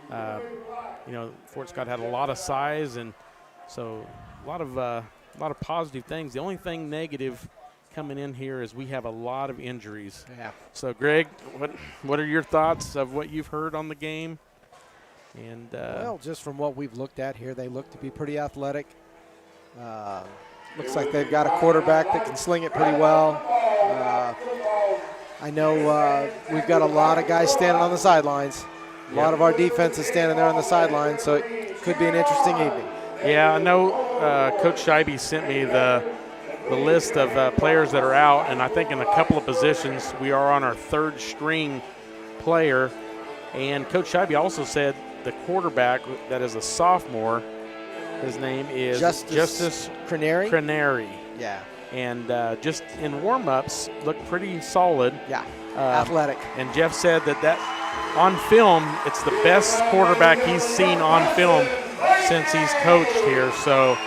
Fort Scott had a lot of size, and so a lot of positive things. The only thing negative coming in here is we have a lot of injuries. Yeah. So, Greg, what are your thoughts of what you've heard on the game? And well, just from what we've looked at here, they look to be pretty athletic. Looks like they've got a quarterback that can sling it pretty well. I know we've got a lot of guys standing on the sidelines. A lot of our defense is standing there on the sidelines, so it could be an interesting evening. Yeah, I know Coach Scheibe sent me the list of players that are out, and I think in a couple of positions we are on our third string player. And Coach Scheibe also said the quarterback that is a sophomore, his name is Justice Cranary. Yeah. And just in warm-ups looked pretty solid. Yeah, athletic. And Jeff said that on film, it's the best quarterback he's seen on film since he's coached here. So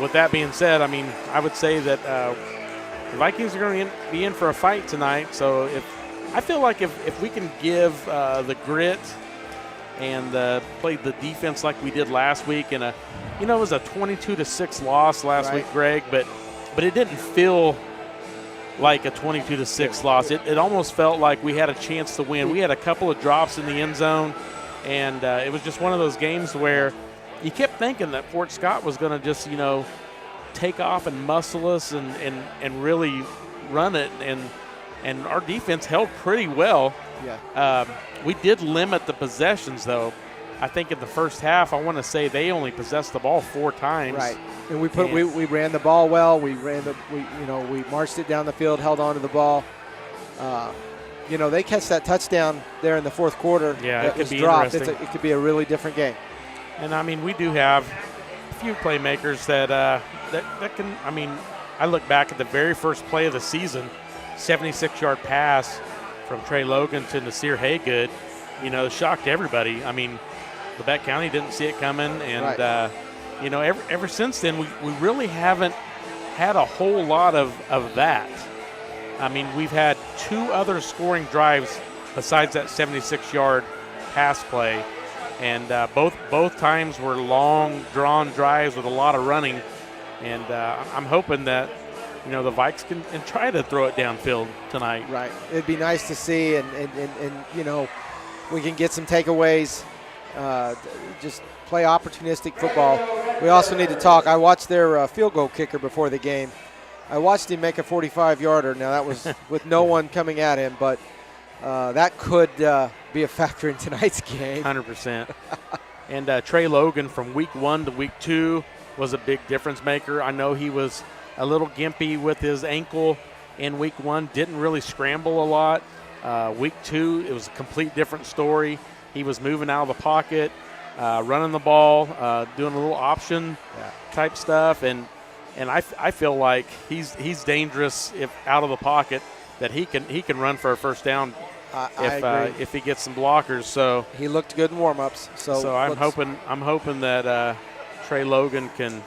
with that being said, I mean, I would say that the Vikings are going to be in for a fight tonight. So I feel like if we can give the grit and play the defense like we did last week, and it was a 22-6 loss last week, Greg, but it didn't feel like a 22-6 loss. It almost felt like we had a chance to win. We had a couple of drops in the end zone, and it was just one of those games where you kept thinking that Fort Scott was going to just, take off and muscle us and really run it, and our defense held pretty well. Yeah. We did limit the possessions, though. I think in the first half, I want to say they only possessed the ball 4 times. Right, and we ran the ball well. We marched it down the field, held on to the ball. They catch that touchdown there in the fourth quarter. Yeah, that it could be dropped. interesting. It could be a really different game. And I mean, we do have a few playmakers that can. I mean, I look back at the very first play of the season, 76-yard pass from Trey Logan to Nasir Haygood. Shocked everybody. I mean, Quebec County didn't see it coming, and ever since then we really haven't had a whole lot of that. I mean, we've had 2 other scoring drives besides that 76-yard pass play, and both times were long, drawn drives with a lot of running. And I'm hoping that the Vikes can try to throw it downfield tonight. Right. It'd be nice to see, and we can get some takeaways. Just play opportunistic football. We also need to talk. I watched their field goal kicker before the game. I watched him make a 45-yarder. Now, that was with no one coming at him, but that could be a factor in tonight's game. 100%. And Trey Logan from week 1 to week 2 was a big difference maker. I know he was a little gimpy with his ankle in week 1, didn't really scramble a lot. Week 2, it was a complete different story. He was moving out of the pocket, running the ball, doing a little option type stuff, and I feel like he's dangerous if out of the pocket, that he can run for a first down if he gets some blockers. So he looked good in warm-ups. So I'm hoping that Trey Logan can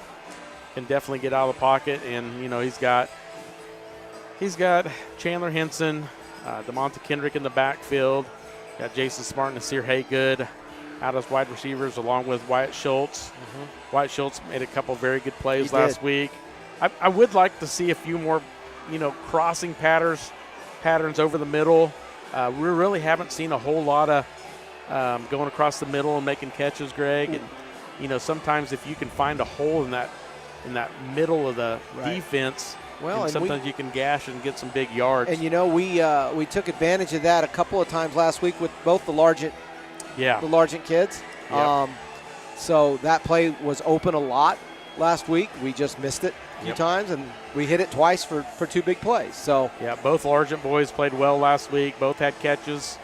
definitely get out of the pocket, and he's got Chandler Henson, DeMonte Kendrick in the backfield. Got Jason Smart and Nasir Haygood out as wide receivers, along with Wyatt Schultz. Mm-hmm. Wyatt Schultz made a couple very good plays last week. I would like to see a few more, crossing patterns over the middle. We really haven't seen a whole lot of going across the middle and making catches, Greg. And sometimes if you can find a hole in that middle of the defense. Well, and sometimes you can gash and get some big yards. And we took advantage of that a couple of times last week with both the Largent kids. Yep. So that play was open a lot last week. We just missed it a few times, and we hit it twice for 2 big plays. So yeah, both Largent boys played well last week. Both had catches.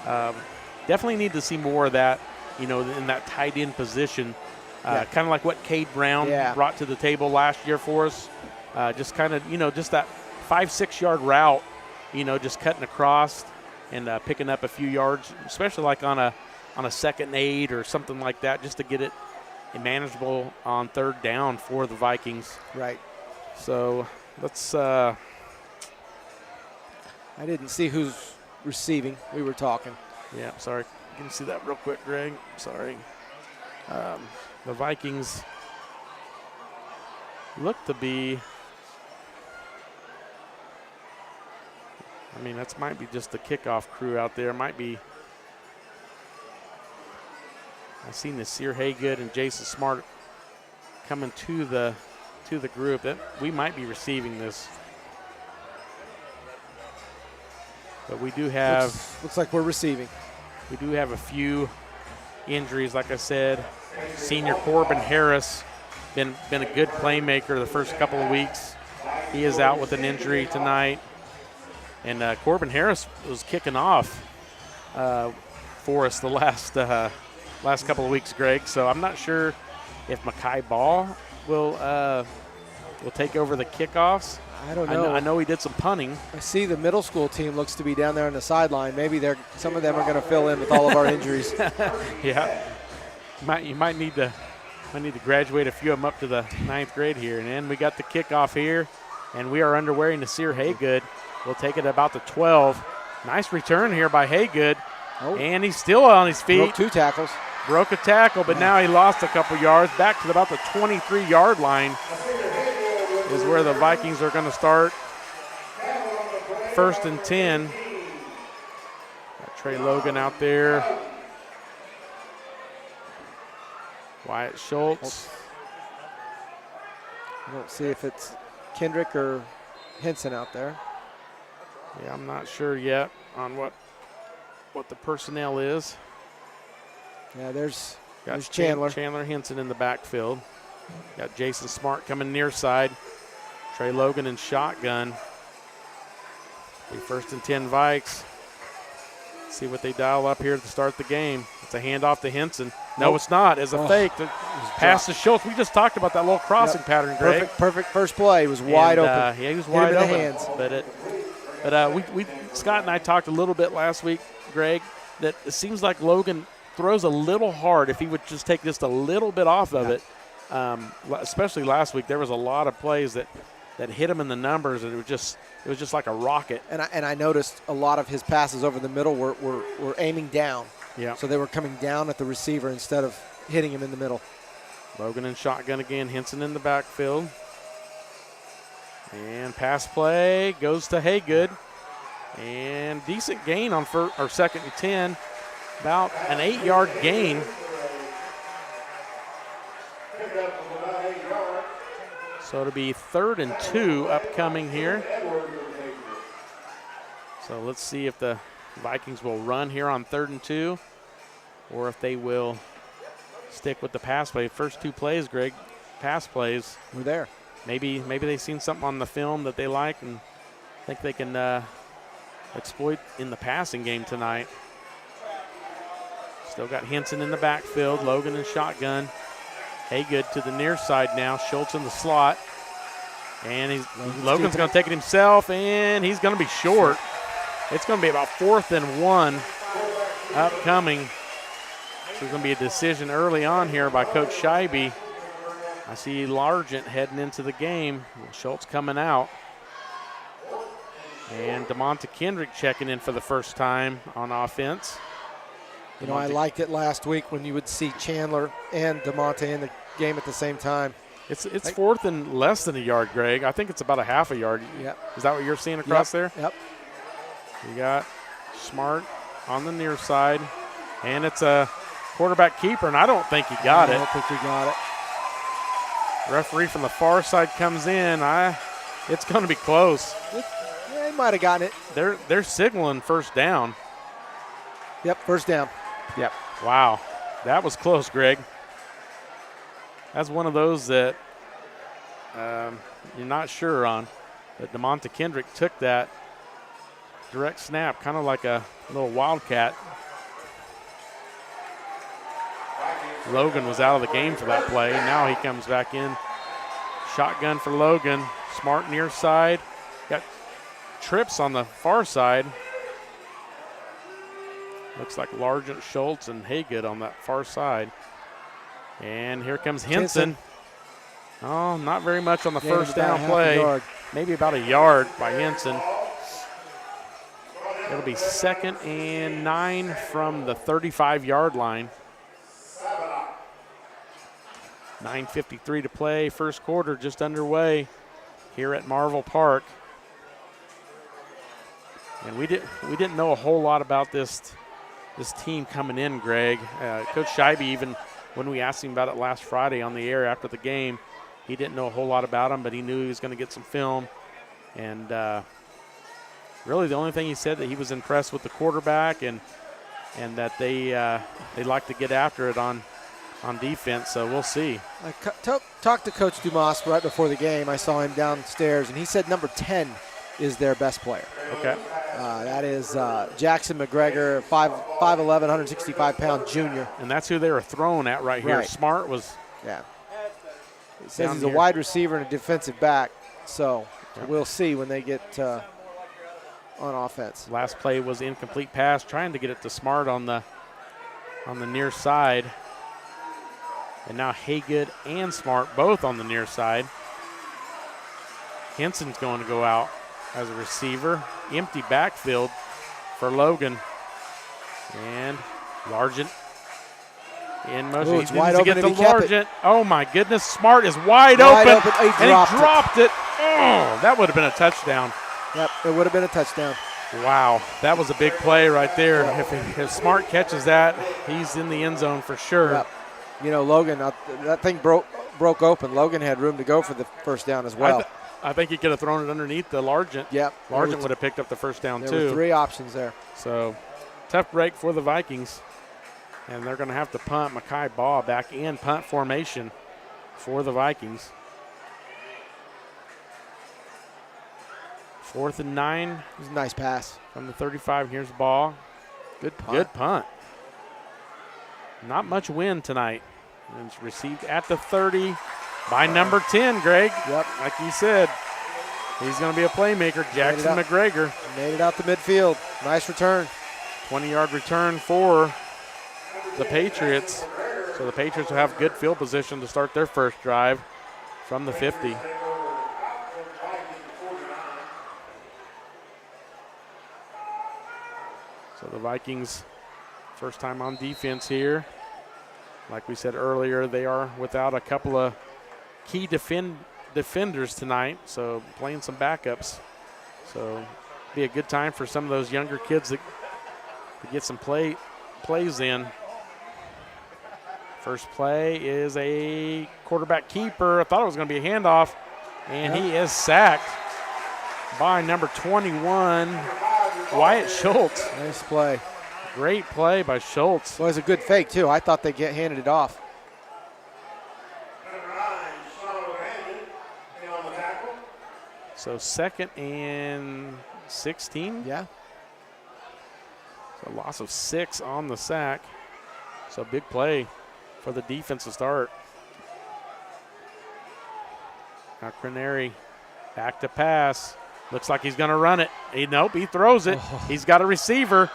Definitely need to see more of that, in that tight end position. Kind of like what Cade Brown brought to the table last year for us. Just kind of, just that 5-6 yard route, just cutting across and picking up a few yards, especially like on a 2nd and 8 or something like that, just to get it manageable on 3rd down for the Vikings. Right. So let's. I didn't see who's receiving. We were talking. Yeah, sorry. Can you see that real quick, Greg? Sorry. The Vikings look to be, I mean, that might be just the kickoff crew out there. Might be, I've seen Nasir Haygood and Jason Smart coming to the group. That we might be receiving this. But we do have, looks like we're receiving. We do have a few injuries, like I said. Senior Corbin Harris, been a good playmaker the first couple of weeks. He is out with an injury tonight. And Corbin Harris was kicking off for us the last couple of weeks, Greg. So I'm not sure if Makai Ball will take over the kickoffs. I don't know. I know he did some punting. I see the middle school team looks to be down there on the sideline. Maybe some of them are going to fill in with all of our injuries. Yeah, you might need to graduate a few of them up to the 9th grade here. And then we got the kickoff here, and we are underway. Nasir Haygood will take it about the 12. Nice return here by Haygood, and he's still on his feet. Broke 2 tackles. Broke a tackle, but now he lost a couple yards. Back to about the 23-yard line is where the Vikings are going to start. 1st and 10. Got Trey Logan out there. Wyatt Schultz. I don't see if it's Kendrick or Henson out there. Yeah, I'm not sure yet on what the personnel is. Yeah, there's Got Chandler. Chandler Henson in the backfield. Got Jason Smart coming near side. Trey Logan in shotgun. Be 1st and 10 Vikes. See what they dial up here to start the game. It's a handoff to Henson. No, it's not. It's a fake. Pass to Schultz. We just talked about that little crossing pattern, Greg. Perfect first play. He was wide open. Yeah, he was wide open. Hit him in the hands. But we Scott and I talked a little bit last week, Greg, that it seems like Logan throws a little hard. If he would just take just a little bit off of it, especially last week, there was a lot of plays that hit him in the numbers, and it was just like a rocket. And I noticed a lot of his passes over the middle were aiming down. Yeah. So they were coming down at the receiver instead of hitting him in the middle. Logan in shotgun again. Henson in the backfield. And pass play goes to Haygood. And decent gain on 2nd and 10. About an 8-yard gain. So it'll be 3rd and 2 upcoming here. So let's see if the Vikings will run here on 3rd and 2 or if they will stick with the pass play. First 2 plays, Greg, pass plays. We're there. Maybe they've seen something on the film that they like and think they can exploit in the passing game tonight. Still got Henson in the backfield, Logan in shotgun. Haygood to the near side now, Schultz in the slot. And Logan's going to take it himself, and he's going to be short. It's going to be about 4th and 1 upcoming. So there's going to be a decision early on here by Coach Scheibe. I see Largent heading into the game. Schultz coming out. And DeMonte Kendrick checking in for the first time on offense. You know, I liked it last week when you would see Chandler and DeMonte in the game at the same time. It's 4th and less than a yard, Greg. I think it's about a half a yard. Yep. Is that what you're seeing across there? Yep. You got Smart on the near side, and it's a quarterback keeper, and I don't think he got it. I don't think he got it. Referee from the far side comes in. It's going to be close. Yeah, he might have gotten it. They're signaling first down. Yep, first down. Yep. Wow, that was close, Greg. That's one of those that you're not sure on. But DeMonte Kendrick took that direct snap, kind of like a little wildcat. Logan was out of the game for that play. Now he comes back in. Shotgun for Logan. Smart near side. Got trips on the far side. Looks like Largent, Schultz, and Haygood on that far side. And here comes Henson. Oh, not very much on the first down play. Maybe about a yard by Henson. It'll be 2nd and 9 from the 35-yard line. 9:53 to play. First quarter just underway here at Marvel Park. And we didn't know a whole lot about this team coming in, Greg. Coach Scheibe, even when we asked him about it last Friday on the air after the game, he didn't know a whole lot about them, but he knew he was going to get some film. And really the only thing he said that he was impressed with the quarterback and that they like to get after it on defense, so we'll see. I talked to Coach Dumas right before the game. I saw him downstairs, and he said number 10 is their best player. Okay. That is Jackson McGregor, 5'11", 165-pound junior. And that's who they were throwing at right here. Right. Smart was. Yeah. He says he's a wide receiver and a defensive back, so we'll see when they get on offense. Last play was incomplete pass, trying to get it to Smart on the near side. And now Haygood and Smart both on the near side. Henson's going to go out as a receiver. Empty backfield for Logan. And Largent in motion. Ooh, it's wide open to if he kept Largent. Oh my goodness, Smart is wide open. He and he dropped it. Oh, that would have been a touchdown. Yep, it would have been a touchdown. Wow, that was a big play right there. If Smart catches that, he's in the end zone for sure. Yep. You know, Logan, that thing broke open. Logan had room to go for the first down as well. I think he could have thrown it underneath the Largent. Yep. Largent would have picked up the first down, there too. There were 3 options there. So, tough break for the Vikings. And they're going to have to punt. Makai Baugh back in punt formation for the Vikings. 4th and 9. It was a nice pass. From the 35, here's Baugh. Good punt. Good punt. Not much wind tonight. And it's received at the 30 by number 10, Greg. Yep. Like you said, he's going to be a playmaker, Jackson McGregor. Made it out the midfield. Nice return. 20-yard return for the Patriots. So the Patriots will have good field position to start their first drive from the 50. So the Vikings, first time on defense here. Like we said earlier, they are without a couple of key defenders tonight, so playing some backups. So be a good time for some of those younger kids to get some plays in. First play is a quarterback keeper. I thought it was going to be a handoff, and he is sacked by number 21, Wyatt Schultz. Nice play. Great play by Schultz. Well, it was a good fake, too. I thought they handed it off. So 2nd and 16. Yeah. So loss of 6 on the sack. So big play for the defense to start. Now Craneri back to pass. Looks like he's going to run it. Nope, he throws it. Oh. He's got a receiver.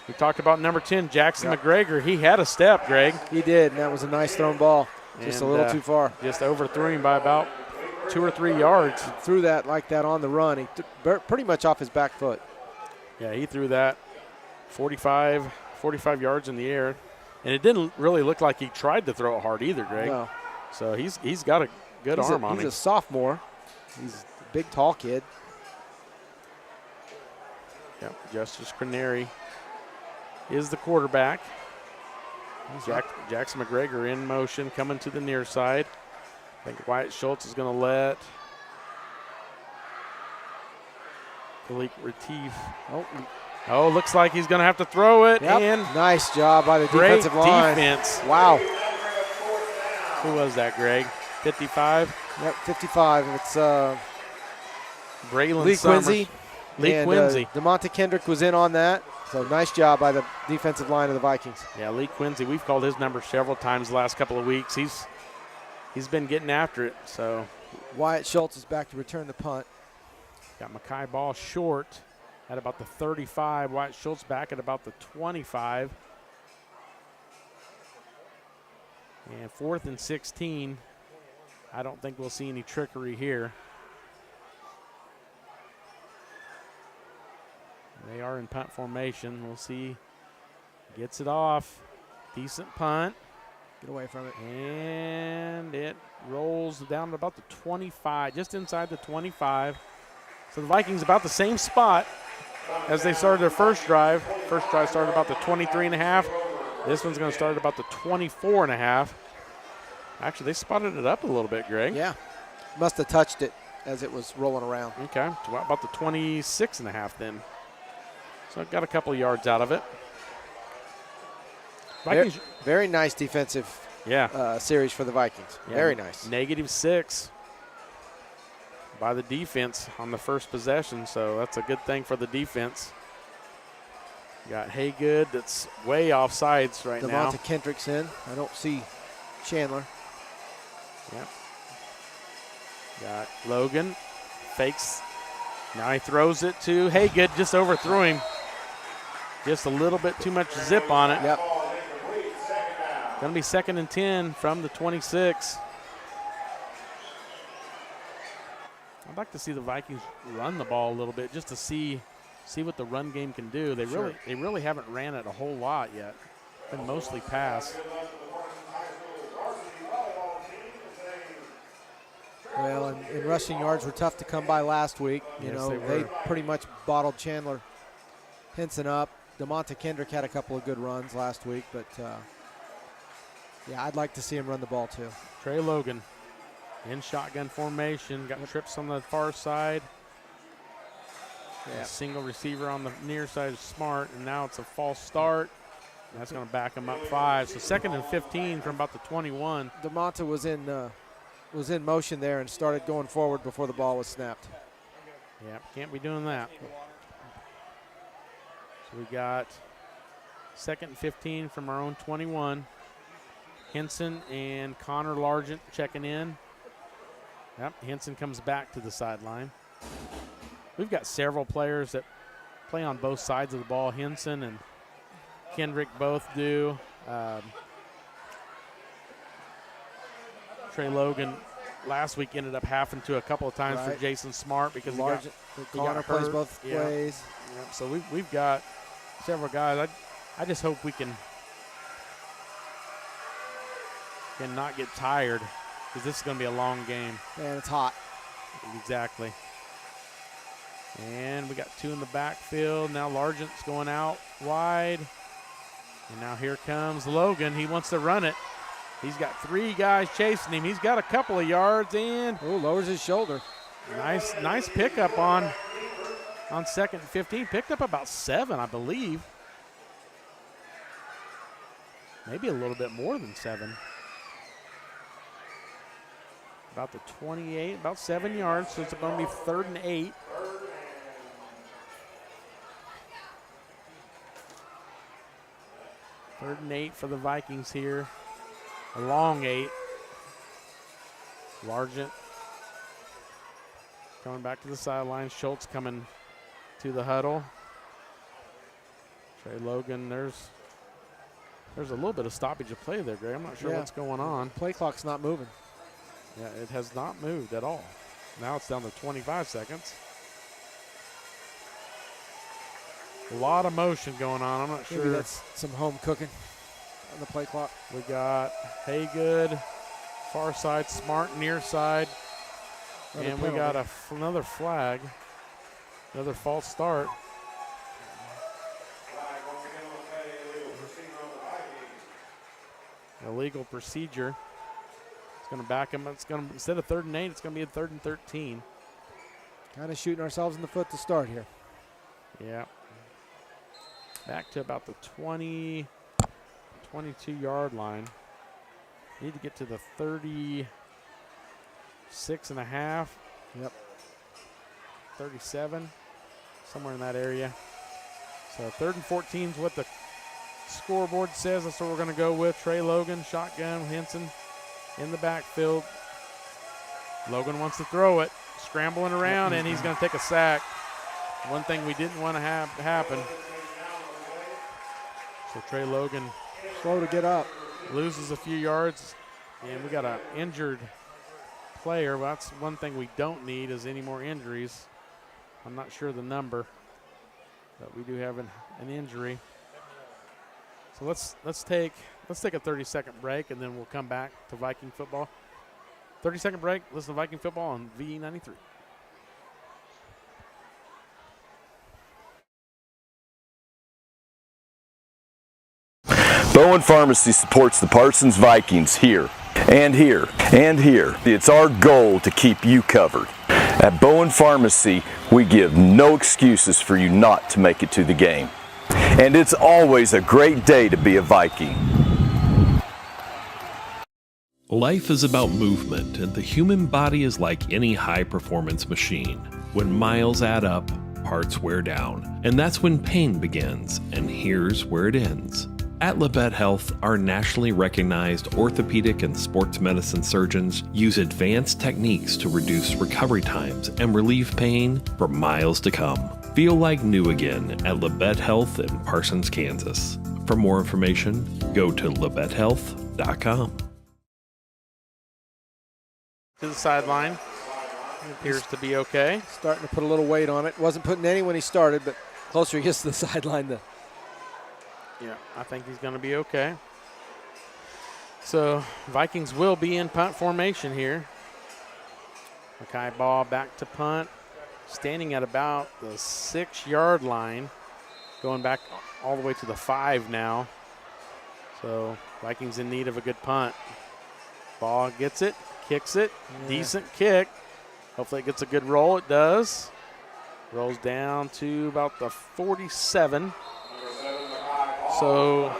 We talked about number 10, Jackson McGregor. He had a step, Greg. He did, and that was a nice thrown ball. Just a little too far. Just overthrew him by about 2 or 3 yards. He threw that like that on the run. He pretty much off his back foot. Yeah, he threw that 45 yards in the air. And it didn't really look like he tried to throw it hard either, Greg. No. So he's got a good arm on him. He's a sophomore. He's a big, tall kid. Yep, Justice Craneri is the quarterback. Jackson McGregor in motion, coming to the near side. I think Wyatt Schultz is going to let Philippe Retief. Oh, looks like he's going to have to throw it. Yep. And nice job by the defensive line. Great defense. Wow. Who was that, Greg? 55? Yep, 55. It's Braylon Lee Summers. Quincy. Lee Quincy. DeMonte Kendrick was in on that. So nice job by the defensive line of the Vikings. Yeah, Lee Quincy. We've called his number several times the last couple of weeks. He's been getting after it. So Wyatt Schultz is back to return the punt. Got Makai Ball short at about the 35. Wyatt Schultz back at about the 25. And 4th and 16. I don't think we'll see any trickery here. They are in punt formation. We'll see. Gets it off. Decent punt. Get away from it. And it rolls down to about the 25, just inside the 25. So the Vikings about the same spot as they started their first drive. First drive started about the 23.5. This one's going to start about the 24.5. Actually, they spotted it up a little bit, Greg. Yeah. Must have touched it as it was rolling around. Okay, about the 26.5 then. So I've got a couple of yards out of it. Vikings. Very nice defensive series for the Vikings. Yeah, very nice. -6 by the defense on the first possession, so that's a good thing for the defense. You got Haygood that's way off sides right now. Devonta Kendrick's in. I don't see Chandler. Yep. Got Logan. Fakes. Now he throws it to Haygood. Just overthrew him. Just a little bit too much zip on it. Yep. Going to be 2nd and 10 from the 26. I'd like to see the Vikings run the ball a little bit just to see what the run game can do. They really haven't ran it a whole lot yet. Been mostly pass. Well, and rushing yards were tough to come by last week. You know, they pretty much bottled Chandler Henson up. Devonta Kendrick had a couple of good runs last week, but yeah, I'd like to see him run the ball too. Trey Logan in shotgun formation. Got trips on the far side. Yeah. Single receiver on the near side is Smart, and now it's a false start. That's going to back him up 5. So 2nd and 15 from about the 21. Devonta was in motion there and started going forward before the ball was snapped. Yeah, can't be doing that. So we got 2nd and 15 from our own 21. Henson and Connor Largent checking in. Yep, Henson comes back to the sideline. We've got several players that play on both sides of the ball. Henson and Kendrick both do. Trey Logan last week ended up having to a couple of times for Jason Smart because Connor plays both ways. Yep. So we've got several guys. I just hope we can not get tired because this is going to be a long game. And it's hot. Exactly. And we got 2 in the backfield. Now Largent's going out wide. And now here comes Logan. He wants to run it. He's got 3 guys chasing him. He's got a couple of yards in. Oh, lowers his shoulder. Nice pickup on 2nd and 15. Picked up about 7, I believe. Maybe a little bit more than 7. About the 28, about 7 yards, so it's going to be 3rd and 8. Third and 8 for the Vikings here. A long 8. Largent coming back to the sideline. Schultz coming to the huddle. Trey Logan, there's a little bit of stoppage of play there, Greg. I'm not sure what's going on. Play clock's not moving. Yeah, it has not moved at all. Now it's down to 25 seconds. A lot of motion going on. I'm not sure. Maybe that's some home cooking on the play clock. We got Haygood, far side, Smart, near side. And we got another flag, another false start. Illegal procedure. It's going to back him. It's going to, instead of 3rd and 8, it's going to be a 3rd and 13. Kind of shooting ourselves in the foot to start here. Yeah. Back to about the 20, 22-yard line. Need to get to the 36.5. Yep. 37, somewhere in that area. So 3rd and 14 is what the scoreboard says. That's what we're going to go with. Trey Logan, shotgun, Henson in the backfield. Logan wants to throw it, scrambling around, and he's going to take a sack. One thing we didn't want to have happen. So Trey Logan, slow to get up, loses a few yards, and we got an injured player. Well, that's one thing we don't need is any more injuries. I'm not sure the number. But we do have an injury. So let's take a 30-second break, and then we'll come back to Viking football. 30-second break. Listen to Viking football on VE93. Bowen Pharmacy supports the Parsons Vikings here, and here, and here. It's our goal to keep you covered. At Bowen Pharmacy, we give no excuses for you not to make it to the game. And it's always a great day to be a Viking. Life is about movement, and the human body is like any high-performance machine. When miles add up, parts wear down, and that's when pain begins, and here's where it ends. At Labette Health, our nationally recognized orthopedic and sports medicine surgeons use advanced techniques to reduce recovery times and relieve pain for miles to come. Feel like new again at Labette Health in Parsons, Kansas. For more information, go to labettehealth.com. To the sideline. It appears to be okay. Starting to put a little weight on it. Wasn't putting any when he started, but closer he gets to the sideline, Yeah, I think he's going to be okay. So Vikings will be in punt formation here. Mackay Ball back to punt, standing at about the 6-yard line, going back all the way to the 5 now. So Vikings in need of a good punt. Ball gets it, kicks it, decent kick. Hopefully it gets a good roll. It does. Rolls down to about the 47. So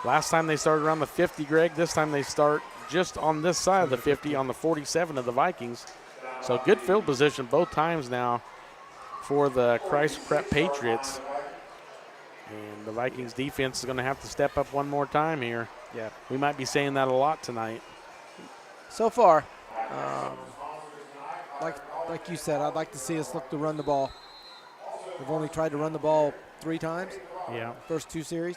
last time they started around the 50, Greg. This time they start just on this side of the 50 on the 47 of the Vikings. So good field position both times now for the Christ Prep Patriots. And the Vikings defense is going to have to step up one more time here. Yeah. We might be saying that a lot tonight. So far, like you said, I'd like to see us look to run the ball. We've only tried to run the ball 3 times. Yeah. First 2 series.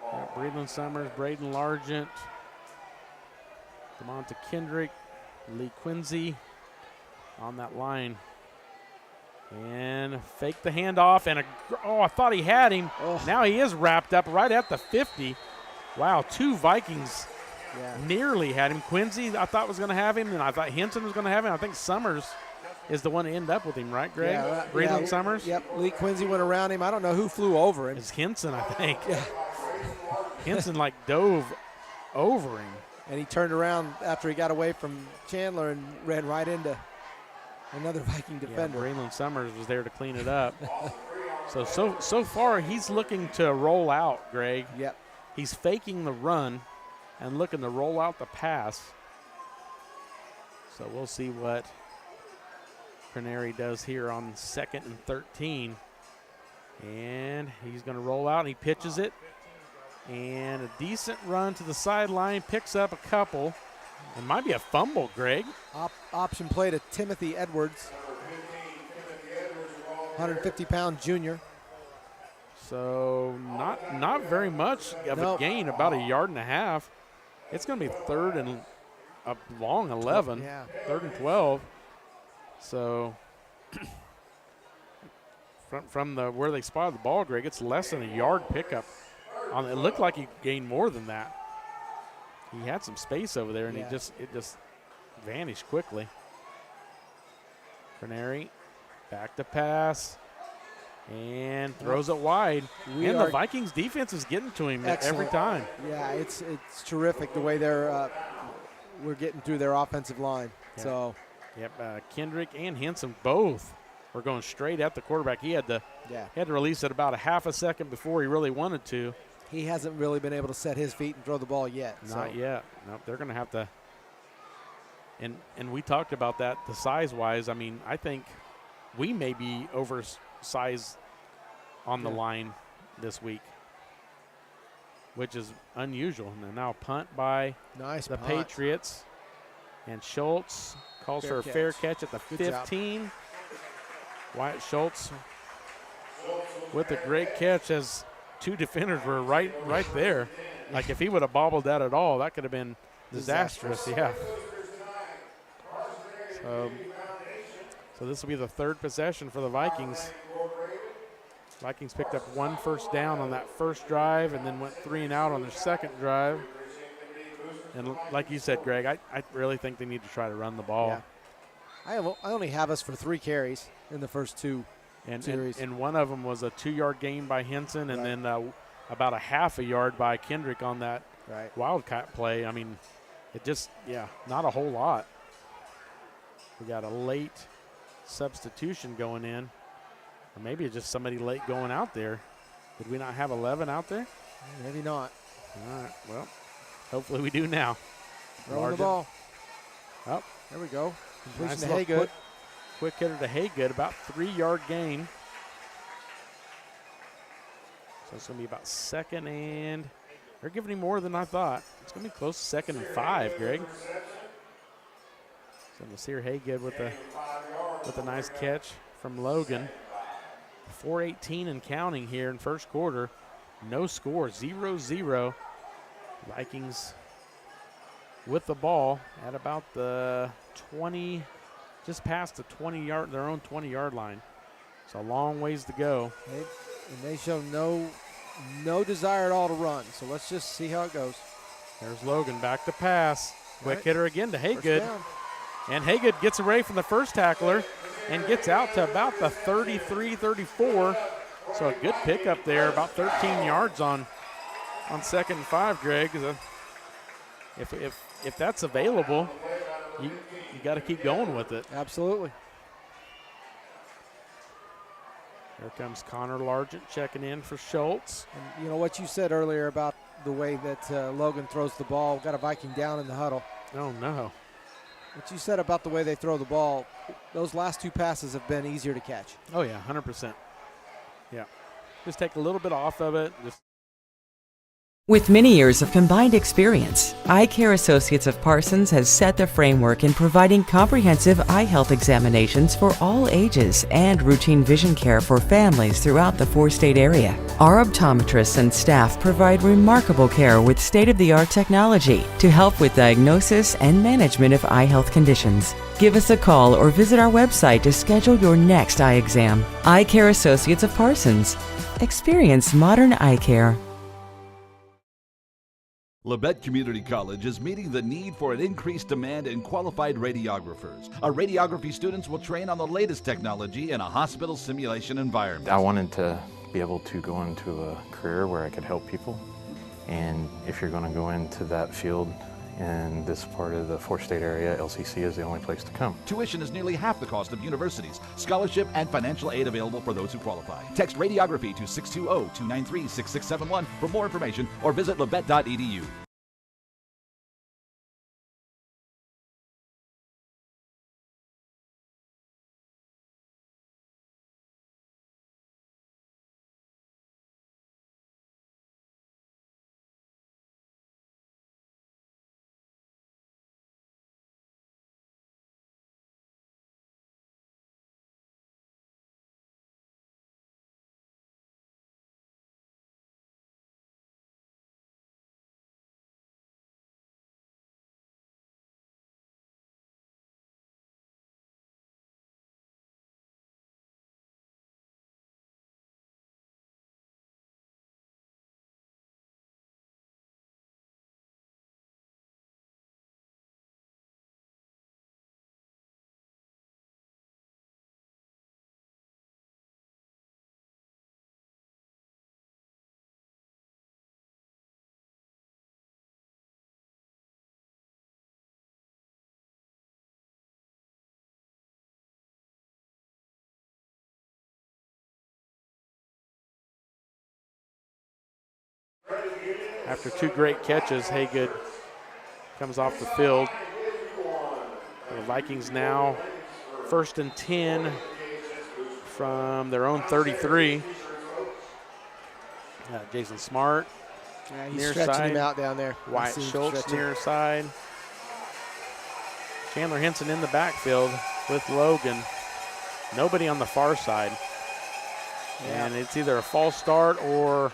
Yeah, Breedland Summers, Braden Largent, DeMonta Kendrick, Lee Quincy on that line. And fake the handoff, and I thought he had him. Oh. Now he is wrapped up right at the 50. Wow, 2 Vikings nearly had him. Quincy, I thought was going to have him, and I thought Henson was going to have him. I think Summers is the one to end up with him, right, Greg? Yeah, Breedland Summers? Yep, Lee Quincy went around him. I don't know who flew over him. It's Henson, I think. Yeah. Henson dove over him. And he turned around after he got away from Chandler and ran right into another Viking defender. Yeah, Breedland Summers was there to clean it up. So far he's looking to roll out, Greg. Yep. He's faking the run and looking to roll out the pass. So we'll see what Perneri does here on 2nd and 13. And he's going to roll out, and he pitches it. And a decent run to the sideline, picks up a couple. It might be a fumble, Greg. Option play to Timothy Edwards, 150-pound junior. So not very much of a gain, about 1.5 yards. It's going to be 3rd and a long 11, 3rd and 12. So from where they spotted the ball, Greg, it's less than 1 yard pickup. It looked like he gained more than that. He had some space over there, and it just vanished quickly. Perneri back to pass and throws it wide. The Vikings defense is getting to him every time. Yeah, it's terrific the way we're getting through their offensive line. Yeah. So, Kendrick and Henson both were going straight at the quarterback. He had to release it about 1/2 second before he really wanted to. He hasn't really been able to set his feet and throw the ball yet. Not yet. Nope, they're going to have to. And we talked about that, the size-wise. I mean, I think we may be oversized on the line this week, which is unusual. And now punt by the Patriots. And Schultz calls for a fair catch at the 15. Wyatt Schultz with a great catch as 2 defenders were right there. Like if he would have bobbled that at all, that could have been disastrous. Yeah. So this will be the third possession for the Vikings. Vikings picked up 1 first down on that first drive and then went 3 and out on their second drive. And like you said, Greg, I really think they need to try to run the ball. Yeah. I only have us for 3 carries in the first 2 series. And one of them was a 2-yard gain by Henson, and then about a half a yard by Kendrick on that Wildcat play. I mean, it just, not a whole lot. We got a late substitution going in. Or maybe it's just somebody late going out there. Did we not have 11 out there? Maybe not. All right, well, hopefully we do now. Throwing the ball. Oh, there we go. Completion nice to Haygood. Quick hitter to Haygood, about 3-yard gain. So it's going to be about 2nd and they're giving him more than I thought. It's going to be close to 2nd and 5, Greg. So Nasir Haygood with a nice catch from Logan. 4:18 and counting here in first quarter. No score, 0-0. Vikings with the ball at about the 20, just past the 20-yard, their own 20-yard line. It's a long ways to go. And they show no desire at all to run. So let's just see how it goes. There's Logan back to pass. Quick hitter again to First Haygood. down. And Haygood gets away from the first tackler and gets out to about the 33, 34. So a good pickup there, about 13 yards on 2nd and 5, Greg. If that's available, you got to keep going with it. Absolutely. Here comes Connor Largent checking in for Schultz. And you know what you said earlier about the way that Logan throws the ball. Got a Viking down in the huddle. Oh, no. What you said about the way they throw the ball, those last 2 passes have been easier to catch. Oh, yeah, 100%. Yeah. Just take a little bit off of it. With many years of combined experience, Eye Care Associates of Parsons has set the framework in providing comprehensive eye health examinations for all ages and routine vision care for families throughout the 4-state area. Our optometrists and staff provide remarkable care with state-of-the-art technology to help with diagnosis and management of eye health conditions. Give us a call or visit our website to schedule your next eye exam. Eye Care Associates of Parsons. Experience modern eye care. Labette Community College is meeting the need for an increased demand in qualified radiographers. Our radiography students will train on the latest technology in a hospital simulation environment. I wanted to be able to go into a career where I could help people. And if you're going to go into that field in this part of the 4-state area, LCC is the only place to come. Tuition is nearly half the cost of universities. Scholarship and financial aid available for those who qualify. Text radiography to 620-293-6671 for more information or visit labette.edu. After 2 great catches, Haygood comes off the field. The Vikings now 1st and 10 from their own 33. Jason Smart, Yeah, he's near stretching side. him out down there. Wyatt Schultz near side. Chandler Henson in the backfield with Logan. Nobody on the far side. Yeah. And it's either a false start or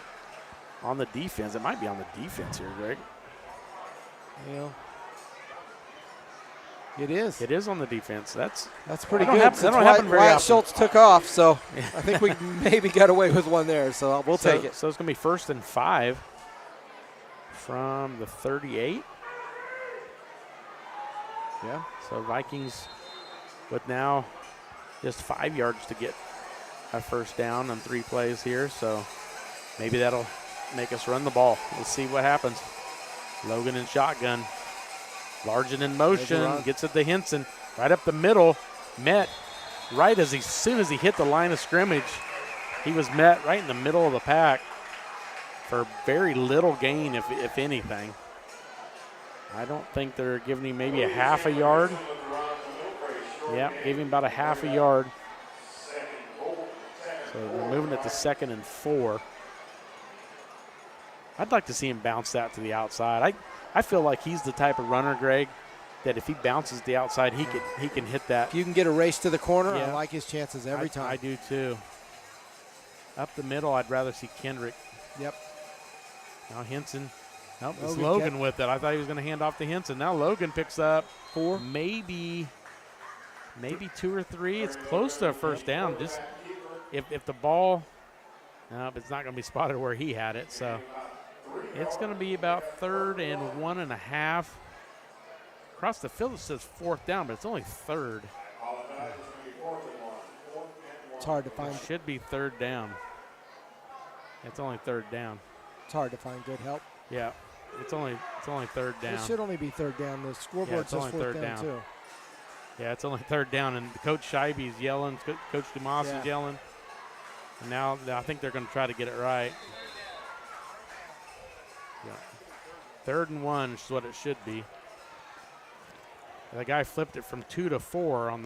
on the defense. It might be on the defense here, Greg. You know, It is. It is on the defense. That's pretty that don't good. happen- that don't happen very Wyatt often. Schultz took off, so I think we maybe got away with one there. So we'll take it. So it's going to be 1st and 5 from the 38. Yeah. So Vikings with now just 5 yards to get a first down on 3 plays here. So maybe that'll make us run the ball. We'll see what happens. Logan in shotgun. Largen in motion. Gets it to Henson. Right up the middle. Met right as soon as he hit the line of scrimmage. He was met right in the middle of the pack for very little gain, if anything. I don't think they're giving him maybe a half a yard. Yeah, gave him about a half a yard. So they're moving it to 2nd and 4. I'd like to see him bounce that to the outside. I feel like he's the type of runner, Greg, that if he bounces the outside, he can hit that. If you can get a race to the corner, Yeah. I like his chances every time. I do too. Up the middle, I'd rather see Kendrick. Yep. Now Henson. Nope, it's Logan Logan kept- with it. I thought he was going to hand off to Henson. Now Logan picks up 4. maybe 2 or 3. It's close to a first down. Just if the ball, no, it's not going to be spotted where he had it. So it's going to be about 3rd and 1.5. Across the field it says 4th down, but it's only 3rd. It's hard to find. It should be 3rd down. It's only 3rd down. It's hard to find good help. Yeah, it's only 3rd down. It should only be 3rd down. The scoreboard it's says only 4th third down, down. too. Yeah, it's only 3rd down, and Coach Scheibe's yelling, Coach Dumas is yelling. And now I think they're going to try to get it right. Yeah. 3rd and 1 is what it should be. The guy flipped it from 2 to 4 on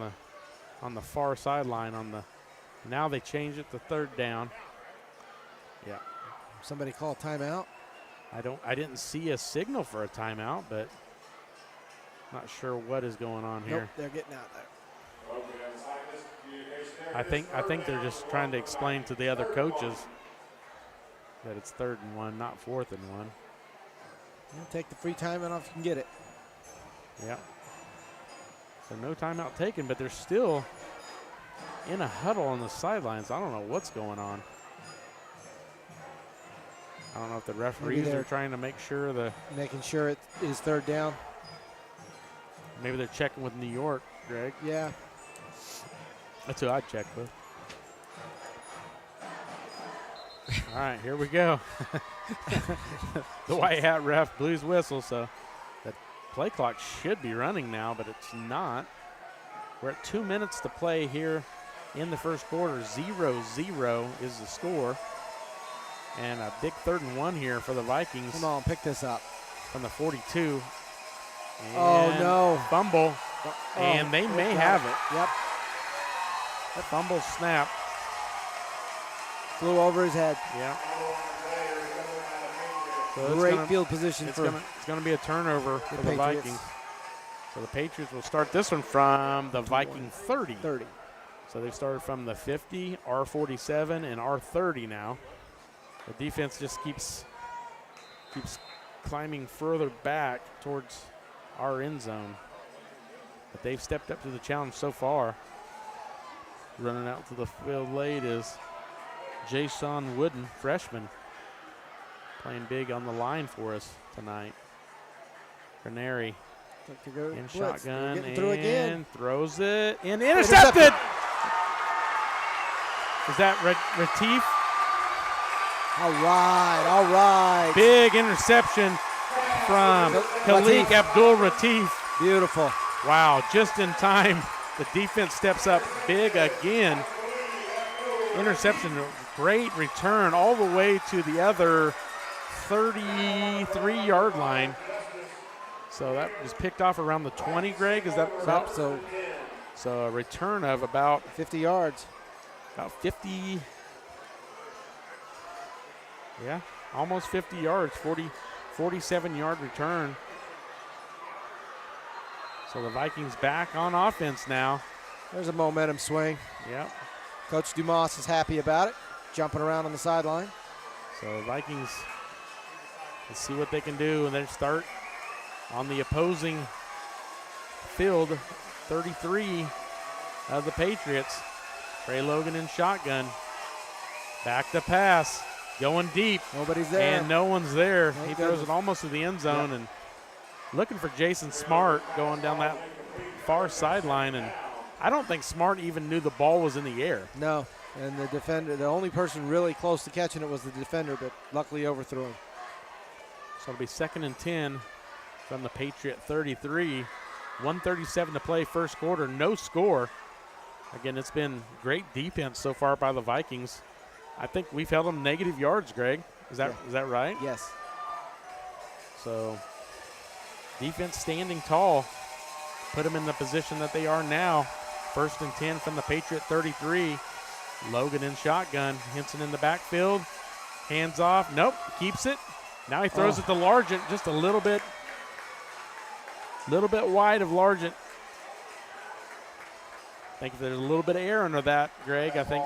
the far sideline. Now they change it to 3rd down. Yeah. Somebody call a timeout. I didn't see a signal for a timeout, but not sure what is going on here. Nope, they're getting out there. I think they're just trying to explain to the other coaches that it's 3rd and 1, not 4th and 1. Yeah, take the free timeout if you can get it. Yeah. So no timeout taken, but they're still in a huddle on the sidelines. I don't know what's going on. I don't know if the referees are trying to make sure making sure it is 3rd down. maybe they're checking with New York, Greg. Yeah. That's who I'd check with. All right, here we go. The white hat ref blew his whistle, so the play clock should be running now, but it's not. We're at 2 minutes to play here in the first quarter. 0-0 is the score. And a big 3rd and 1 here for the Vikings. Come on, pick this up. From the 42. Oh, no. Fumble. And they may have it. Yep. The fumble snap. Flew over his head. Yeah. So Great field position it's for going to be a turnover for the Patriots. Vikings. So the Patriots will start this one from the Viking 30. So they've started from the 50, R47, and R30 now. The defense just keeps climbing further back towards our end zone. But they've stepped up to the challenge so far. Running out to the field late is Jason Wooden, freshman, playing big on the line for us tonight. Granary in shotgun and throws it and intercepted. Is that Retief? All right. Big interception from Khalik Abdul Retief. Beautiful. Wow, just in time. The defense steps up big again. Interception, great return all the way to the other 33-yard line. So that was picked off around the 20, Greg. Is that about? So a return of about 50 yards. About 50. Yeah, almost 50 yards, 47-yard return. So the Vikings back on offense now. There's a momentum swing. Yep. Coach Dumas is happy about it, jumping around on the sideline. So Vikings, let's see what they can do. And they start on the opposing backfield, 33 of the Patriots. Trey Logan in shotgun. Back to pass. Going deep. Nobody's there. And no one's there. Thank He throws goodness. it almost to the end zone. And looking for Jason Smart going down that far sideline. And I don't think Smart even knew the ball was in the air. No. And the defender, the only person really close to catching it was the defender, but luckily overthrew him. So it'll be 2nd and 10 from the Patriot 33. 1:37 to play first quarter, no score. Again, it's been great defense so far by the Vikings. I think we've held them negative yards, Greg. Is that right? Yes. So defense standing tall. Put them in the position that they are now. 1st and 10 from the Patriot 33. Logan in shotgun. Henson in the backfield. Hands off. Nope. Keeps it. Now he throws it to Largent, just a little bit wide of Largent. I think if there's a little bit of air under that, Greg, I think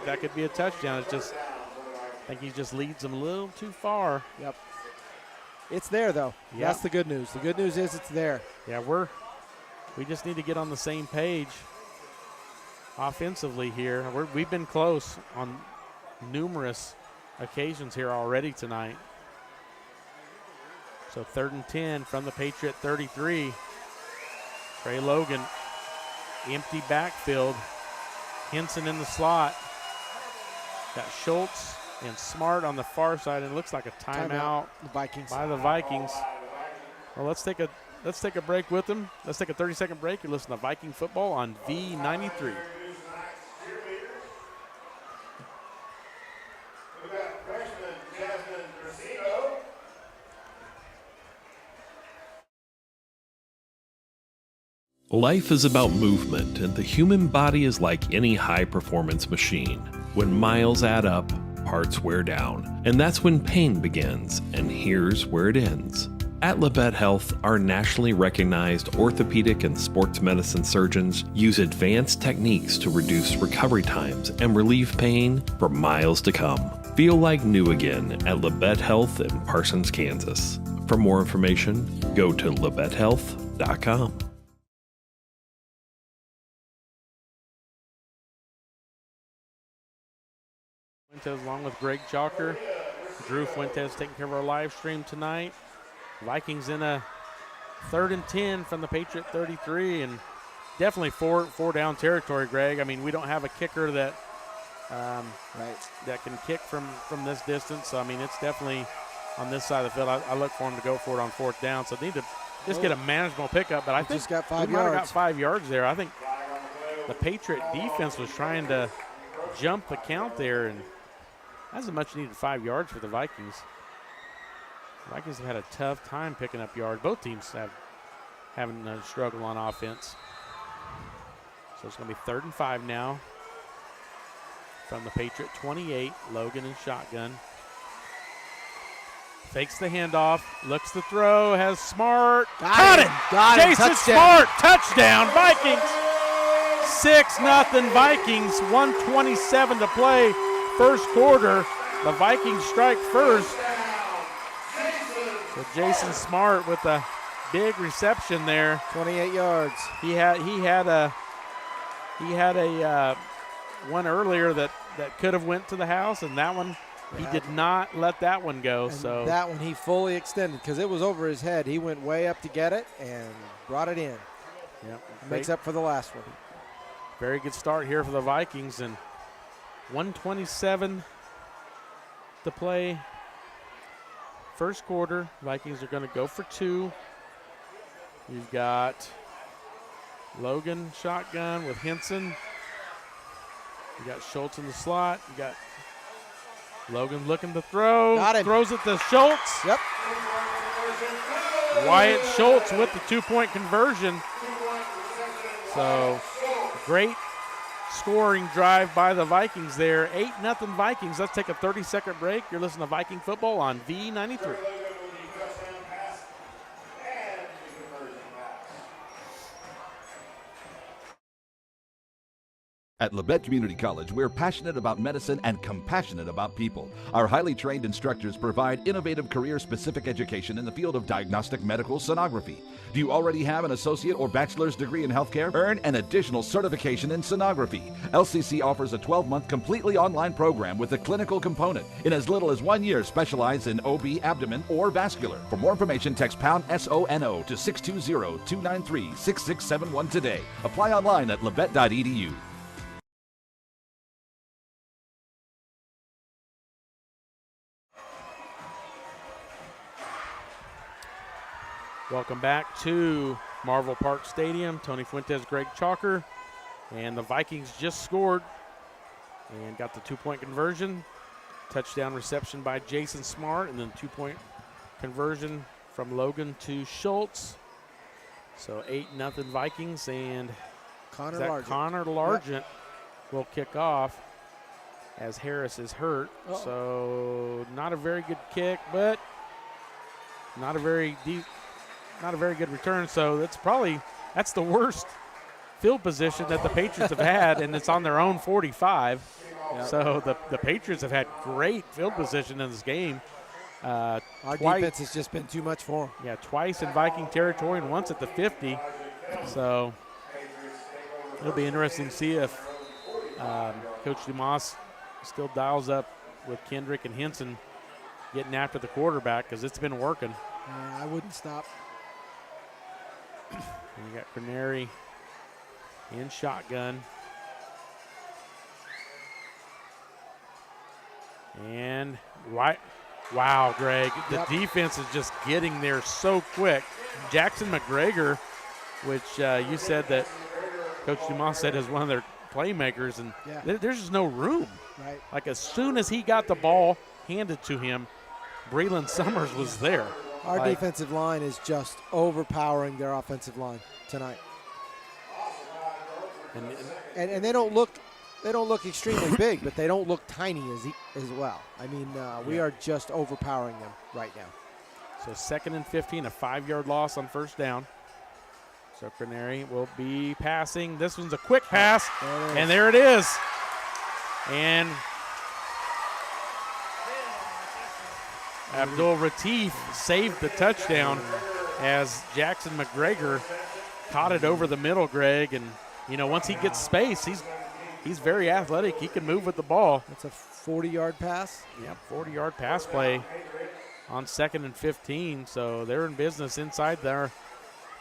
that could be a touchdown. It's just, I think he just leads them a little too far. Yep. It's there, though. Yep. That's the good news. The good news is it's there. Yeah, we just need to get on the same page offensively here. We've been close on numerous occasions here already tonight. So 3rd and 10 from the Patriot 33. Trey Logan, empty backfield. Henson in the slot. Got Schultz and Smart on the far side, and it looks like a timeout The Vikings. by the Vikings. Well, let's take a break with them. Let's take a 30-second break. You listen to Viking football on V93. Life is about movement, and the human body is like any high-performance machine. When miles add up, parts wear down, and that's when pain begins, and here's where it ends. At Labette Health, our nationally recognized orthopedic and sports medicine surgeons use advanced techniques to reduce recovery times and relieve pain for miles to come. Feel like new again at Labette Health in Parsons, Kansas. For more information, go to labettehealth.com. Fuentes along with Greg Chalker. Drew Fuentes taking care of our live stream tonight. Vikings in a 3rd and 10 from the Patriot 33, and definitely four down territory, Greg. I mean, we don't have a kicker that that can kick from this distance. So, I mean, it's definitely on this side of the field. I look for him to go for it on 4th down. So, they need to just get a manageable pickup. But I think just got 5 we might have yards. got 5 yards there. I think the Patriot defense was trying to jump the count there, and that's a much-needed 5 yards for the Vikings. The Vikings have had a tough time picking up yards. Both teams having a struggle on offense. So it's going to be 3rd and 5 now from the Patriot 28. Logan in shotgun. Fakes the handoff, looks the throw, has Smart. Got it! Jason Touchdown. Smart, touchdown, Vikings. 6-0 Vikings, 1:27 to play, first quarter. The Vikings strike first. So Jason Smart with a big reception there. 28 yards. He had a one earlier that could have went to the house, and that one he did not let that one go. And so that one he fully extended because it was over his head. He went way up to get it and brought it in. Makes up for the last one. Very good start here for the Vikings, and 1:27 to play. First quarter, Vikings are going to go for 2. You've got Logan shotgun with Henson. You got Schultz in the slot. You got Logan looking to throw. Got him. Throws it to Schultz. Yep. Wyatt Schultz with the 2-point conversion. So great scoring drive by the Vikings there. 8-0 Vikings. Let's take a 30-second break. You're listening to Viking football on V93. At Labette Community College, we're passionate about medicine and compassionate about people. Our highly trained instructors provide innovative career-specific education in the field of diagnostic medical sonography. Do you already have an associate or bachelor's degree in healthcare? Earn an additional certification in sonography. LCC offers a 12-month completely online program with a clinical component. In as little as 1 year, specialize in OB, abdomen, or vascular. For more information, text pound SONO to 620-293-6671 today. Apply online at labette.edu. Welcome back to Marvel Park Stadium. Tony Fuentes, Greg Chalker, and the Vikings just scored and got the 2-point conversion. Touchdown reception by Jason Smart, and then 2-point conversion from Logan to Schultz. So 8-0 Vikings, and Connor Largent will kick off as Harris is hurt. So not a very good kick, but not a very good return. So that's the worst field position that the Patriots have had, and it's on their own 45. Yep. So the Patriots have had great field position in this game. Our defense has just been too much for them. Yeah, twice in Viking territory and once at the 50. So it'll be interesting to see if Coach Dumas still dials up with Kendrick and Henson getting after the quarterback, because it's been working. I wouldn't stop. And you got Granary in shotgun. And wow, Greg, the defense is just getting there so quick. Jackson McGregor, which you said that Coach Dumas said is one of their playmakers, and there's just no room. Right. Like, as soon as he got the ball handed to him, Breland Summers was there. Our defensive line is just overpowering their offensive line tonight. And they don't look extremely big, but they don't look tiny as well. I mean, we are just overpowering them right now. So 2nd and 15, a 5-yard loss on first down. So Granary will be passing. This one's a quick pass, and there it is. And Abdul Latif saved the touchdown as Jackson McGregor caught it over the middle, Greg. And, you know, once he gets space, he's very athletic. He can move with the ball. That's a 40-yard pass? Yep, 40-yard pass play on 2nd and 15. So they're in business inside their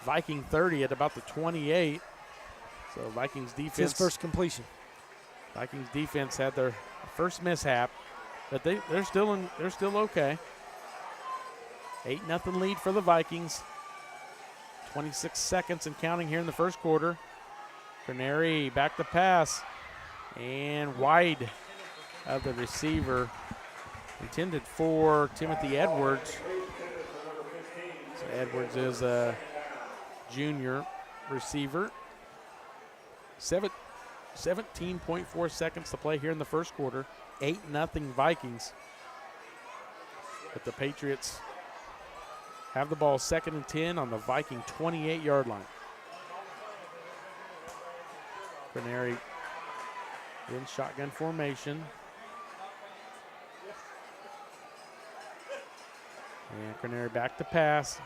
Viking 30 at about the 28. So Vikings defense. It's his first completion. Vikings defense had their first mishap, but they're still okay. 8-0 lead for the Vikings. 26 seconds and counting here in the first quarter. Granary back to pass, and wide of the receiver, intended for Timothy Edwards. So Edwards is a junior receiver. 17.4 seconds to play here in the first quarter. 8-0 Vikings. But the Patriots have the ball 2nd and 10 on the Viking 28-yard line. Granary in shotgun formation. And Granary back to pass.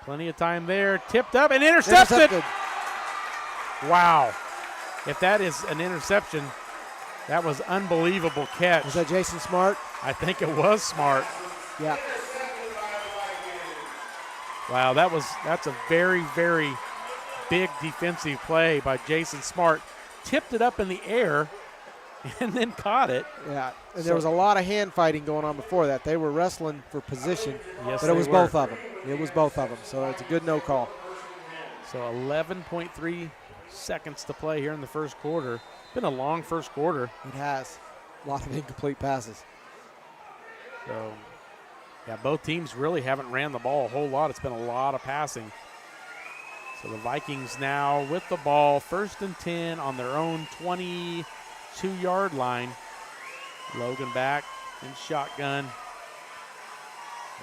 Plenty of time there. Tipped up and intercepted. Wow. If that is an interception, that was unbelievable catch. Was that Jason Smart? I think it was Smart. Yeah. Wow, that's a very, very big defensive play by Jason Smart. Tipped it up in the air and then caught it. Yeah, and there was a lot of hand fighting going on before that. They were wrestling for position, yes, but it was both of them. It was both of them, so it's a good no call. So 11.3 seconds to play here in the first quarter. It's been a long first quarter. It has. A lot of incomplete passes. So, yeah, both teams really haven't ran the ball a whole lot. It's been a lot of passing. So the Vikings now with the ball, 1st and 10 on their own 22-yard line. Logan back in shotgun.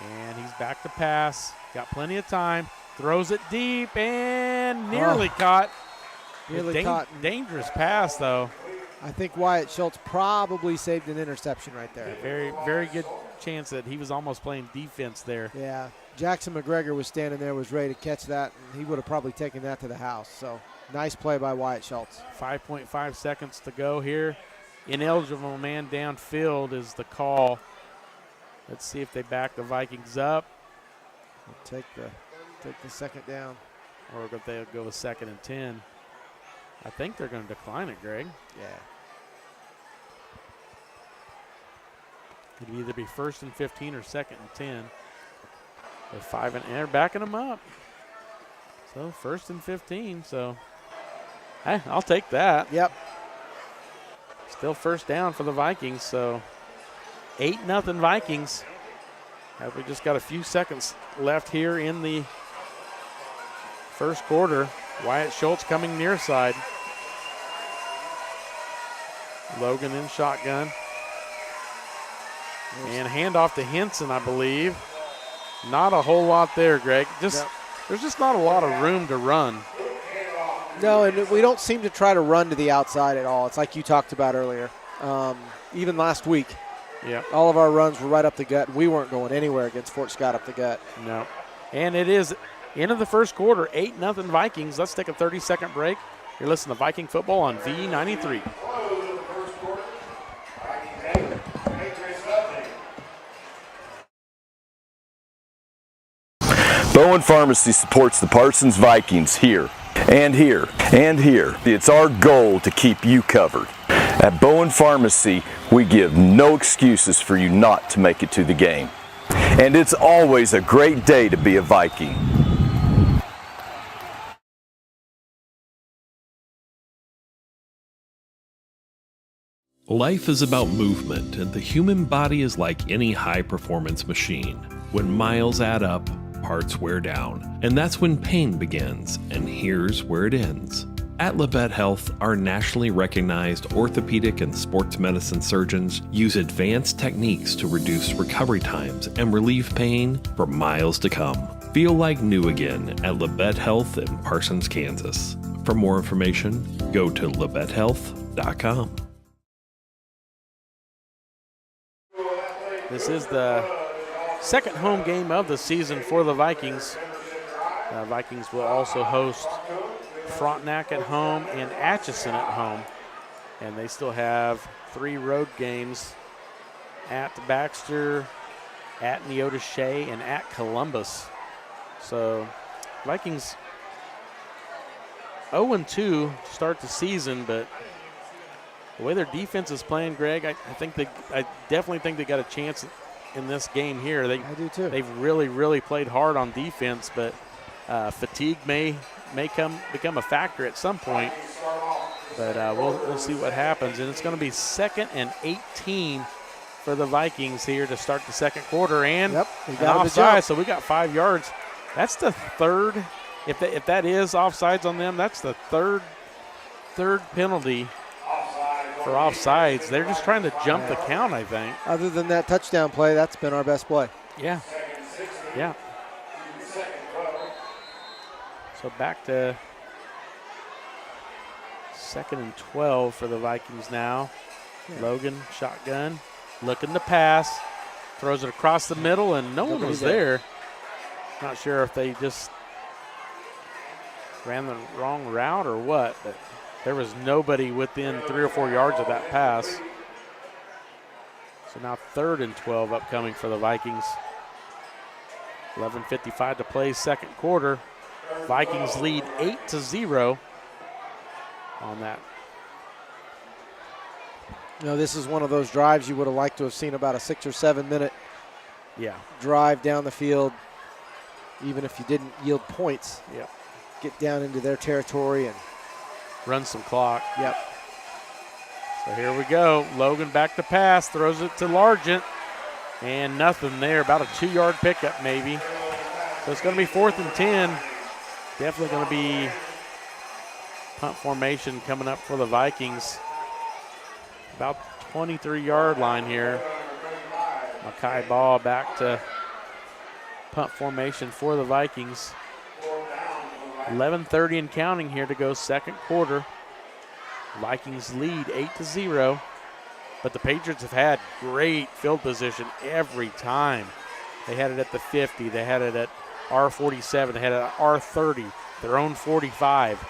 And he's back to pass. Got plenty of time. Throws it deep and nearly caught. Nearly caught. Dangerous pass, though. I think Wyatt Schultz probably saved an interception right there. Very, very good chance that he was almost playing defense there. Yeah, Jackson McGregor was standing there, was ready to catch that, and he would have probably taken that to the house. So nice play by Wyatt Schultz. 5.5 seconds to go here. Ineligible man downfield is the call. Let's see if they back the Vikings up. Take the second down. Or if they'll go with 2nd and 10. I think they're going to decline it, Greg. Yeah. It'd either be 1st and 15 or 2nd and 10. They're backing them up. So 1st and 15. So hey, I'll take that. Yep. Still first down for the Vikings. So 8-0 Vikings. We just got a few seconds left here in the first quarter. Wyatt Schultz coming near side. Logan in shotgun. And handoff to Henson, I believe. Not a whole lot there, Greg. There's just not a lot of room to run. No, and we don't seem to try to run to the outside at all. It's like you talked about earlier. Even last week, all of our runs were right up the gut. We weren't going anywhere against Fort Scott up the gut. No. And it is end of the first quarter, 8-0 Vikings. Let's take a 30-second break. You're listening to Viking Football on V93. Bowen Pharmacy supports the Parsons Vikings here and here and here. It's our goal to keep you covered. At Bowen Pharmacy, we give no excuses for you not to make it to the game. And it's always a great day to be a Viking. Life is about movement, and the human body is like any high-performance machine. When miles add up, parts wear down, and that's when pain begins, and here's where it ends. At Labette Health, our nationally recognized orthopedic and sports medicine surgeons use advanced techniques to reduce recovery times and relieve pain for miles to come. Feel like new again at Labette Health in Parsons, Kansas. For more information, go to labettehealth.com. This is the second home game of the season for the Vikings. Vikings will also host Frontenac at home and Atchison at home. And they still have 3 road games at Baxter, at Neodesha, and at Columbus. So Vikings 0-2 to start the season, but the way their defense is playing, Greg, I definitely think they got a chance in this game here. I do too. They've really, really played hard on defense, but fatigue may become a factor at some point. But we'll see what happens. And it's going to be 2nd and 18 for the Vikings here to start the second quarter. And we got offside, so we got 5 yards. That's the third. If that is offsides on them, that's the third penalty for offsides. They're just trying to jump the count, I think. Other than that touchdown play, that's been our best play. Yeah. So back to 2nd and 12 for the Vikings now. Logan, shotgun, looking to pass. Throws it across the middle, and no one was there. Not sure if they just ran the wrong route or what, but there was nobody within 3 or 4 yards of that pass. So now 3rd and 12 upcoming for the Vikings. 11:55 to play, second quarter. Vikings lead 8-0 on that. This is one of those drives you would have liked to have seen about a 6 or 7 minute drive down the field, even if you didn't yield points. Get down into their territory and run some clock. So here we go. Logan back to pass, throws it to Largent, and nothing there. About a 2-yard pickup maybe. So it's going to be 4th and 10. Definitely going to be punt formation coming up for the Vikings. About 23-yard line here. Makai Ball back to punt formation for the Vikings. 11:30 and counting here to go second quarter. Vikings lead 8-0, but the Patriots have had great field position every time. They had it at the 50, they had it at R47, they had it at R30, their own 45.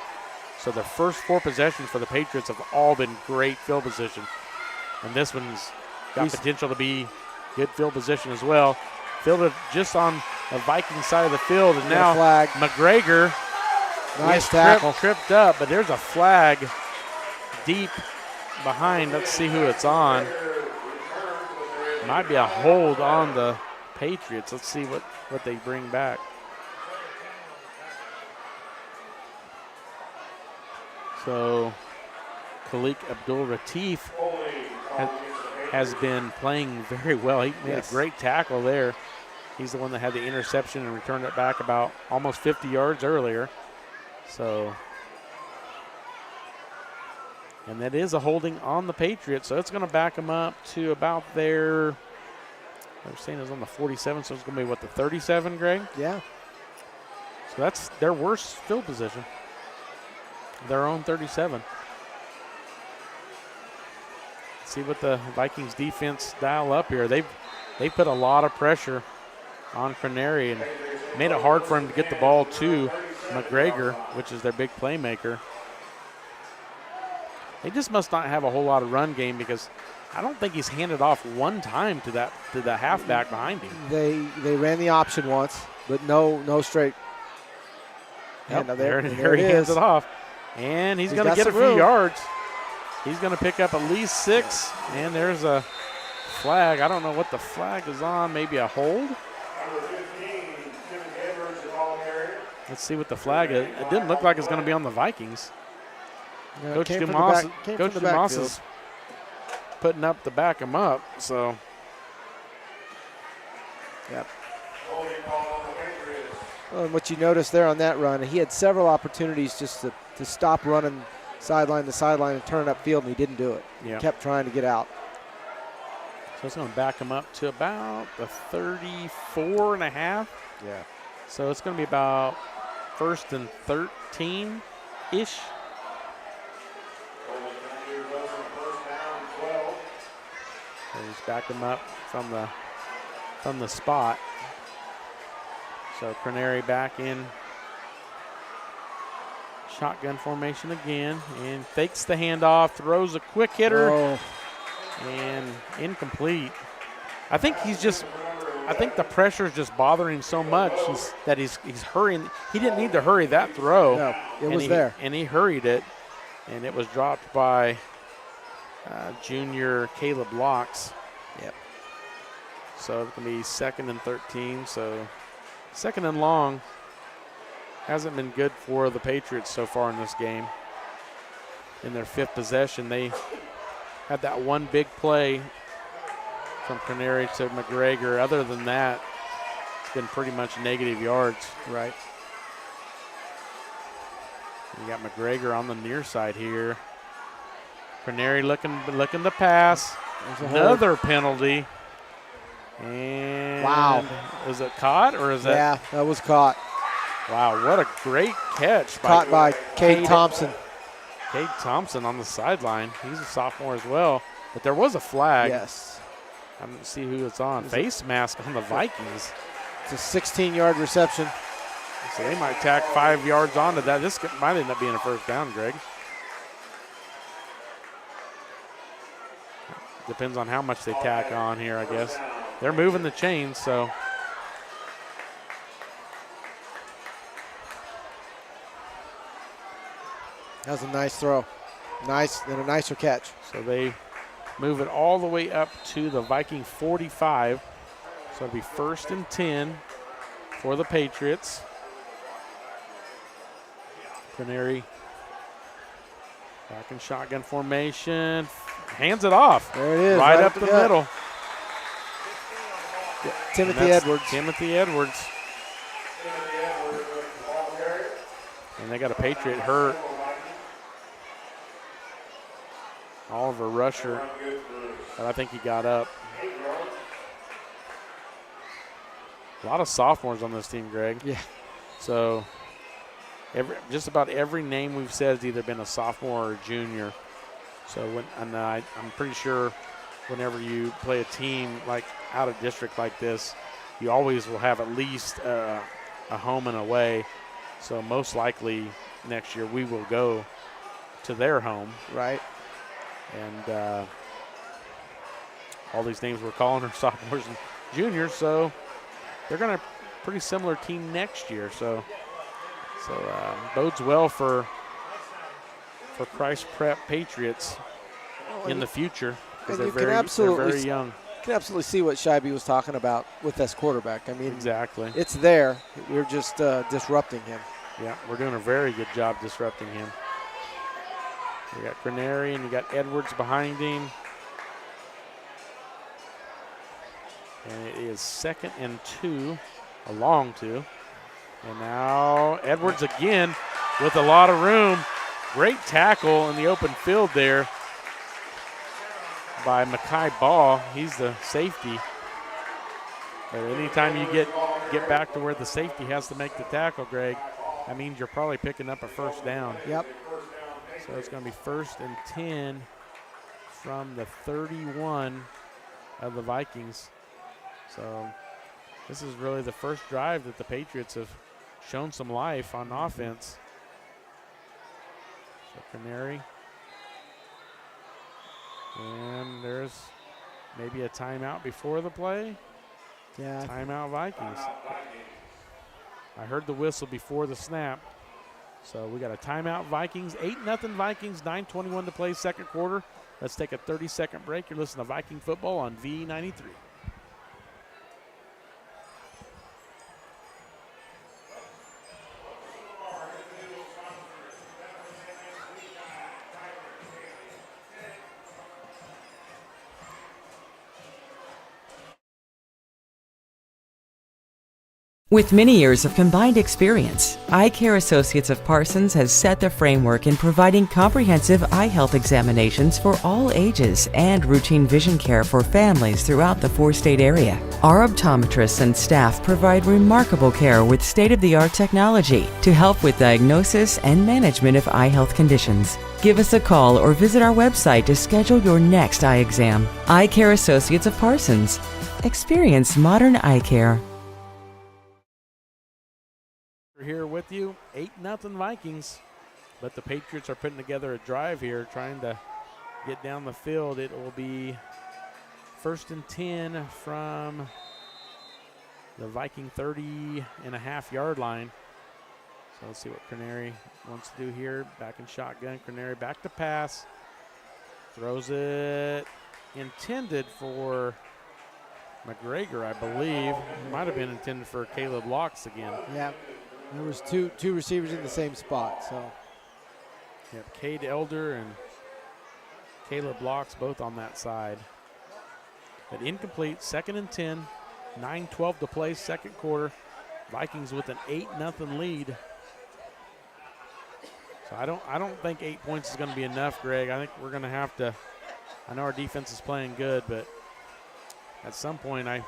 So the first 4 possessions for the Patriots have all been great field position. And this one's got potential to be good field position as well. Fielded just on the Viking side of the field, and now flag. McGregor Nice tackle. Tripped up, but there's a flag deep behind. Let's see who it's on. Might be a hold on the Patriots. Let's see what they bring back. So Khalik Abdul-Latif has been playing very well. He made a great tackle there. He's the one that had the interception and returned it back about almost 50 yards earlier. So, and that is a holding on the Patriots. So it's going to back them up to about they're saying it's on the 47, so it's going to be, what, the 37, Greg? Yeah. So that's their worst field position. Their own 37. Let's see what the Vikings defense dial up here. They put a lot of pressure on Cranary and made it hard for him to get the ball to McGregor, which is their big playmaker. They just must not have a whole lot of run game, because I don't think he's handed off one time to the halfback behind him. They ran the option once, but no straight. Yep, there he hands it off. And he's going to get a few yards. He's going to pick up at least 6. And there's a flag. I don't know what the flag is on. Maybe a hold? Let's see what the flag is. It didn't look like it's going to be on the Vikings. No, Coach Dumas is putting up to back him up. So, yep. Well, and what you noticed there on that run, he had several opportunities just to stop running sideline to sideline and turn it upfield, and he didn't do it. Yeah. He kept trying to get out. So it's going to back him up to about the 34 and a half. Yeah. So it's going to be about 1st and 13-ish. So he's backed him up from the spot. So Cranary back in shotgun formation again, and fakes the handoff, throws a quick hitter, and incomplete. I think the pressure is just bothering him so much that he's hurrying. He didn't need to hurry that throw. No, it was there. And he hurried it, and it was dropped by junior Caleb Locks. Yep. So it's going to be 2nd and 13. So 2nd and long. Hasn't been good for the Patriots so far in this game. In their 5th possession, they had that one big play from Cranary to McGregor. Other than that, it's been pretty much negative yards. Right. You got McGregor on the near side here. Cranary looking to pass. Another penalty. And wow. Is it caught or is that? Yeah, that was caught. Wow, what a great catch. Caught by Cade Thompson. Cade Thompson on the sideline. He's a sophomore as well. But there was a flag. Yes. I don't see who it's on. Face mask on the Vikings. It's a 16-yard reception. So they might tack 5 yards onto that. This might end up being a first down, Greg. Depends on how much they tack on here, I guess. They're moving the chains, so. That was a nice throw. Nice, and a nicer catch. So they move it all the way up to the Viking 45. So it'll be 1st and 10 for the Patriots. Cranary back in shotgun formation. Hands it off. There it is. Right up the middle. Yeah, Timothy Edwards. Timothy Edwards. And they got a Patriot hurt. Oliver Rusher, but I think he got up. A lot of sophomores on this team, Greg. Yeah. So just about every name we've said has either been a sophomore or a junior. So I'm pretty sure whenever you play a team like out of district like this, you always will have at least a home and away. So most likely next year we will go to their home. Right. And all these names we're calling are sophomores and juniors, so they're going to pretty similar team next year. So bodes well for Christ Prep Patriots in the future, because they're very young. You can absolutely see what Scheibe was talking about with this quarterback. I mean, exactly. It's there. We're just disrupting him. Yeah, we're doing a very good job disrupting him. You got Granary and you got Edwards behind him. And it is 2nd and 2, a long 2. And now Edwards again with a lot of room. Great tackle in the open field there by Makai Ball. He's the safety. But anytime you get back to where the safety has to make the tackle, Greg, that means you're probably picking up a first down. Yep. So it's going to be 1st and 10 from the 31 of the Vikings. So this is really the first drive that the Patriots have shown some life on offense. So Canary. And there's maybe a timeout before the play. Yeah. Timeout Vikings. I heard the whistle before the snap. So we got a timeout Vikings. 8-0 Vikings, 9:21 to play, second quarter. Let's take a 30-second break. You're listening to Viking football on V93. With many years of combined experience, Eye Care Associates of Parsons has set the framework in providing comprehensive eye health examinations for all ages and routine vision care for families throughout the 4-state area. Our optometrists and staff provide remarkable care with state-of-the-art technology to help with diagnosis and management of eye health conditions. Give us a call or visit our website to schedule your next eye exam. Eye Care Associates of Parsons. Experience modern eye care. Here with you, 8-0 Vikings, but the Patriots are putting together a drive here, trying to get down the field. It will be 1st and 10 from the Viking 30.5-yard line. So let's see what Canary wants to do here. Back in shotgun, Canary back to pass, throws it intended for McGregor, I believe. Might have been intended for Caleb Locks again. Yeah. There was two receivers in the same spot, so. Yep, Cade Elder and Caleb Locks both on that side. But incomplete, 2nd and 10, 9:12 to play, second quarter. Vikings with an 8-0 lead. So I don't think 8 points is going to be enough, Greg. I think we're going to have to. I know our defense is playing good, but at some point I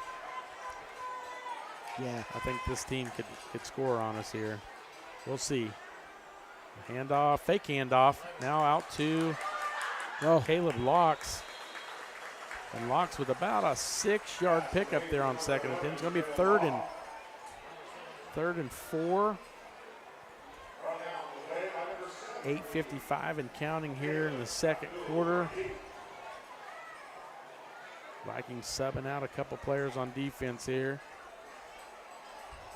think this team could score on us here. We'll see. Handoff, fake handoff. Now out to Caleb Locks. And Locks with about a 6-yard pickup there on 2nd and 10. It's going to be third and 4. 8:55 and counting here in the second quarter. Vikings subbing out a couple players on defense here.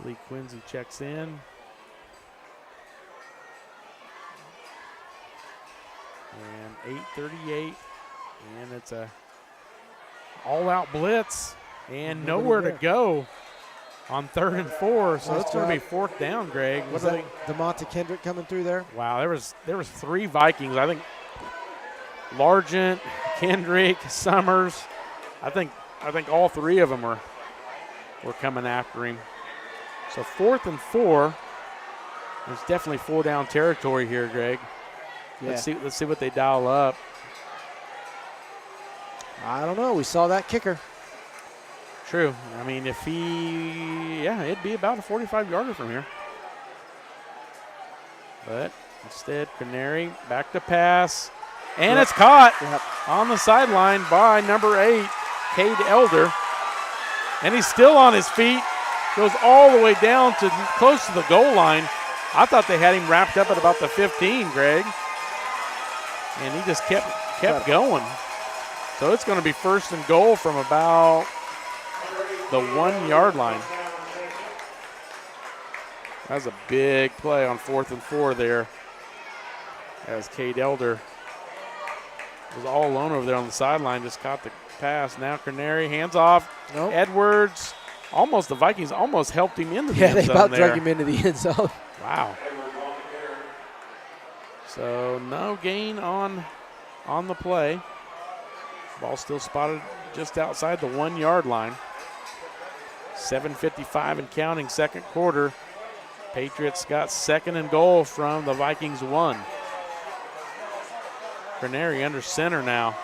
Lee Quincy checks in. And 8:38, and it's a all-out blitz, and nowhere to go on 3rd and 4. So it's going to be 4th down, Greg. Was that DeMonte Kendrick coming through there? Wow, there was 3 Vikings. I think Largent, Kendrick, Summers. I think all 3 of them were coming after him. So 4th and 4. There's definitely 4-down territory here, Greg. Yeah. Let's see what they dial up. I don't know. We saw that kicker. True. I mean, it'd be about a 45-yarder from here. But instead, Canary back to pass. And it's caught Yep. on the sideline by number 8, Cade Elder. And he's still on his feet. Goes all the way down to close to the goal line. I thought they had him wrapped up at about the 15, Greg. And he just kept going. So it's going to be first and goal from about the 1 yard line. That was a big play on 4th and 4 there, as Cade Elder was all alone over there on the sideline, just caught the pass. Now Canary, hands off. Nope. Edwards, the Vikings almost helped him into the Yeah, end they zone about there. drug him into the end zone. Wow. So no gain on the play. Ball still spotted just outside the 1 yard line. 7:55 and counting, second quarter. Patriots got second and goal from the Vikings 1. Canary under center now.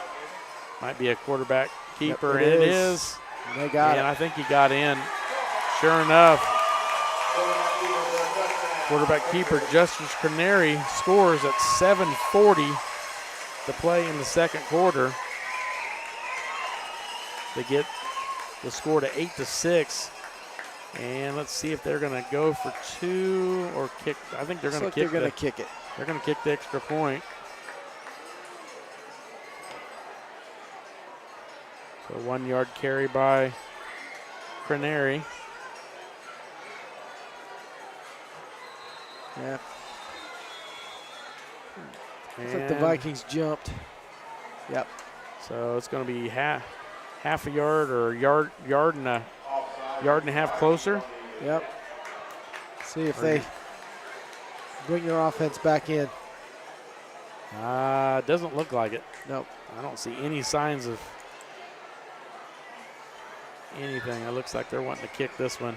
Might be a quarterback keeper, Yep, and it is. They got And it. I think he got in. Sure enough, quarterback keeper Justice Canary scores at 7:40 to play in the second quarter. They get the score to 8-6. And let's see if they're going to go for 2 or kick. I think they're going to kick. They're going to kick it. They're going to kick the extra point. So 1 yard carry by Canary. Yeah. Looks like And the Vikings jumped. Yep. so it's going to be half a yard or yard and a half closer. Yep. See if they bring their offense back in. Doesn't look like it. Nope. I don't see any signs of anything. It looks like they're wanting to kick this one.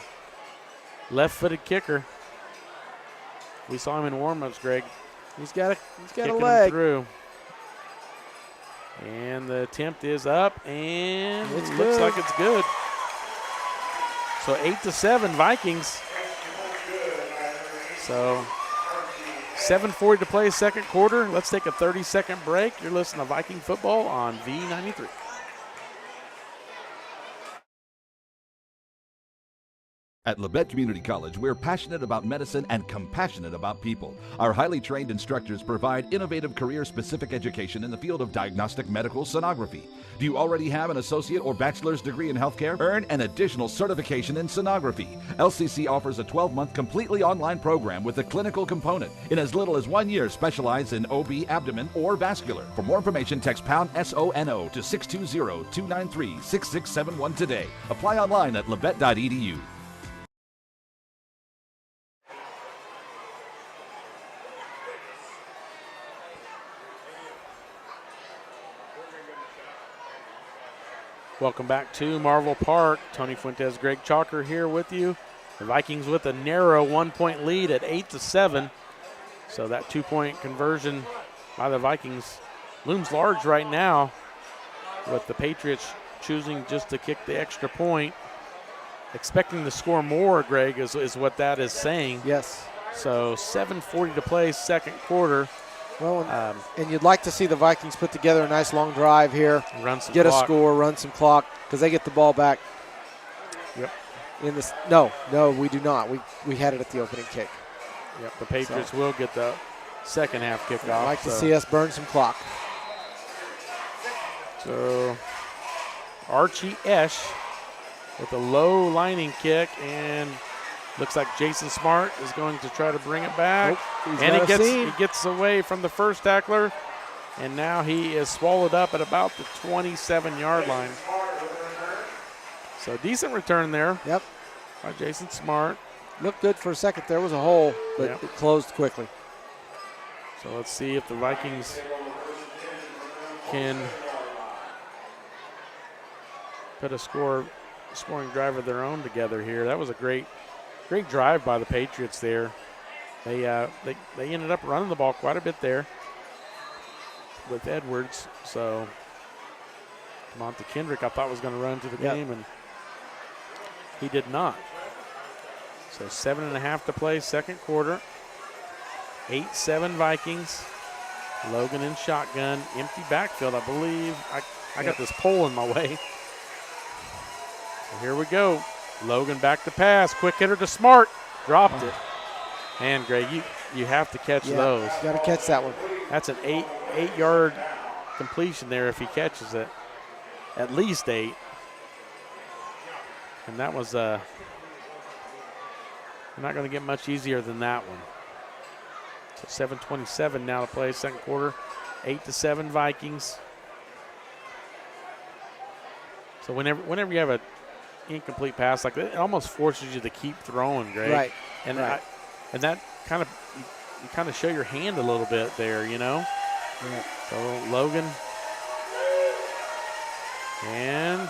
Left-footed kicker. We saw him in warm-ups, Greg. He's got a Kicking him leg. through. And the attempt is up, and It's it looks good. like it's good. So 8-7 Vikings. So 7:40 to play, second quarter. Let's take a 30-second break. You're listening to Viking football on V93. At Labette Community College, we're passionate about medicine and compassionate about people. Our highly trained instructors provide innovative career-specific education in the field of diagnostic medical sonography. Do you already have an associate or bachelor's degree in healthcare? Earn an additional certification in sonography. LCC offers a 12-month completely online program with a clinical component. In as little as 1 year, specialize in OB, abdomen, or vascular. For more information, text pound SONO to 620-293-6671 today. Apply online at labette.edu. Welcome back to Marvel Park. Tony Fuentes, Greg Chalker here with you. The Vikings with a narrow 1-point lead at 8-7. So that 2-point conversion by the Vikings looms large right now, with the Patriots choosing just to kick the extra point. Expecting to score more, Greg, is what that is saying. Yes. So 7:40 to play, second quarter. Well, and you'd like to see the Vikings put together a nice long drive here, Run some get clock. a score, run some clock, because they get the ball back. Yep. In this, no, we do not. We had it at the opening kick. Yep. The Patriots will get the second half kickoff. I'd like to see us burn some clock. So Archie Esch with a low lining kick, and looks like Jason Smart is going to try to bring it back. Nope, he's and got a he seam. gets away from the first tackler, and now he is swallowed up at about the 27-yard line. So decent return there. Yep. By Jason Smart. Looked good for a second. There was a hole, but Yep. it closed quickly. So let's see if the Vikings can put a scoring drive of their own together here. That was a great drive by the Patriots there. They ended up running the ball quite a bit there with Edwards. So Monte Kendrick, I thought, was going to run to the Yep. game, and he did not. So 7.5 to play, second quarter. 8-7 Vikings. Logan in shotgun, empty backfield, I believe. I got this pole in my way. So here we go. Logan back to pass. Quick hitter to Smart. Dropped it. And Greg, you have to catch those. Got to catch that one. That's an 8-yard completion there if he catches it. At least 8. And that was not going to get much easier than that one. So 7:27 now to play, second quarter. 8-7 Vikings. So whenever you have an incomplete pass like that, it almost forces you to keep throwing, Greg. Right. And right. and that kind of you kind of show your hand a little bit there, you know. Yeah. So Logan and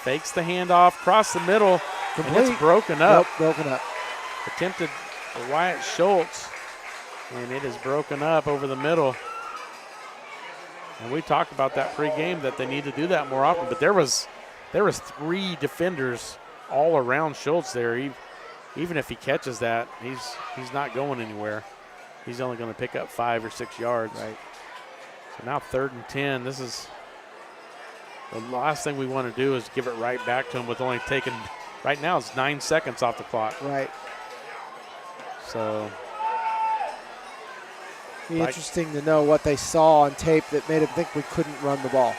fakes the handoff across the middle. Complete. And it's broken up. Nope, broken up. Attempted Wyatt Schultz, and it is broken up over the middle. And we talked about that pregame that they need to do that more often. But there was 3 defenders all around Schultz there. Even if he catches that, he's not going anywhere. He's only going to pick up 5 or 6 yards. Right. So now 3rd and 10. This is the last thing we want to do is give it right back to him with only taking. Right now it's 9 seconds off the clock. Right. So. Be interesting to know what they saw on tape that made them think we couldn't run the ball.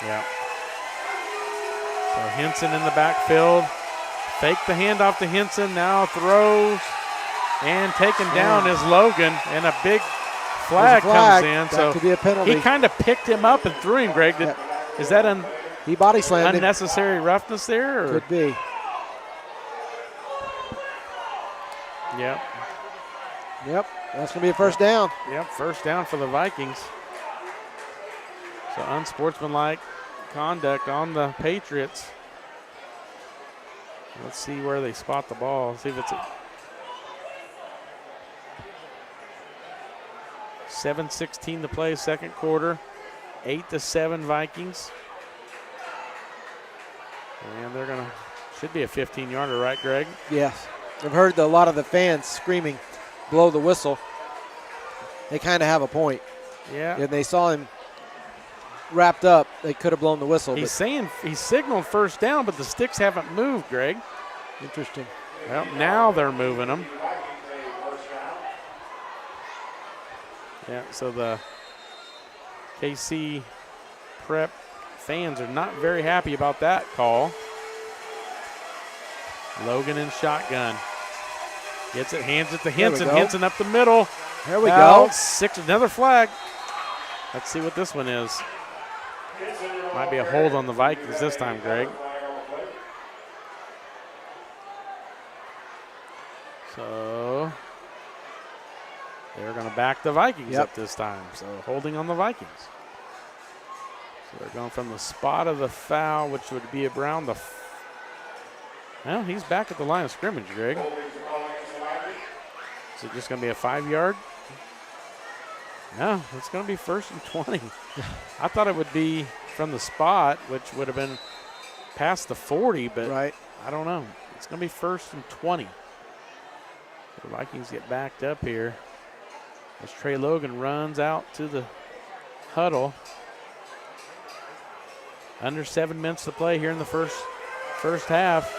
Yeah. So Henson in the backfield. Fake the handoff to Henson. Now throws. And taken down is Logan. And a big flag comes in. That so could be a penalty. He kind of picked him up and threw him, Greg. Is that he body slammed unnecessary roughness there? Or? Could be. Yep. Yep. That's going to be a first down. Yep, first down for the Vikings. So unsportsmanlike conduct on the Patriots. Let's see where they spot the ball. Let's see if it's a 7:16 to play, second quarter. 8-7 Vikings. And they're going to, should be a 15-yarder, right, Greg? Yes. I've heard a lot of the fans screaming, blow the whistle. They kind of have a point. Yeah. And they saw him wrapped up. They could have blown the whistle. He's saying he signaled first down, but the sticks haven't moved, Greg. Interesting. Well, now they're moving them. Yeah, so the KC Prep fans are not very happy about that call. Logan in shotgun. Gets it, hands it to Henson. Henson up the middle. There we go. 6, another flag. Let's see what this one is. Might be a hold on the Vikings this time, Greg. So they're going to back the Vikings up this time. So holding on the Vikings. So they're going from the spot of the foul, which would be around the. Well, he's back at the line of scrimmage, Greg. Is it just going to be a 5-yard? No, it's going to be 1st and 20. I thought it would be from the spot, which would have been past the 40, but I don't know. It's going to be 1st and 20. The Vikings get backed up here as Trey Logan runs out to the huddle. Under 7 minutes to play here in the first half.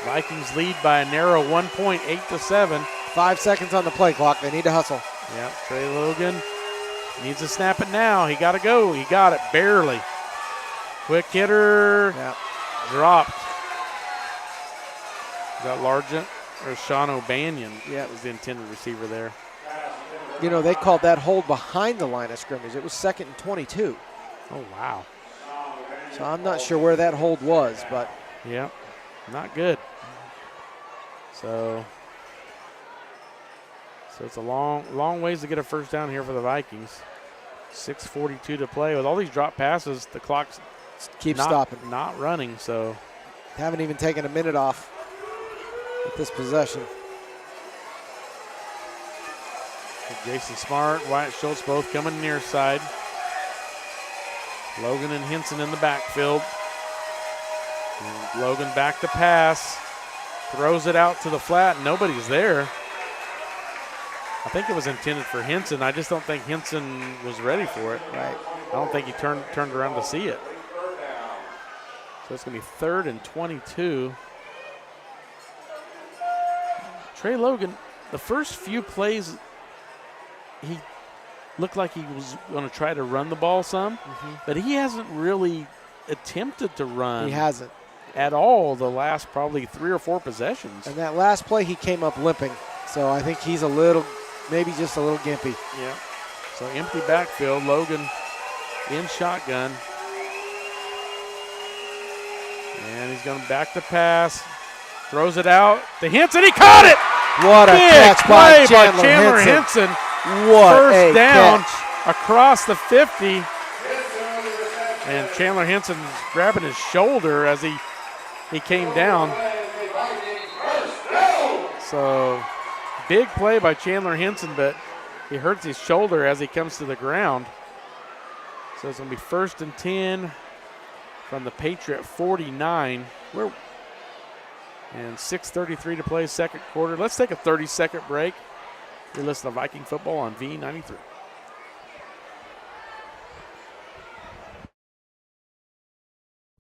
Vikings lead by a narrow 1 point, 8-7. 5 seconds on the play clock. They need to hustle. Yep, Trey Logan needs to snap it now. He got to go. He got it barely. Quick hitter. Yep. Dropped. Is that Largent or Sean O'Banion? Yeah, it was the intended receiver there. You know, they called that hold behind the line of scrimmage. It was 2nd and 22. Oh, wow. So I'm not sure where that hold was, but. Yep, not good. So it's a long ways to get a first down here for the Vikings. 6:42 to play. With all these drop passes, the clock's stopping. Not running, so. Haven't even taken a minute off with this possession. Jason Smart, Wyatt Schultz both coming near side. Logan and Henson in the backfield. And Logan back to pass. Throws it out to the flat. Nobody's there. I think it was intended for Henson. I just don't think Henson was ready for it. Right. I don't think he turned around to see it. So it's going to be 3rd and 22. Trey Logan, the first few plays, he looked like he was going to try to run the ball some, but he hasn't really attempted to run. He hasn't. At all the last probably 3 or 4 possessions. And that last play, he came up limping. So I think he's maybe just a little gimpy. Yeah. So empty backfield, Logan in shotgun. And he's going back to pass. Throws it out to Henson. He caught it! What a Big catch by Chandler Henson. What First a down catch. across the 50. And Chandler Henson's grabbing his shoulder as he came down. So big play by Chandler Henson, but he hurts his shoulder as he comes to the ground. So it's going to be 1st and 10 from the Patriot 49. And 6:33 to play, second quarter. Let's take a 30-second break. You're listening to Viking football on V93.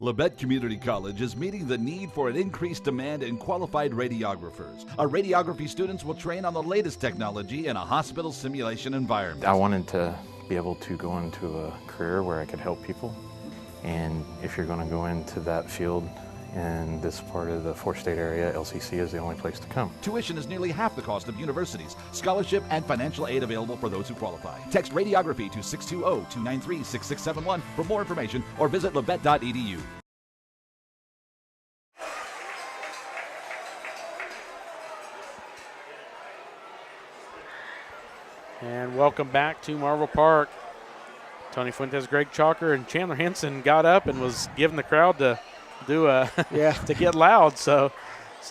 Labette Community College is meeting the need for an increased demand in qualified radiographers. Our radiography students will train on the latest technology in a hospital simulation environment. I wanted to be able to go into a career where I could help people. And if you're going to go into that field in this part of the 4-state area, LCC is the only place to come. Tuition is nearly half the cost of universities. Scholarship and financial aid available for those who qualify. Text radiography to 620-293-6671 for more information or visit labette.edu. And welcome back to Marvel Park. Tony Fuentes, Greg Chalker, and Chandler Henson got up and was giving the crowd to do to get loud. So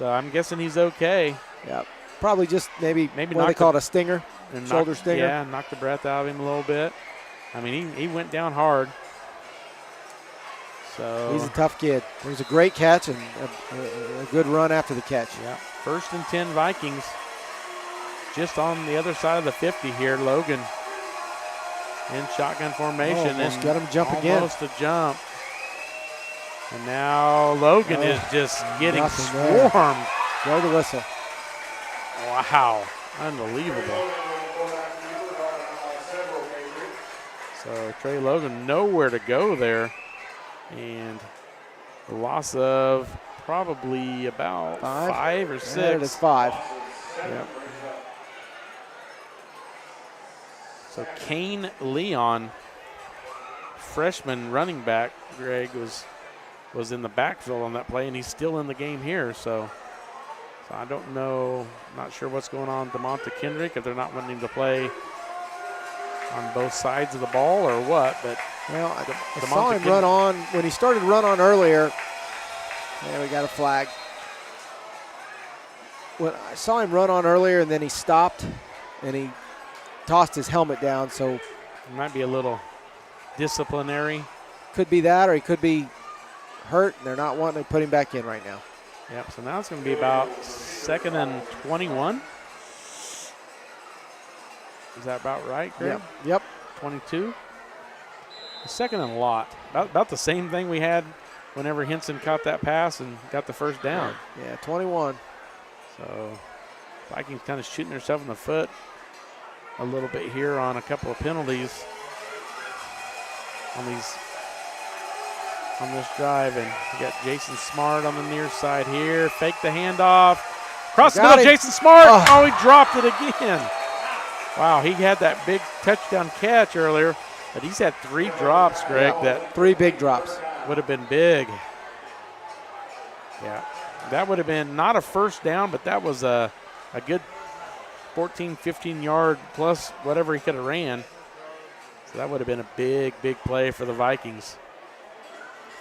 I'm guessing he's okay. Yeah, probably just maybe what they call it, a stinger, shoulder stinger. Yeah, knocked the breath out of him a little bit. I mean, he went down hard. So he's a tough kid. It was a great catch and a good run after the catch. Yeah, 1st and 10 Vikings. Just on the other side of the 50 here, Logan in shotgun formation. Almost got him jump again. Almost a jump. And now Logan is just getting swarmed. Blow the whistle. Wow, unbelievable. So Trey Logan nowhere to go there. And the loss of probably about 5 or 6. Yeah, it is 5. Yep. So Kane Leon, freshman running back, Greg, was in the backfield on that play, and he's still in the game here. So I don't know, not sure what's going on with DeMonte Kendrick, if they're not wanting him to play on both sides of the ball or what. But well, I saw him run on when he started to run on earlier. Yeah, we got a flag. When I saw him run on earlier, and then he stopped, and he tossed his helmet down. So it might be a little disciplinary. Could be that, or he could be hurt, and they're not wanting to put him back in right now. Yep, so now it's going to be about 2nd and 21. Is that about right, Greg? Yep. 22. 2nd and a lot. About the same thing we had whenever Henson caught that pass and got the first down. Yeah, 21. So Vikings kind of shooting themselves in the foot a little bit here on a couple of penalties on this drive. And you got Jason Smart on the near side here. Fake the handoff. Cross the middle, Jason Smart. Oh, he dropped it again. Wow, he had that big touchdown catch earlier, but he's had 3 drops, Greg. Yeah, that 3 big drops. Would have been big. Yeah, that would have been not a first down, but that was a good 14, 15-yard plus whatever he could have ran. So that would have been a big, big play for the Vikings.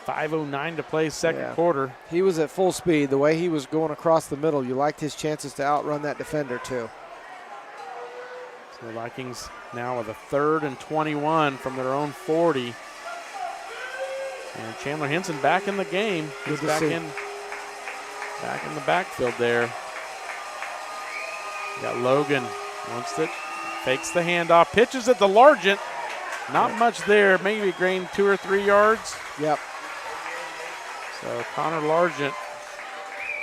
5:09 to play second quarter. He was at full speed. The way he was going across the middle, you liked his chances to outrun that defender too. So the Vikings now with a 3rd and 21 from their own 40. And Chandler Henson back in the game. He's back in the backfield there. You got Logan wants it. Fakes the handoff, pitches it to Largent. Not much there, maybe gained 2 or 3 yards. Yep. So Connor Largent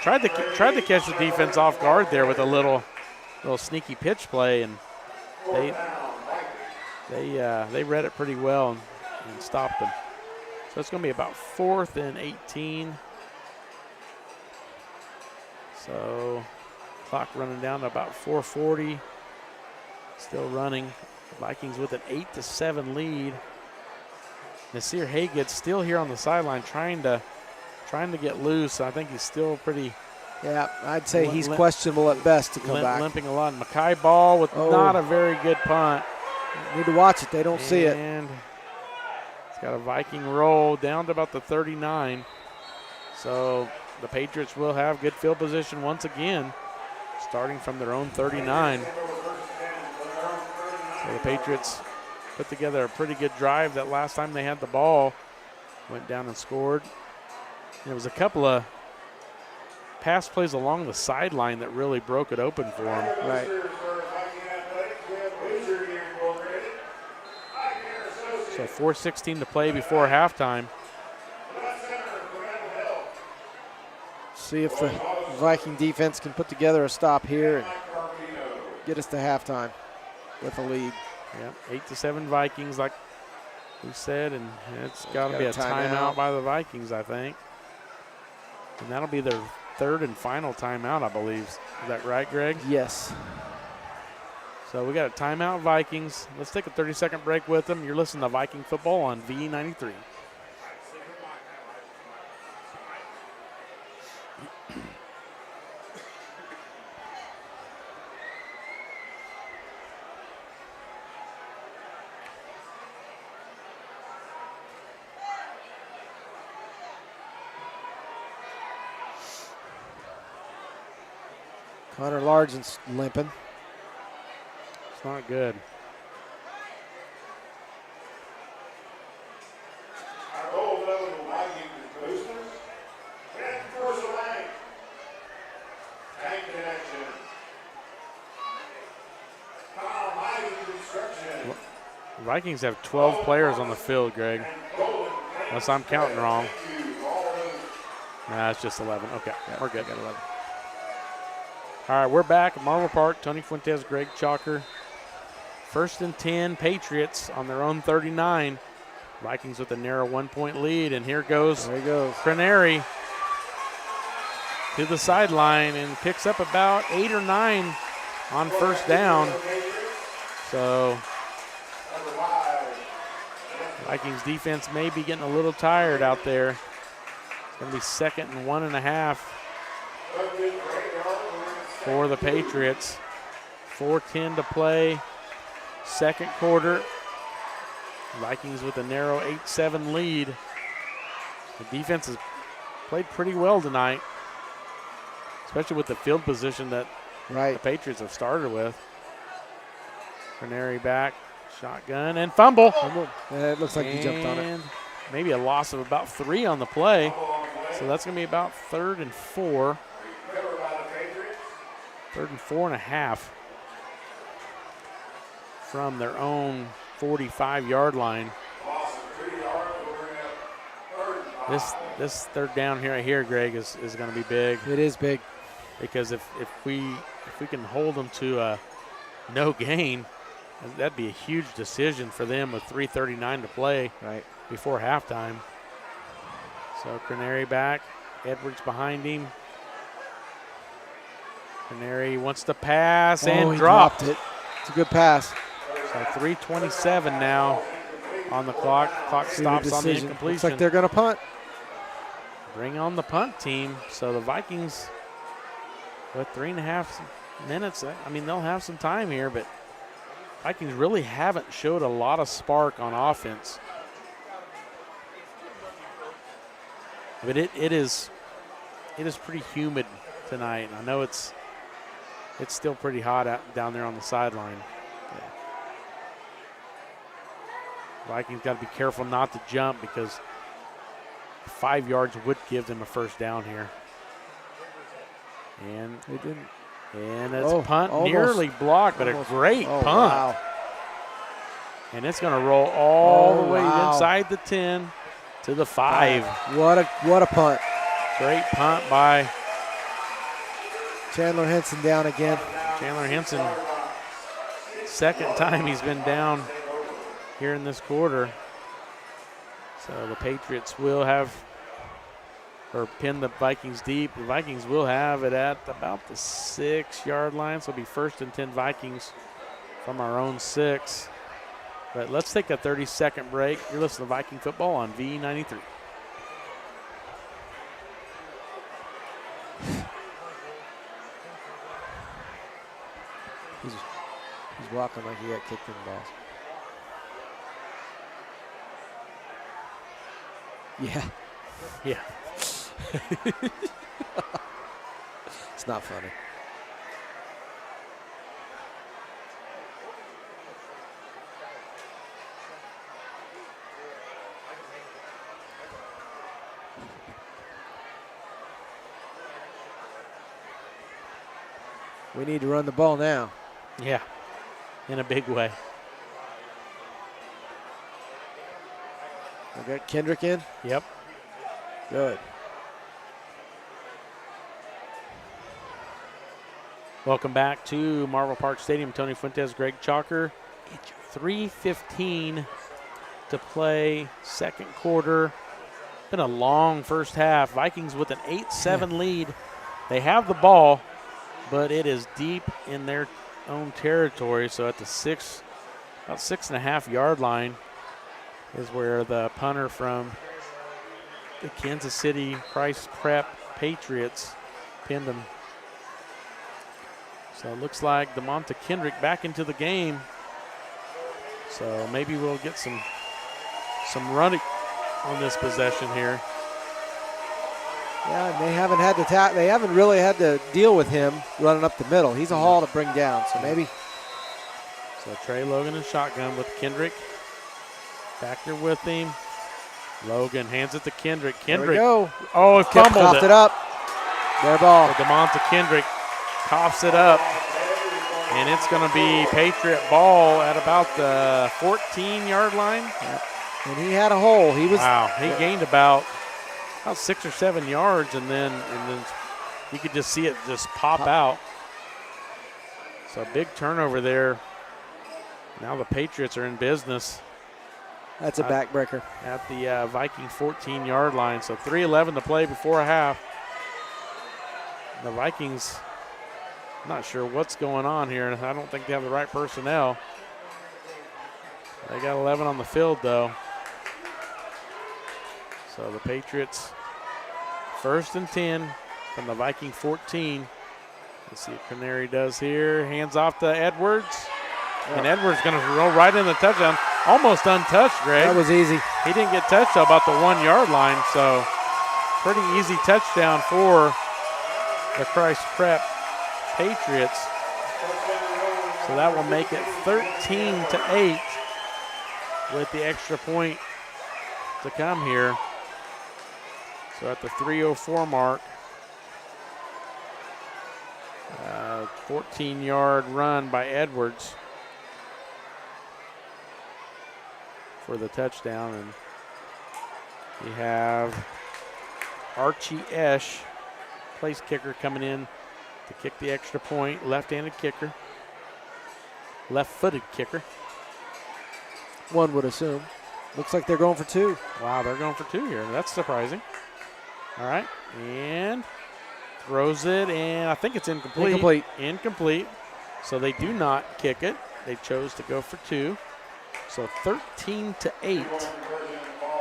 tried to catch the defense off guard there with a little sneaky pitch play, and they read it pretty well and stopped them. So it's going to be about 4th and 18. So clock running down to about 4:40. Still running. Vikings with an 8-7 lead. Nasir Haygood's still here on the sideline trying to get loose. I think he's still pretty. Yeah, I'd say he's questionable at best to come back. Limping a lot. Mackay Ball with not a very good punt. Need to watch it. They don't see it. And it's got a Viking roll down to about the 39. So the Patriots will have good field position once again, starting from their own 39. So the Patriots put together a pretty good drive that last time they had the ball. Went down and scored. And it was a couple of pass plays along the sideline that really broke it open for them. Right. So 4:16 to play before halftime. See if the Viking defense can put together a stop here and get us to halftime with a lead. Yeah, 8-7 Vikings, like we said, and it's got to be a timeout by the Vikings, I think. And that'll be their 3rd and final timeout, I believe. Is that right, Greg? Yes. So we got a timeout, Vikings. Let's take a 30-second break with them. You're listening to Viking football on V93. Connor Largent's limping. It's not good. Vikings have 12 players on the field, Greg. Unless I'm counting wrong. Nah, it's just 11. Okay, we're good. Got 11. All right, we're back at Marble Park. Tony Fuentes, Greg Chalker. 1st and 10, Patriots on their own 39. Vikings with a narrow 1-point lead, and here goes Cranary to the sideline and picks up about 8 or 9 on 1st down. So Vikings defense may be getting a little tired out there. It's going to be 2nd and 1.5 for the Patriots. 4:10 to play, 2nd quarter. Vikings with a narrow 8-7 lead. The defense has played pretty well tonight, especially with the field position that the Patriots have started with. Canary back, shotgun, and fumble. It looks like he jumped on it. Maybe a loss of about 3 on the play. So that's going to be about 3rd and 4. 3rd and 4.5 from their own 45-yard line. This 3rd down here, Greg, is going to be big. It is big. Because if we can hold them to a no gain, that'd be a huge decision for them with 3:39 to play before halftime. So Canary back, Edwards behind him. Canary wants to pass and dropped it. It's a good pass. So 3:27 now on the clock. Clock stops on the incompletion. Looks like they're going to punt. Bring on the punt team. So the Vikings with 3.5 minutes. I mean, they'll have some time here, but Vikings really haven't showed a lot of spark on offense. But it is pretty humid tonight. I know it's still pretty hot down there on the sideline. Vikings got to be careful not to jump because 5 yards would give them a 1st down here. And they didn't. And it's punt almost. nearly blocked, but Almost. a great Oh, punt. wow. And it's going to roll all the way wow. inside the 10 to the 5. What a punt. Great punt by Chandler Henson down again. Chandler Henson. Second time he's been down here in this quarter. So the Patriots will have, or pin the Vikings deep. The Vikings will have it at about the 6-yard line. So it'll be 1st and 10 Vikings from our own 6. But let's take a 30-second break. You're listening to Viking Football on V93. He's walking like he got kicked in the balls. Yeah. Yeah. It's not funny. We need to run the ball now. Yeah, in a big way. We got Kendrick in. Yep. Good. Welcome back to Marvel Park Stadium. Tony Fuentes, Greg Chalker. 3:15 to play, second quarter. Been a long first half. Vikings with an 8-7 lead. They have the ball, but it is deep in their own territory. So at the about 6.5-yard line is where the punter from the Kansas City Christ Prep Patriots pinned him. So it looks like DeMonte Kendrick back into the game. So maybe we'll get some running on this possession here. Yeah, and they haven't had to they haven't really had to deal with him running up the middle. He's a haul to bring down, so maybe. So Trey Logan in shotgun with Kendrick. Back there with him. Logan hands it to Kendrick. Kendrick. There we go. Oh, he fumbled Coughed it up. Their ball. So DeMonte Kendrick coughs it up. And it's going to be Patriot ball at about the 14-yard line. And he had a hole. He was. Wow, he gained about 6 or 7 yards, and then you could just see it just pop out. So big turnover there. Now the Patriots are in business. That's a backbreaker. At the Viking 14-yard line. So 3:11 to play before a half. The Vikings, I'm not sure what's going on here. I don't think they have the right personnel. They got 11 on the field, though. So the Patriots, 1st and 10 from the Viking 14. Let's see what Canary does here. Hands off to Edwards. And Edwards going to roll right in the touchdown. Almost untouched, Greg. That was easy. He didn't get touched till about the 1-yard line, so pretty easy touchdown for the Christ Prep Patriots. So that will make it 13-8 with the extra point to come here. So at the 3:04 mark, 14-yard run by Edwards for the touchdown. And we have Archie Esch, place kicker, coming in to kick the extra point. Left-handed kicker, left-footed kicker. One would assume. Looks like they're going for 2. Wow, they're going for 2 here. That's surprising. All right, and throws it, and I think it's incomplete. Incomplete. So they do not kick it. They chose to go for 2. So 13-8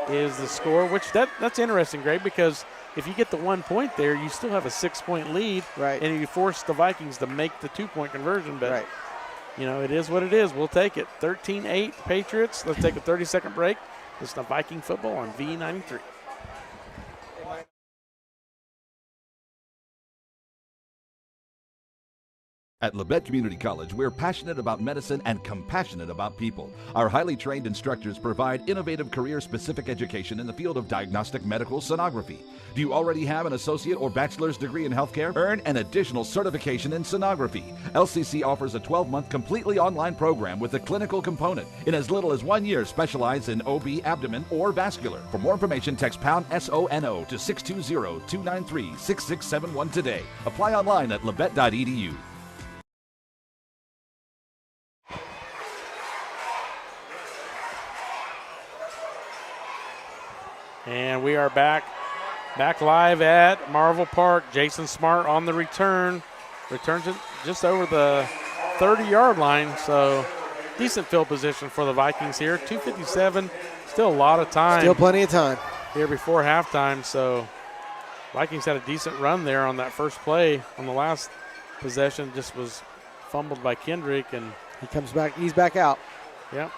is the score, which that's interesting, Greg, because if you get the 1 point there, you still have a 6-point lead. Right. And you force the Vikings to make the 2-point conversion. But, right. You know, it is what it is. We'll take it. 13-8 Patriots. Let's take a 30-second break. This is the Viking Football on V93. At Labette Community College, we're passionate about medicine and compassionate about people. Our highly trained instructors provide innovative career-specific education in the field of diagnostic medical sonography. Do you already have an associate or bachelor's degree in healthcare? Earn an additional certification in sonography. LCC offers a 12-month completely online program with a clinical component. In as little as 1 year, specialize in OB, abdomen, or vascular. For more information, text pound SONO to 620-293-6671 today. Apply online at labette.edu. And we are back live at Marvel Park. Jason Smart on the return. Returns it just over the 30-yard line, so decent field position for the Vikings here. 2:57, still a lot of time. Still plenty of time. Here before halftime, so Vikings had a decent run there on that first play. On the last possession, just was fumbled by Kendrick, and he comes back. He's back out. Yep.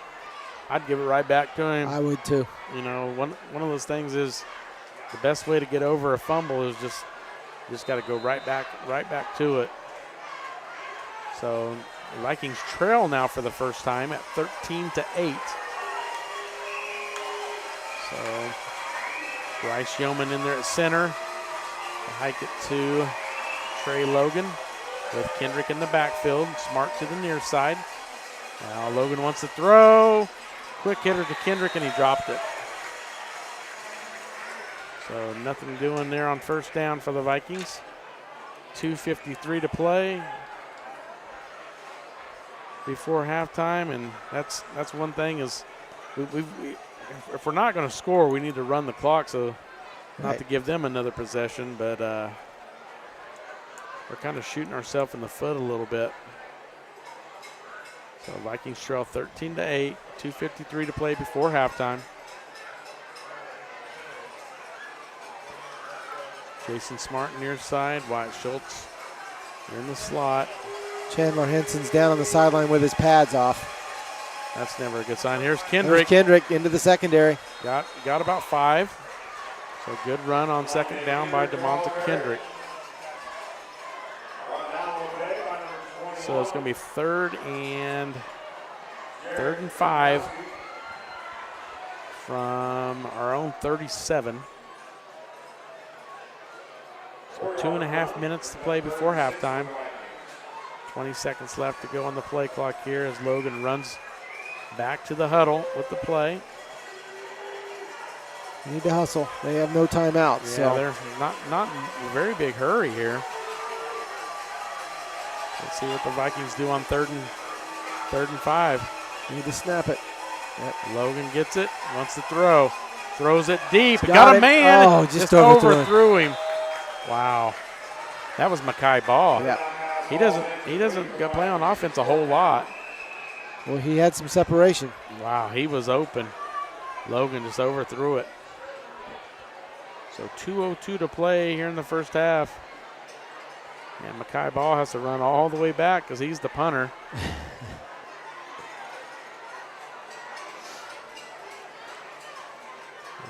I'd give it right back to him. I would too. You know, one of those things is the best way to get over a fumble is just got to go right back to it. So the Vikings trail now for the first time at 13-8. So Bryce Yeoman in there at center. Hike it to Trey Logan with Kendrick in the backfield. Smart to the near side. Now Logan wants to throw. Quick hitter to Kendrick, and he dropped it. So nothing doing there on first down for the Vikings. 2:53 to play before halftime, and that's one thing is if we're not going to score, we need to run the clock, so not to give them another possession, but we're kind of shooting ourselves in the foot a little bit. So Vikings trail 13-8, 2:53 to play before halftime. Jason Smart near side, Wyatt Schultz in the slot. Chandler Henson's down on the sideline with his pads off. That's never a good sign. Here's Kendrick. There's Kendrick into the secondary. Got about 5. So good run on second down by DeMonte Kendrick. So it's going to be third and 5 from our own 37. So 2.5 minutes to play before halftime. 20 seconds left to go on the play clock here as Logan runs back to the huddle with the play. You need to hustle. They have no timeouts. Yeah, so they're not in a very big hurry here. Let's see what the Vikings do on third and 5. Need to snap it. Yep. Logan gets it, wants to throw. Throws it deep. Got a it. man. Oh, just overthrew him. Wow. That was Mekhi Ball. Yeah. He doesn't go play on offense a whole lot. Well, he had some separation. Wow, he was open. Logan just overthrew it. So 2:02 to play here in the first half. And Mekhi Ball has to run all the way back because he's the punter.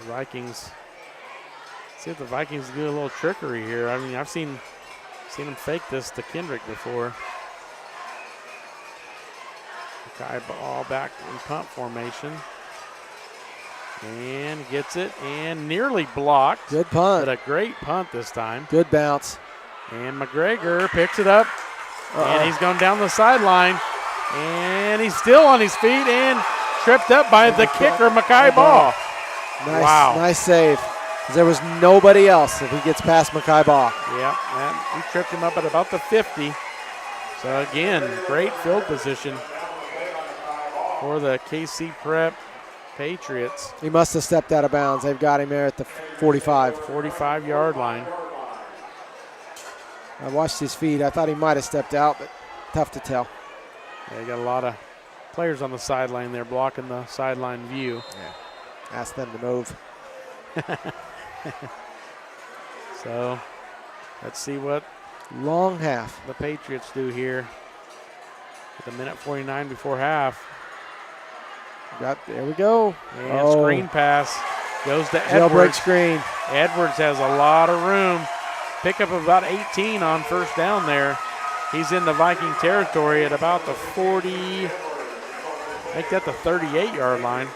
The Vikings. See if the Vikings do a little trickery here. I mean, I've seen them fake this to Kendrick before. Mekhi Ball back in punt formation. And gets it and nearly blocked. Good punt. But a great punt this time. Good bounce. And McGregor picks it up. And he's going down the sideline. And he's still on his feet and tripped up by the kicker, Mekhi Ball. Nice, nice save. There was nobody else if he gets past Mekhi Ball. Yeah, and he tripped him up at about the 50. So again, great field position for the KC Prep Patriots. He must have stepped out of bounds. They've got him there at the 45. 45-yard line. I watched his feet. I thought he might have stepped out, but tough to tell. Yeah, you got a lot of players on the sideline there blocking the sideline view. Yeah. Ask them to move. So let's see what long half the Patriots do here with a minute 49 before half. There we go. And screen pass goes to Jailbreak Edwards. Screen. Edwards has a lot of room. Pickup of about 18 on first down there. He's in the Viking territory at about the 40, make that the 38-yard line.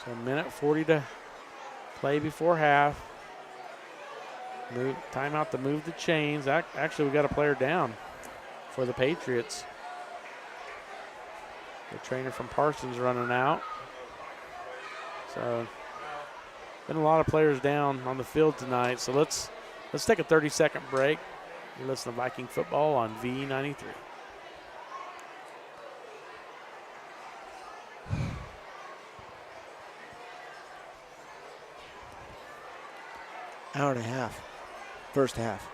So a minute 40 to play before half. Timeout to move the chains. Actually, we got a player down for the Patriots. The trainer from Parsons running out. So been a lot of players down on the field tonight. So let's take a 30-second break. You listen to Viking football on V93. Hour and a half. First half.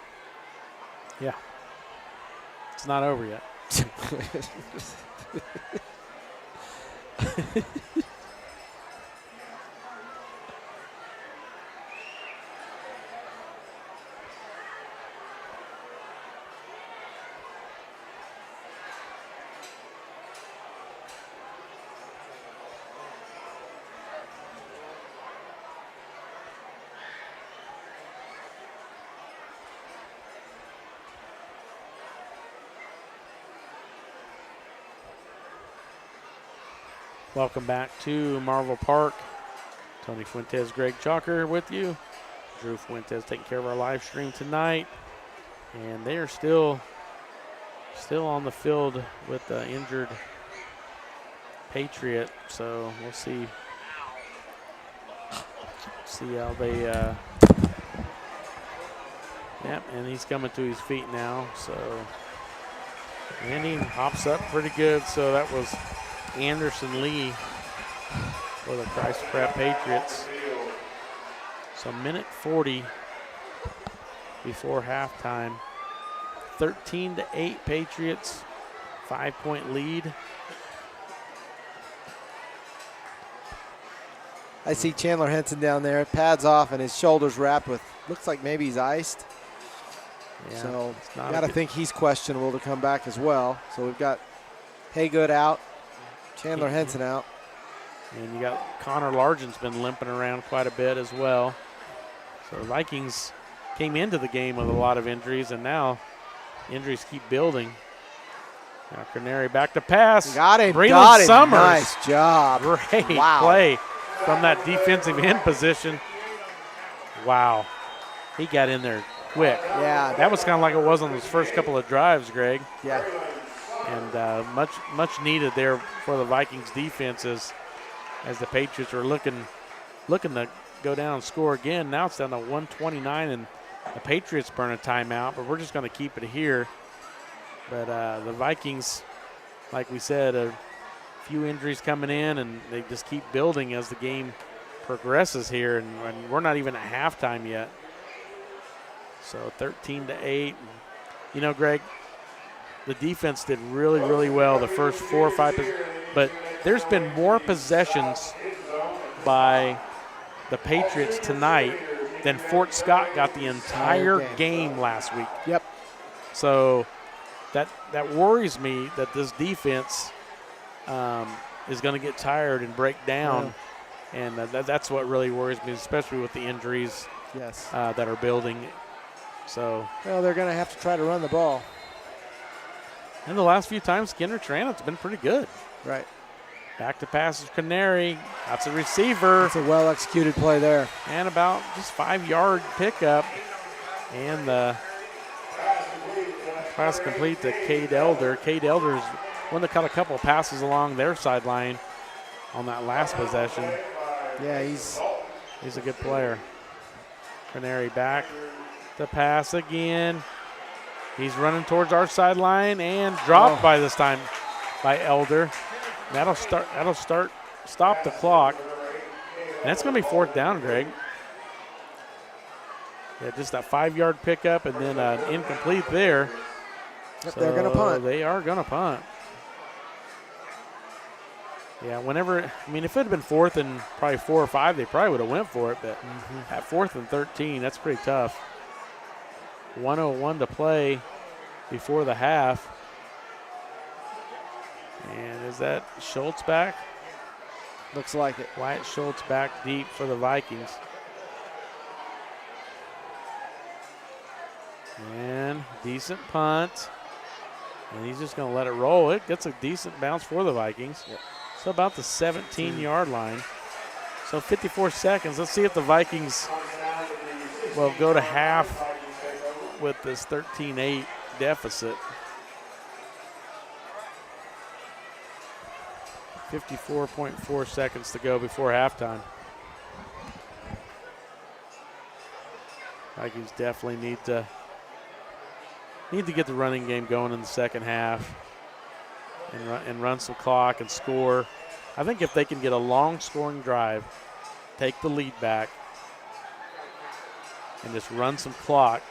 Yeah. It's not over yet. Welcome back to Marvel Park. Tony Fuentes, Greg Chalker with you. Drew Fuentes taking care of our live stream tonight. And they are still on the field with the injured Patriot. So we'll see how they yep, and he's coming to his feet now. So and he hops up pretty good. So that was Anderson Lee for the Christ Prep Patriots. So minute 40 before halftime. 13-8 Patriots, 5-point lead. I see Chandler Henson down there, pads off and his shoulders wrapped with, looks like maybe he's iced. Yeah, so got to think he's questionable to come back as well. So we've got Haygood out, Chandler Henson out. And you got Connor Largen's been limping around quite a bit as well. So the Vikings came into the game with a lot of injuries, and now injuries keep building. Now Canary back to pass. Got him. Braylon Got him. Summers. Nice job. Great play from that defensive end position. Wow. He got in there quick. Yeah. That was kind of like it was on those first couple of drives, Greg. Yeah. And much needed there for the Vikings defense as the Patriots are looking to go down and score again. Now it's down to 129, and the Patriots burn a timeout, but we're just going to keep it here. But the Vikings, like we said, a few injuries coming in, and they just keep building as the game progresses here, and we're not even at halftime yet. So 13-8. You know, Greg, the defense did really, really well the first 4 or 5, but there's been more possessions by the Patriots tonight than Fort Scott got the entire game last week. Yep. So that worries me that this defense is going to get tired and break down, and that's what really worries me, especially with the injuries that are building. So well, they're going to have to try to run the ball. And the last few times, Skinner Tranet's been pretty good. Right. Back to passes, Canary. That's a receiver. It's a well-executed play there. And about just 5-yard pickup. And the pass complete to Cade Elder. Cade Elder is one that caught a couple of passes along their sideline on that last possession. Yeah, he's a good player. Canary back to pass again. He's running towards our sideline and dropped by this time by Elder. That'll stop the clock. And that's going to be 4th down, Greg. Yeah, just that 5-yard pickup and then an incomplete there. Yep, so they're going to punt. They are going to punt. Yeah, if it had been 4th and probably 4 or 5, they probably would have went for it. But at 4th and 13, that's pretty tough. 1:01 to play before the half. And is that Schultz back? Looks like it. Wyatt Schultz back deep for the Vikings. And decent punt. And he's just going to let it roll. It gets a decent bounce for the Vikings. Yep. So about the 17-yard line. So 54 seconds. Let's see if the Vikings will go to half with this 13-8 deficit. 54.4 seconds to go before halftime. Vikings definitely need to get the running game going in the second half and run some clock and score. I think if they can get a long scoring drive, take the lead back, and just run some clock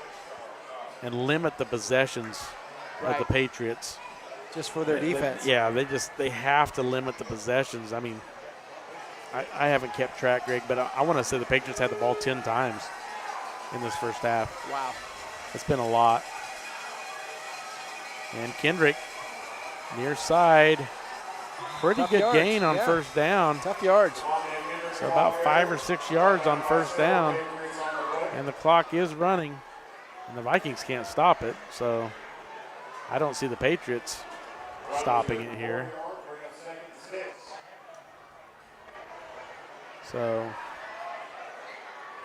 and limit the possessions of the Patriots. Just for their defense. They have to limit the possessions. I mean, I haven't kept track, Greg, but I want to say the Patriots had the ball 10 times in this first half. Wow. It's been a lot. And Kendrick, near side, pretty good yards, gain on first down. Tough yards. So about 5 or 6 yards on first down. And the clock is running. And the Vikings can't stop it. So I don't see the Patriots stopping it here. So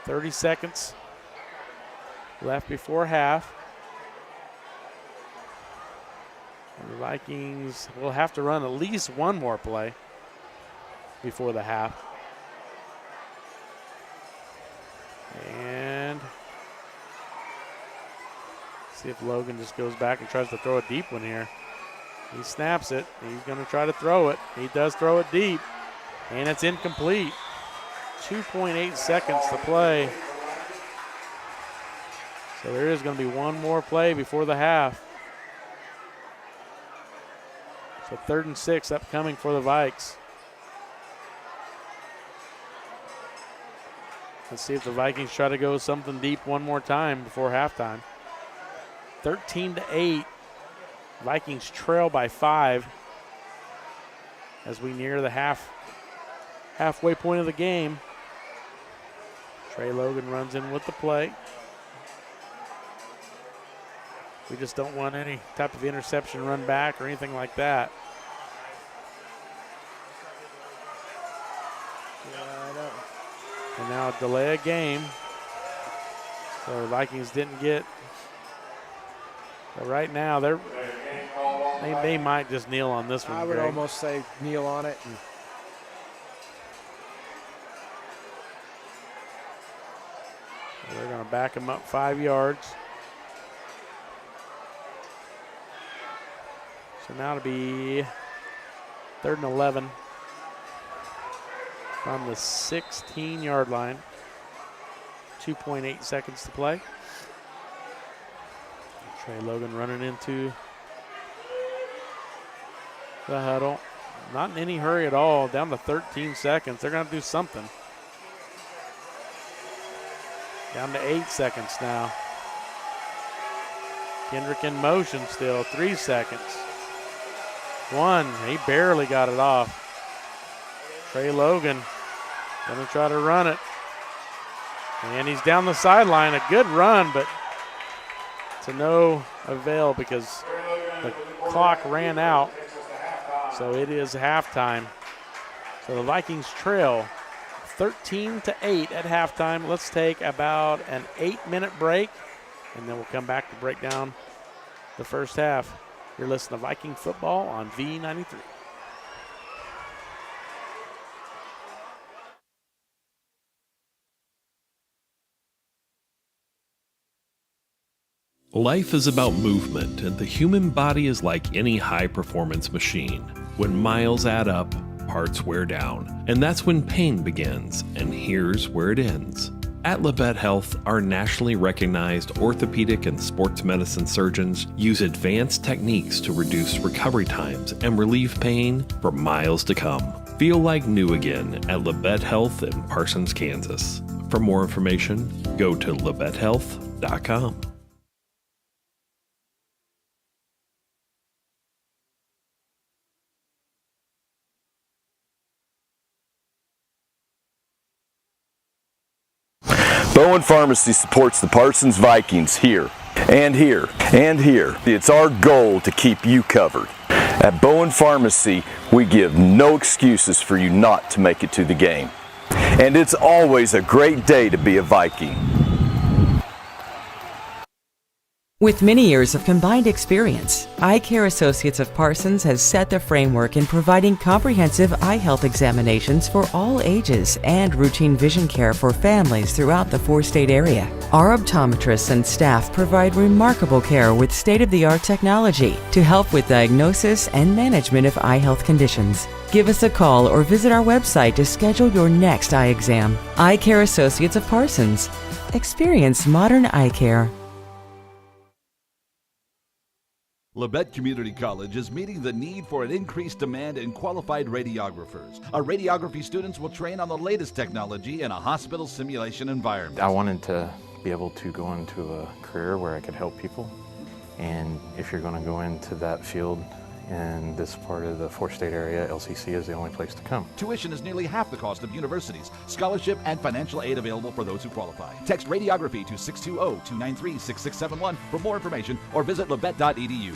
30 seconds left before half. And the Vikings will have to run at least one more play before the half. And see if Logan just goes back and tries to throw a deep one here. He snaps it. He's going to try to throw it. He does throw it deep, and it's incomplete. 2.8 seconds to play. So there is going to be one more play before the half. So 3rd and 6 upcoming for the Vikes. Let's see if the Vikings try to go something deep one more time before halftime. 13-8. Vikings trail by 5 as we near the halfway point of the game. Trey Logan runs in with the play. We just don't want any type of interception run back or anything like that. Yeah, I know. And now a delay of game. So the Vikings didn't get. But right now they might just kneel on this one. I would Greg. almost say kneel on it. They're going to back him up 5 yards. So now to be 3rd and 11 from the 16-yard line. 2.8 seconds to play. Trey Logan running into the huddle. Not in any hurry at all. Down to 13 seconds. They're going to do something. Down to 8 seconds now. Kendrick in motion still. 3 seconds. 1. He barely got it off. Trey Logan going to try to run it. And he's down the sideline. A good run, but to no avail because the clock ran out. So it is halftime. So the Vikings trail 13-8 at halftime. Let's take about an 8-minute break, and then we'll come back to break down the first half. You're listening to Viking football on V93. Life is about movement, and the human body is like any high-performance machine. When miles add up, parts wear down, and that's when pain begins, and here's where it ends. At Labette Health, our nationally recognized orthopedic and sports medicine surgeons use advanced techniques to reduce recovery times and relieve pain for miles to come. Feel like new again at Labette Health in Parsons, Kansas. For more information, go to labettehealth.com. Bowen Pharmacy supports the Parsons Vikings here And here, it's our goal to keep you covered. At Bowen Pharmacy, we give no excuses for you not to make it to the game. And it's always a great day to be a Viking. With many years of combined experience, Eye Care Associates of Parsons has set the framework in providing comprehensive eye health examinations for all ages and routine vision care for families throughout the four-state area. Our optometrists and staff provide remarkable care with state-of-the-art technology to help with diagnosis and management of eye health conditions. Give us a call or visit our website to schedule your next eye exam. Eye Care Associates of Parsons. Experience modern eye care. Labette Community College is meeting the need for an increased demand in qualified radiographers. Our radiography students will train on the latest technology in a hospital simulation environment. I wanted to be able to go into a career where I could help people. And if you're going to go into that field in this part of the four-state area, LCC is the only place to come. Tuition is nearly half the cost of universities. Scholarship and financial aid available for those who qualify. Text radiography to 620-293-6671 for more information or visit labette.edu.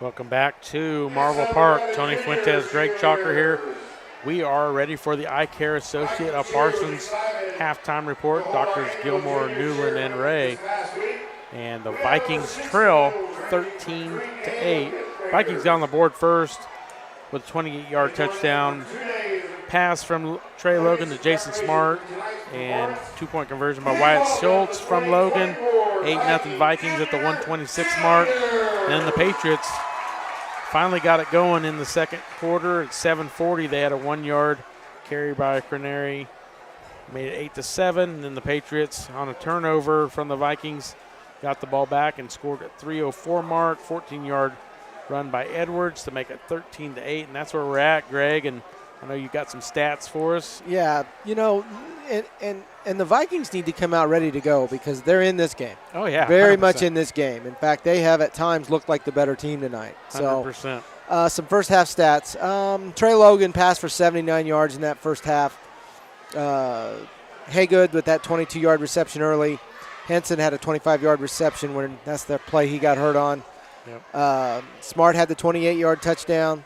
Welcome back to Marvel Park. Tony Fuentes, Greg Chalker here. We are ready for the Eye Care Associate of Parsons halftime report. Doctors Gilmore, Newland, and Ray. And the Vikings trail 13-8. Vikings got on the board first with a 28-yard touchdown pass from Trey Logan to Jason Smart, and 2-point conversion by Wyatt Schultz from Logan. 8-0 Vikings at the 126 mark. And then the Patriots finally got it going in the second quarter. At 7:40, they had a 1-yard carry by Crenary, made it 8-7. And then the Patriots, on a turnover from the Vikings, got the ball back and scored at 3:04 mark. 14-yard run by Edwards to make it 13-8, and that's where we're at, Greg. And I know you got some stats for us. Yeah, and the Vikings need to come out ready to go because they're in this game. Oh, yeah. Very 100%. much in this game. In fact, they have at times looked like the better team tonight. 100%. So, some first half stats. Trey Logan passed for 79 yards in that first half. Haygood with that 22-yard reception early. Henson had a 25-yard reception when that's the play he got hurt on. Yep. Smart had the 28-yard touchdown.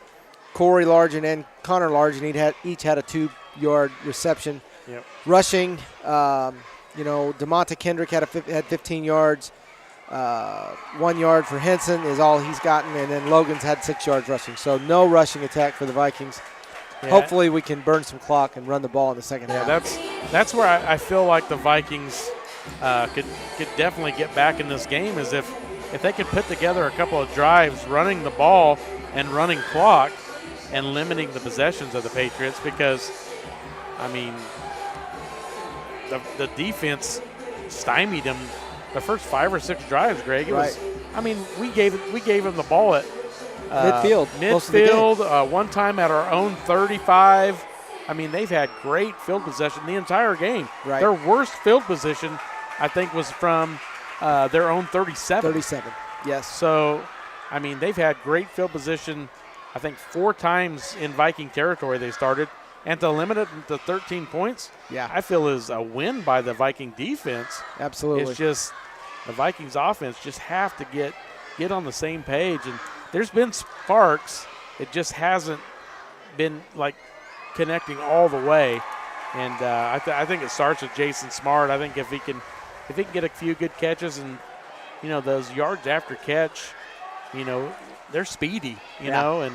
Corey Largent and Connor Largent each had a 2-yard reception. Yep. Rushing, DeMonte Kendrick had 15 yards. 1 yard for Henson is all he's gotten, and then Logan's had 6 yards rushing. So no rushing attack for the Vikings. Yeah. Hopefully we can burn some clock and run the ball in the second half. That's where I feel like the Vikings could definitely get back in this game, is if they could put together a couple of drives running the ball and running clock and limiting the possessions of the Patriots, because, I mean, the defense stymied them the first 5 or 6 drives, Greg. It was, I mean, we gave them the ball at midfield, one time at our own 35. I mean, they've had great field possession the entire game. Right. Their worst field position, I think, was from their own 37. 37, yes. So, I mean, they've had great field position, I think 4 times in Viking territory they started. And to limit it to 13 points, I feel is a win by the Viking defense. Absolutely. It's just the Vikings offense just have to get on the same page. And there's been sparks. It just hasn't been, like, connecting all the way. And I think it starts with Jason Smart. I think if he can get a few good catches and, those yards after catch, they're speedy, but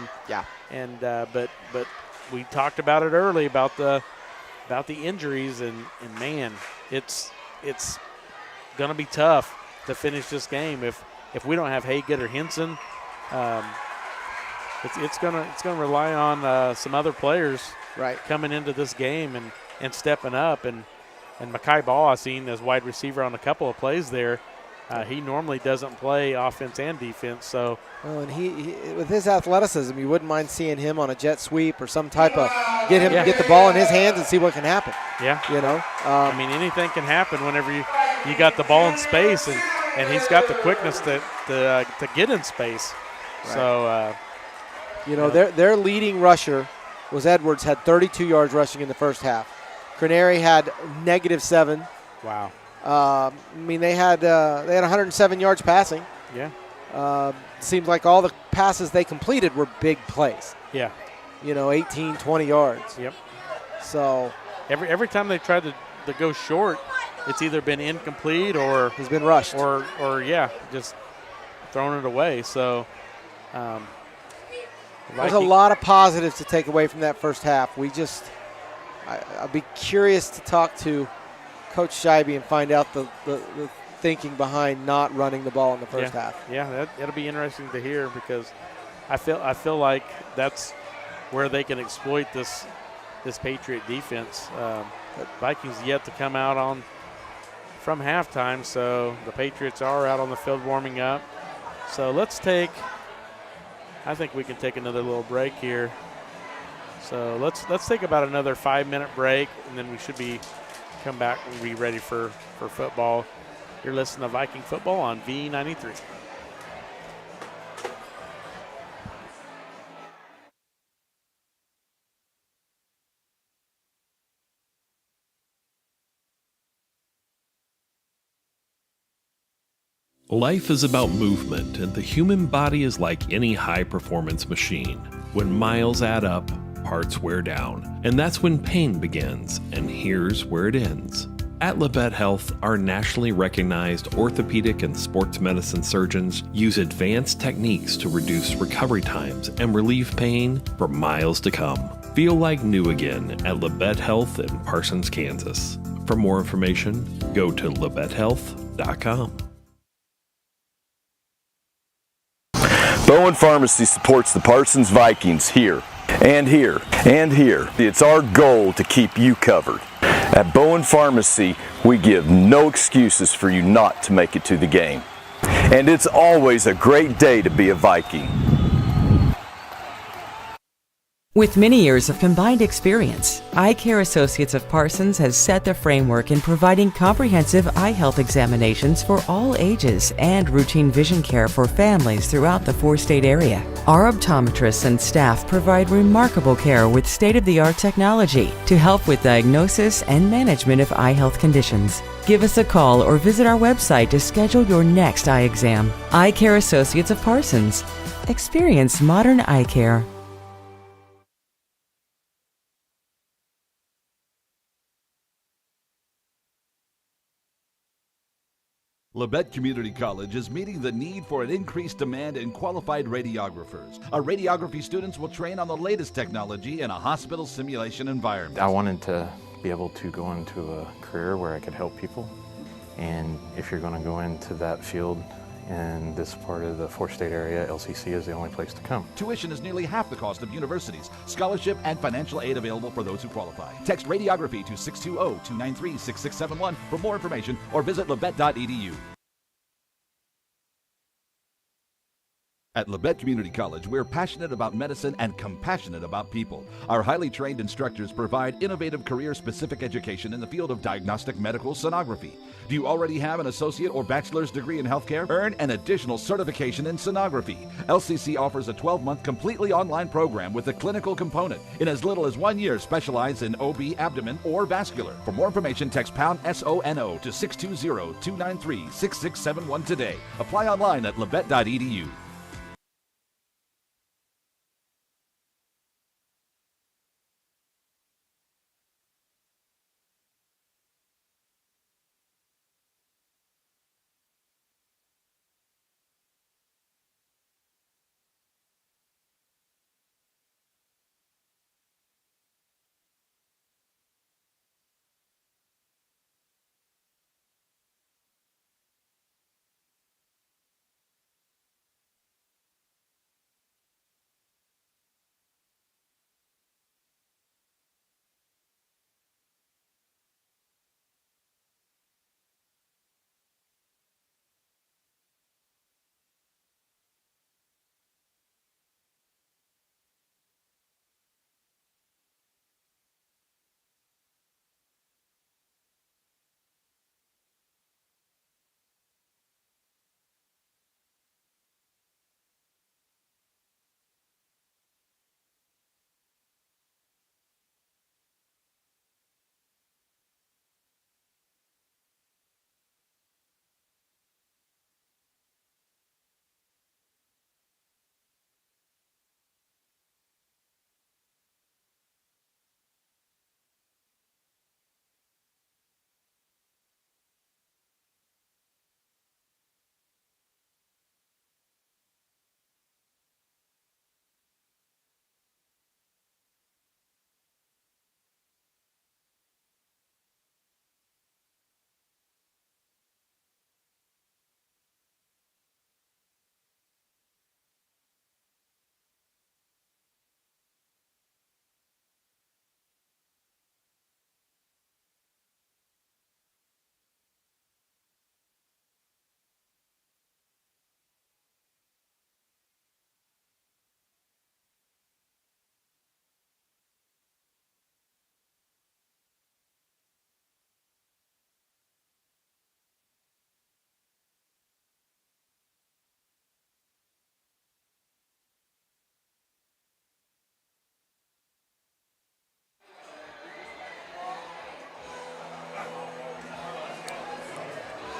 we talked about it early about the injuries, and man, it's gonna be tough to finish this game if we don't have Haygood or Henson. It's gonna rely on some other players coming into this game and stepping up, and Mekhi Ball, I've seen as wide receiver on a couple of plays there. He normally doesn't play offense and defense, so. Oh, and he with his athleticism, you wouldn't mind seeing him on a jet sweep or some type of get the ball in his hands and see what can happen. Yeah. I mean, anything can happen whenever you got the ball in space, and he's got the quickness to get in space. Right. So. Their leading rusher was Edwards, had 32 yards rushing in the first half. Crenary had -7. Wow. I mean, they had 107 yards passing. Yeah. Seems like all the passes they completed were big plays. Yeah. 18, 20 yards. Yep. So every time they tried to go short, it's either been incomplete or has been rushed or just thrown it away. So there's a lot of positives to take away from that first half. I'll be curious to talk to Coach Scheibe and find out the thinking behind not running the ball in the first half. Yeah, that'll be interesting to hear, because I feel like that's where they can exploit this Patriot defense. But Vikings yet to come out from halftime, so the Patriots are out on the field warming up. So I think we can take another little break here. So let's take about another 5-minute break, and then we should come back and be ready for football. You're listening to Viking Football on V93. Life is about movement, and the human body is like any high performance machine. When miles add up, parts wear down, and that's when pain begins, and here's where it ends. At Labette Health, our nationally recognized orthopedic and sports medicine surgeons use advanced techniques to reduce recovery times and relieve pain for miles to come. Feel like new again at Labette Health in Parsons, Kansas. For more information, go to labettehealth.com. Bowen Pharmacy supports the Parsons Vikings here, and here, and here. It's our goal to keep you covered. At Bowen Pharmacy, we give no excuses for you not to make it to the game. And it's always a great day to be a Viking. With many years of combined experience, Eye Care Associates of Parsons has set the framework in providing comprehensive eye health examinations for all ages and routine vision care for families throughout the four-state area. Our optometrists and staff provide remarkable care with state-of-the-art technology to help with diagnosis and management of eye health conditions. Give us a call or visit our website to schedule your next eye exam. Eye Care Associates of Parsons. Experience modern eye care. Labette Community College is meeting the need for an increased demand in qualified radiographers. Our radiography students will train on the latest technology in a hospital simulation environment. I wanted to be able to go into a career where I could help people. And if you're going to go into that field in this part of the four-state area, LCC is the only place to come. Tuition is nearly half the cost of universities. Scholarship and financial aid available for those who qualify. Text radiography to 620-293-6671 for more information or visit labette.edu. At Labette Community College, we're passionate about medicine and compassionate about people. Our highly trained instructors provide innovative career-specific education in the field of diagnostic medical sonography. Do you already have an associate or bachelor's degree in healthcare? Earn an additional certification in sonography. LCC offers a 12-month completely online program with a clinical component. In as little as 1 year, specialize in OB, abdomen, or vascular. For more information, text pound SONO to 620-293-6671 today. Apply online at labette.edu.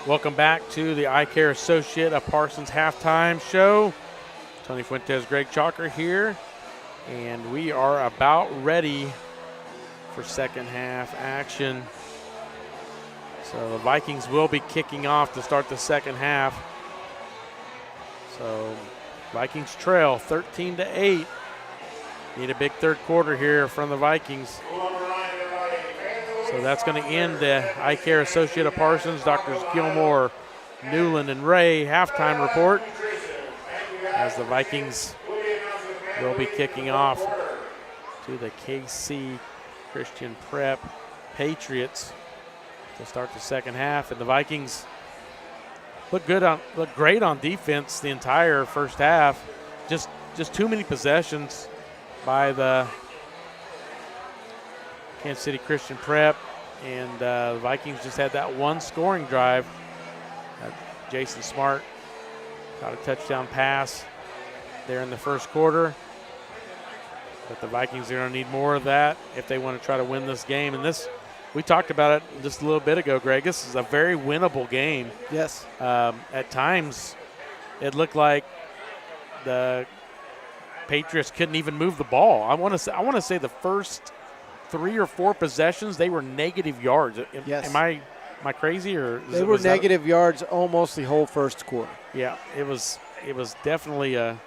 Welcome back to the Eye Care Associate of Parsons halftime show. Tony Fuentes, Greg Chalker here, and we are about ready for second half action. So the Vikings will be kicking off to start the second half. So Vikings trail 13-8. Need a big third quarter here from the Vikings. So that's going to end the Eye Care Associate of Parsons, Drs. Gilmore, Newland, and Ray halftime report as the Vikings will be kicking off to the KC Christian Prep Patriots to start the second half. And the Vikings look great on defense the entire first half. Just too many possessions by the Kansas City Christian Prep, and the Vikings just had that one scoring drive. Jason Smart got a touchdown pass there in the first quarter, but the Vikings are going to need more of that if they want to try to win this game. And this, we talked about it just a little bit ago, Greg. This is a very winnable game. Yes. At times, it looked like the Patriots couldn't even move the ball. I want to say the first 3 or 4 possessions, they were negative yards. Yes. Am I crazy, or they were negative yards almost the whole first quarter? Yeah, it was definitely a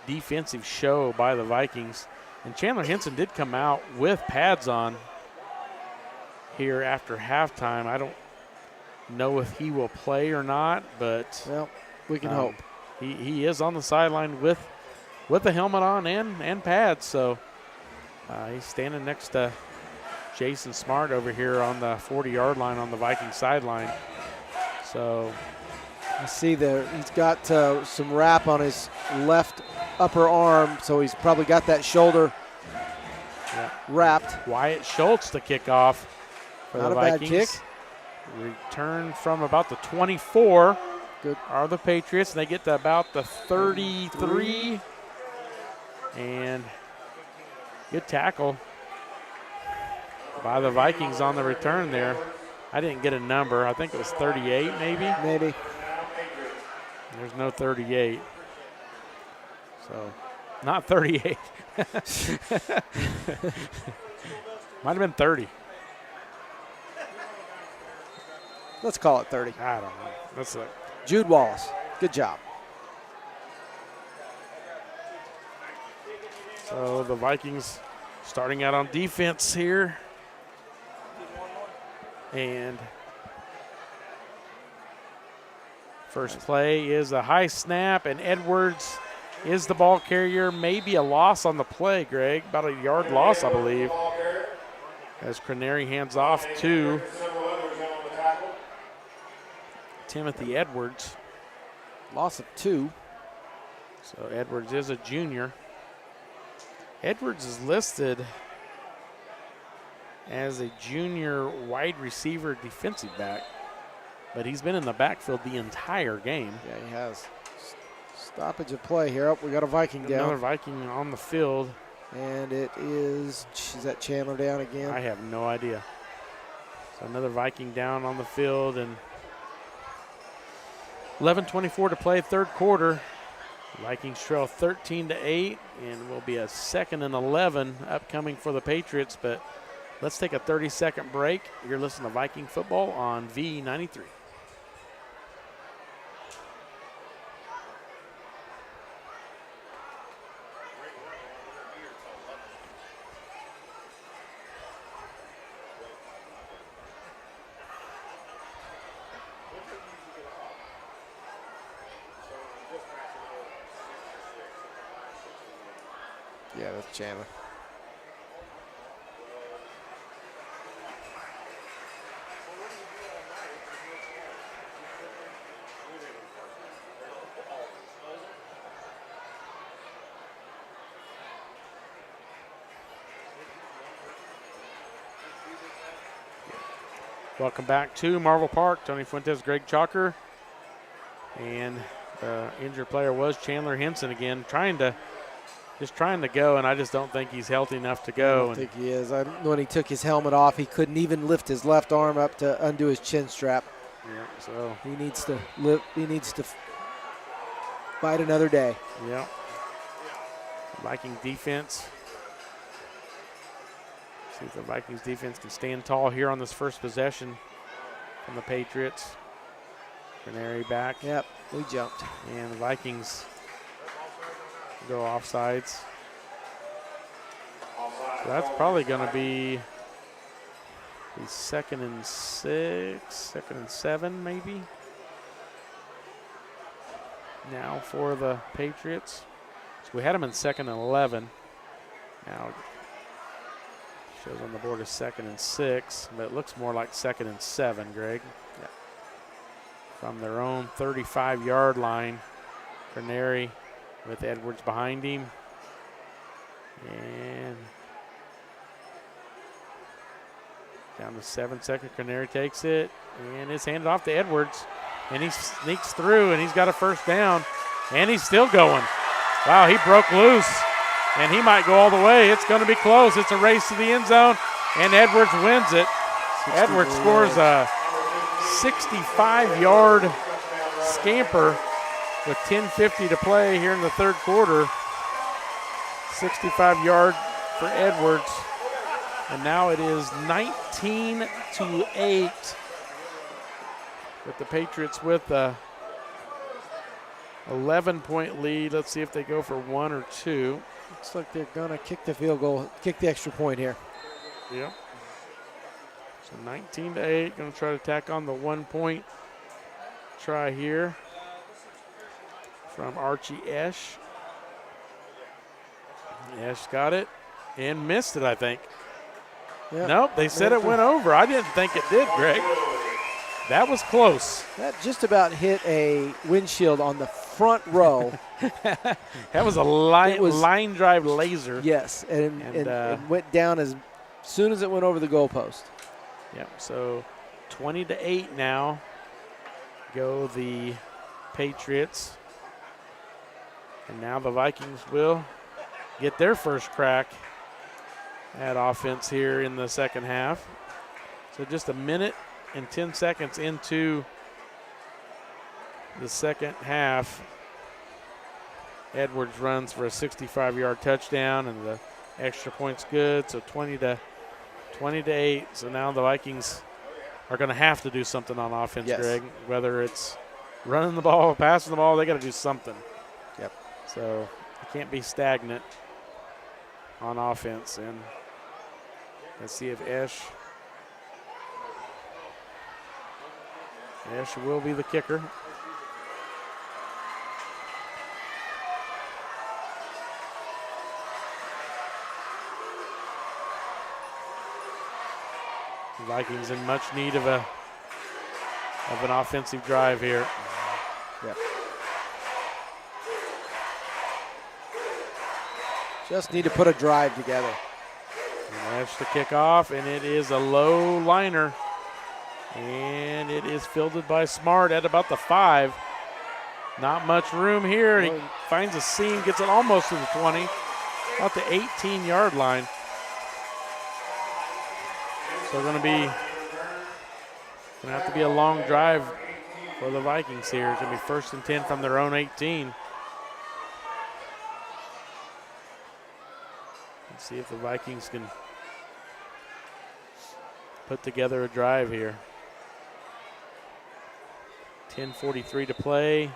defensive show by the Vikings. And Chandler Henson did come out with pads on here after halftime. I don't know if he will play or not, but well, we can hope. He is on the sideline with the helmet on and pads, so he's standing next to Jason Smart over here on the 40-yard line on the Viking sideline. So I see there he's got some wrap on his left upper arm, so he's probably got that shoulder wrapped. Wyatt Schultz to kick off for Not the a Vikings. bad kick. Return from about the 24 Good. Are the Patriots. They get to about the 33. And good tackle by the Vikings on the return there. I didn't get a number. I think it was 38 maybe. Maybe. There's no 38. So, not 38. Might have been 30. Let's call it 30. I don't know. That's it. Jude Wallace. Good job. So the Vikings starting out on defense here. And first play is a high snap, and Edwards is the ball carrier. Maybe a loss on the play, Greg. About a yard loss, I believe. As Craneri hands off to Timothy Edwards. Loss of 2. So Edwards is a junior. Edwards is listed as a junior wide receiver defensive back, but he's been in the backfield the entire game. Yeah, he has. Stoppage of play here. Oh, we got a Viking down. Another Viking on the field. And it is that Chandler down again? I have no idea. So another Viking down on the field, and 11:24 to play, third quarter. Vikings trail 13-8, and will be a 2nd and 11 upcoming for the Patriots. But let's take a 30-second break. You're listening to Viking football on V93. Yeah, that's Chandler. Welcome back to Marvel Park. Tony Fuentes, Greg Chalker. And the injured player was Chandler Henson again, trying to go, and I just don't think he's healthy enough to go. I don't think he is. When he took his helmet off, he couldn't even lift his left arm up to undo his chin strap. Yeah, so he needs to live. He needs to fight another day. yeah. Viking defense. See if the Vikings defense can stand tall here on this first possession from the Patriots. Canary back. Yep, we jumped. And the Vikings go offsides. So that's probably going to be the 2nd and 6, 2nd and 7 maybe. Now for the Patriots. So we had them in 2nd and 11. Now shows on the board as 2nd and 6, but it looks more like 2nd and 7, Greg. Yeah. From their own 35-yard line. Canary with Edwards behind him. And down to 7 seconds. Canary takes it, and it's handed off to Edwards. And he sneaks through, and he's got a first down. And he's still going. Wow, he broke loose. And he might go all the way. It's going to be close. It's a race to the end zone, and Edwards wins it. Edwards scores a 65-yard scamper with 10:50 to play here in the third quarter. 65-yard for Edwards. And now it is 19-8 with the Patriots with a 11-point lead. Let's see if they go for 1 or 2. Looks like they're going to kick the field goal, kick the extra point here. Yep. So 19-8, going to try to tack on the 1-point try here from Archie Esch. Esch got it and missed it, I think. Yep. Nope, they said it went over. I didn't think it did, Greg. That was close. That just about hit a windshield on the front row. That was a line drive laser. Yes, and it went down as soon as it went over the goalpost. Yep, so 20-8 now go the Patriots. And now the Vikings will get their first crack at offense here in the second half. So just a minute and 10 seconds into the second half. Edwards runs for a 65-yard touchdown, and the extra point's good. So 20-8. So now the Vikings are going to have to do something on offense, yes. Greg. Whether it's running the ball, passing the ball, they got to do something. Yep. So you can't be stagnant on offense. And let's see if Esch will be the kicker. The Vikings in much need of an offensive drive here. Yep. Just need to put a drive together. And Esch to kick off, and it is a low liner. And it is fielded by Smart at about the 5. Not much room here. He finds a seam, gets it almost to the 20, about the 18-yard line. So going to have to be a long drive for the Vikings here. It's going to be 1st and 10 from their own 18. Let's see if the Vikings can put together a drive here. 10:43 to play.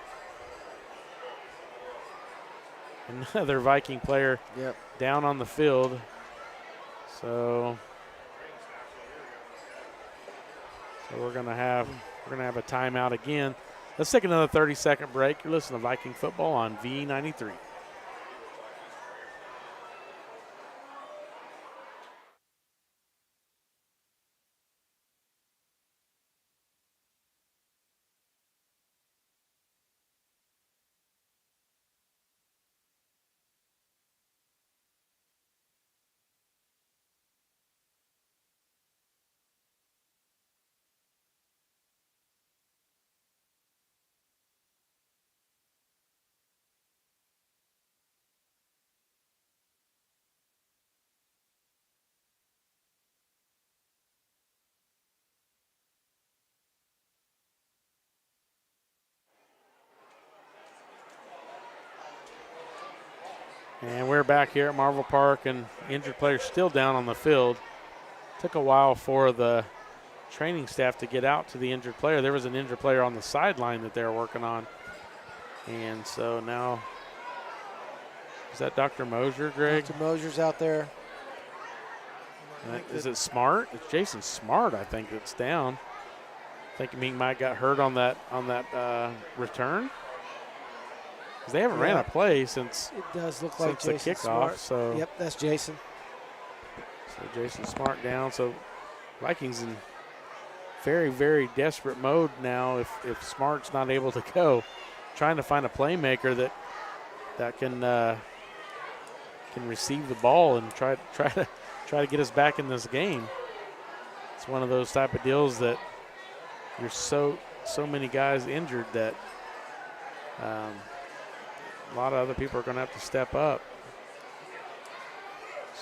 Another Viking player down on the field. So we're gonna have a timeout again. Let's take another 30-second break. You're listening to Viking football on V93. And we're back here at Marvel Park, and injured players still down on the field. Took a while for the training staff to get out to the injured player. There was an injured player on the sideline that they were working on. And so now, is that Dr. Mosier, Greg? Dr. Mosier's out there. Is it Smart? It's Jason Smart, I think, that's down. I think he might got hurt on that return. Because they haven't ran a play since it does look like the Jason kickoff. Smart. So yep, that's Jason. So Jason Smart down. So Vikings in very, very desperate mode now. If Smart's not able to go, trying to find a playmaker that can receive the ball and try to get us back in this game. It's one of those type of deals that you're so many guys injured that a lot of other people are going to have to step up.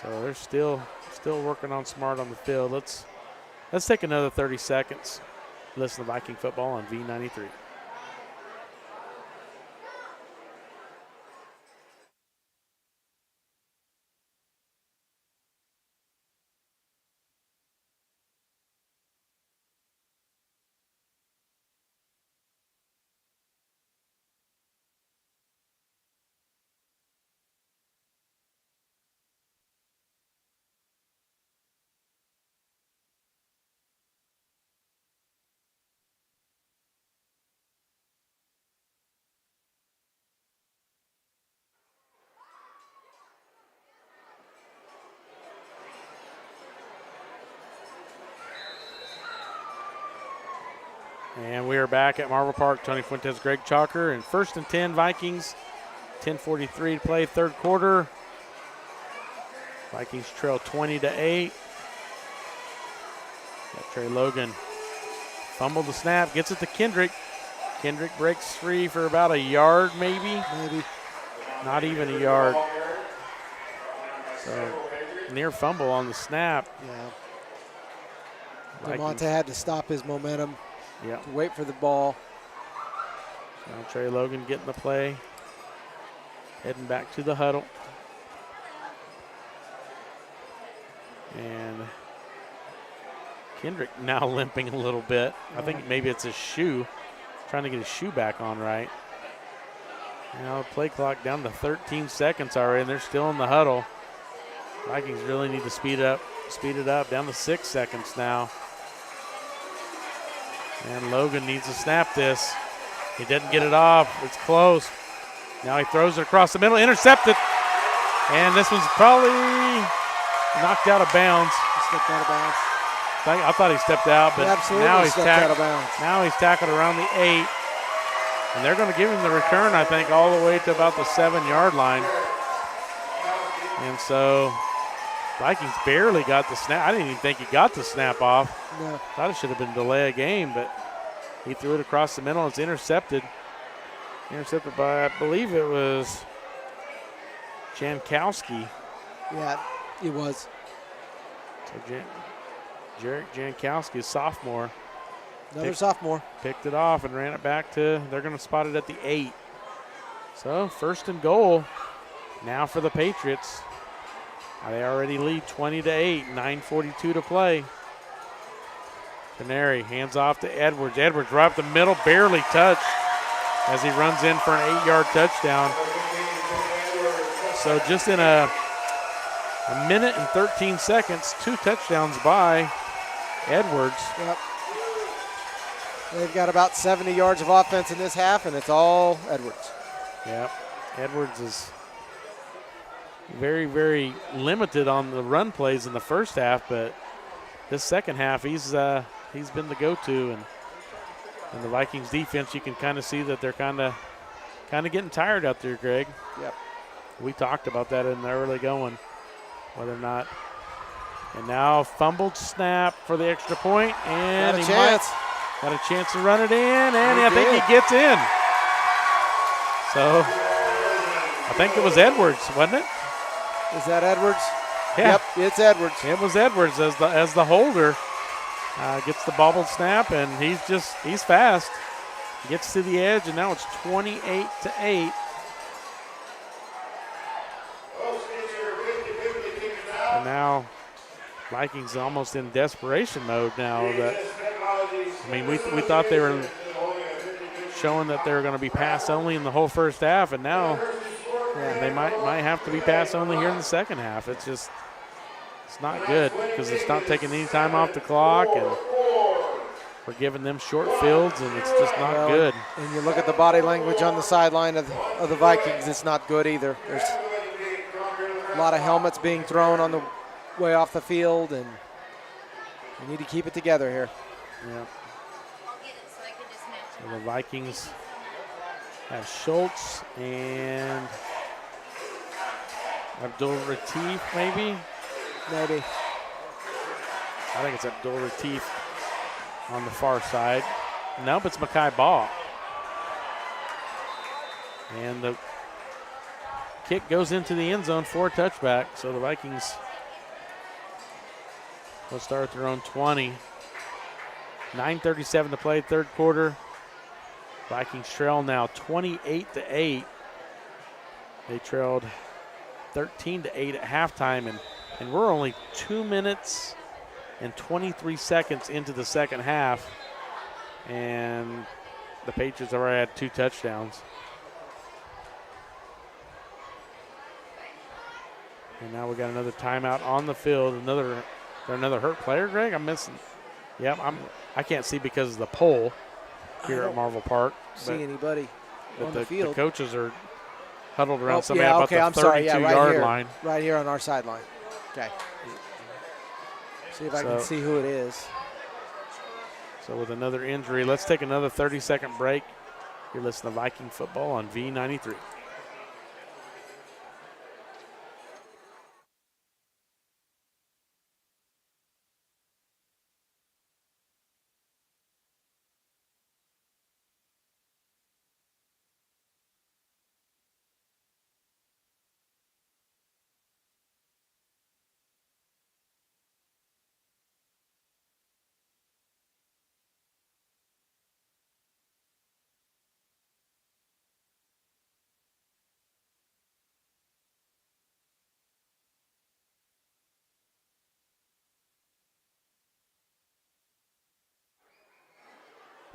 So they're still working on Smart on the field. Let's take another 30 seconds. Listen to Viking football on V93. And we are back at Marvel Park. Tony Fuentes, Greg Chalker, and 1st and 10 Vikings. 10:43 to play, third quarter. Vikings trail 20-8. Got Trey Logan fumbled the snap, gets it to Kendrick. Kendrick breaks free for about a yard, maybe. Not even a yard. So near fumble on the snap. Yeah. DeMonte had to stop his momentum. Yeah. To wait for the ball. Now Trey Logan getting the play. Heading back to the huddle. And Kendrick now limping a little bit. I think maybe it's his shoe. Trying to get his shoe back on right. Now play clock down to 13 seconds already, and they're still in the huddle. Vikings really need to speed it up. Down to 6 seconds now. And Logan needs to snap this. He didn't get it off. It's close. Now he throws it across the middle, intercepted. And this one's probably knocked out of bounds. He stepped out of bounds. I thought he stepped out, but now he's out of bounds. Now he's tackled around the 8. And they're going to give him the return, I think, all the way to about the 7-yard line. And so Vikings barely got the snap. I didn't even think he got the snap off. No. Thought it should have been delay a game, but he threw it across the middle. It's intercepted. Intercepted by, I believe it was Jankowski. Yeah, it was. So Jarek Jankowski, sophomore. Another sophomore. Picked it off and ran it back to, they're going to spot it at the 8. So 1st and goal now for the Patriots. They already lead 20-8, 9:42 to play. Canary hands off to Edwards. Edwards right up the middle, barely touched as he runs in for an 8-yard touchdown. So just in a minute and 13 seconds, 2 touchdowns by Edwards. Yep. They've got about 70 yards of offense in this half, and it's all Edwards. Yep. Edwards is very, very limited on the run plays in the first half, but this second half he's been the go-to, and the Vikings defense, you can kind of see that they're kind of getting tired out there, Greg. Yep. We talked about that in the early going, whether or not. And now fumbled snap for the extra point, and got a chance to run it in, and I think he gets in. So I think it was Edwards, wasn't it? Is that Edwards? Yeah. Yep, it's Edwards. It was Edwards as the holder. Gets the bobbled snap, and he's fast. Gets to the edge, and now it's 28-8. now Vikings almost in desperation mode now. We thought they were showing that they were going to be pass only in the whole first half, and now they might have to be pass only here in the second half. It's not good because it's not taking any time off the clock, and we're giving them short fields, and it's just not good. And you look at the body language on the sideline of the Vikings, it's not good either. There's a lot of helmets being thrown on the way off the field, and we need to keep it together here. Yeah. So the Vikings have Schultz and Abdul Latif, maybe? Maybe. I think it's Abdul Latif on the far side. Nope, it's Makai Ball. And the kick goes into the end zone for a touchback. So the Vikings will start at their own 20. 9:37 to play, third quarter. Vikings trail now 28-8. They trailed 13-8 at halftime, and we're only 2 minutes and 23 seconds into the second half, and the Patriots already had 2 touchdowns. And now we got another timeout on the field. Another hurt player, Greg? I'm missing. Yep, I can't see because of the pole here at Marvel Park. See anybody on the field? The coaches are huddled around somebody about the 32-yard line. Right here on our sideline. Okay. See if I can see who it is. So with another injury, let's take another 30-second break. You're listening to Viking football on V93.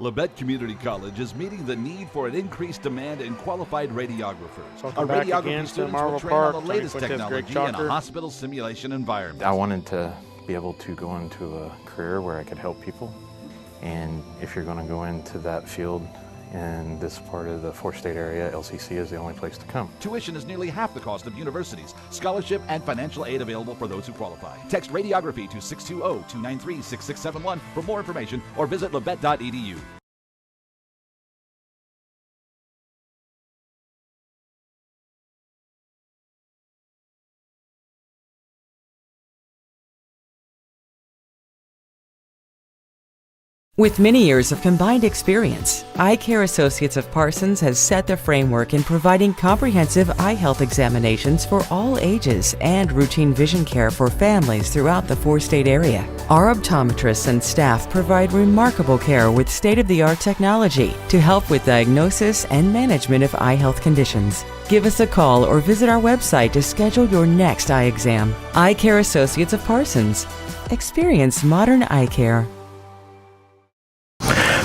Labette Community College is meeting the need for an increased demand in qualified radiographers. Welcome Our back again radiography to students Marvel will train Park. on the latest Greg technology in Chalker. a hospital simulation environment. I wanted to be able to go into a career where I could help people. And if you're going to go into that field in this part of the four-state area, LCC is the only place to come. Tuition is nearly half the cost of universities. Scholarship and financial aid available for those who qualify. Text radiography to 620-293-6671 for more information or visit labette.edu. With many years of combined experience, Eye Care Associates of Parsons has set the framework in providing comprehensive eye health examinations for all ages and routine vision care for families throughout the four-state area. Our optometrists and staff provide remarkable care with state-of-the-art technology to help with diagnosis and management of eye health conditions. Give us a call or visit our website to schedule your next eye exam. Eye Care Associates of Parsons. Experience modern eye care.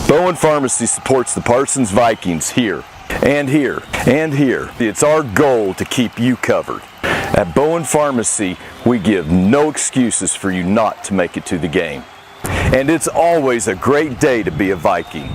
Bowen Pharmacy supports the Parsons Vikings here, and here, and here. It's our goal to keep you covered. At Bowen Pharmacy, we give no excuses for you not to make it to the game. And it's always a great day to be a Viking.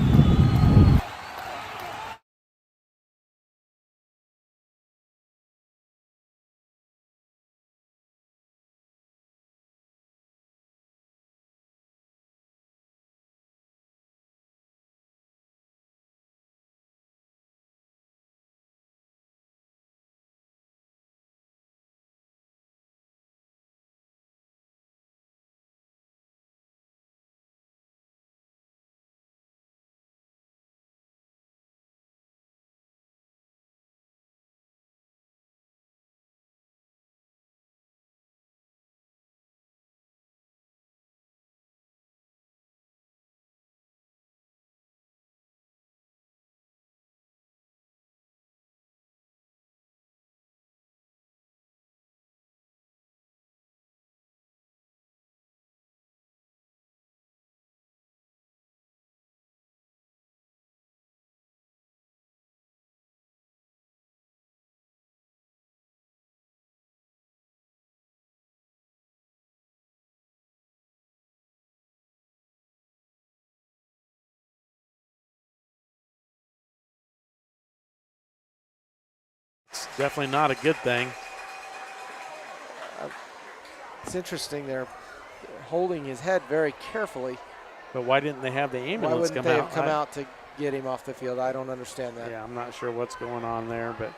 Definitely not a good thing. It's interesting. They're holding his head very carefully. But why didn't they have the ambulance Why wouldn't come they out? have come out to get him off the field? I don't understand that. Yeah, I'm not sure what's going on there, but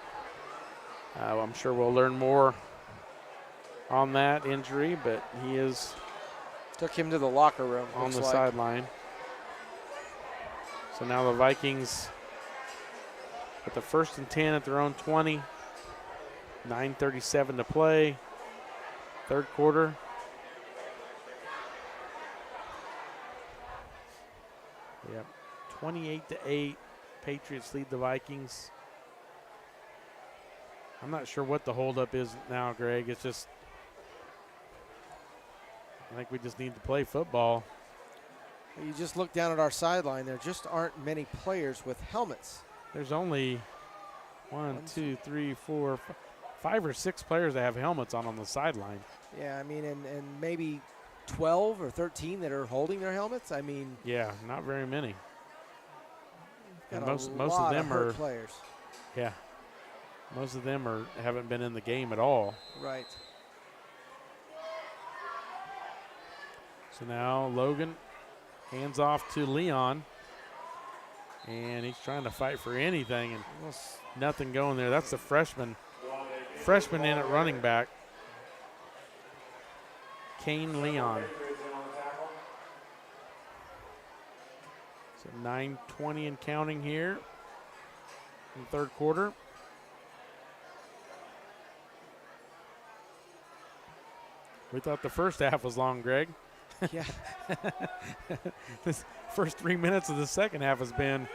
I'm sure we'll learn more on that injury, but he is Took him to the locker room. on the looks like. sideline. So now the Vikings with the 1st and 10 at their own 20. 9:37 to play. Third quarter. Yep. 28-8. Patriots lead the Vikings. I'm not sure what the holdup is now, Greg. It's just, I think we just need to play football. You just look down at our sideline. There just aren't many players with helmets. There's only 5 or 6 players that have helmets on the sideline. Yeah, I mean, and maybe 12 or 13 that are holding their helmets. I mean, Yeah, not very many. got And most a of lot them hurt are players. Yeah, most of them haven't been in the game at all. Right. So now Logan hands off to Leon, and he's trying to fight for anything, and nothing going there. That's the freshman in at running back, Kane Leon. So 9:20 and counting here in the third quarter. We thought the first half was long, Greg. Yeah. This first 3 minutes of the second half has been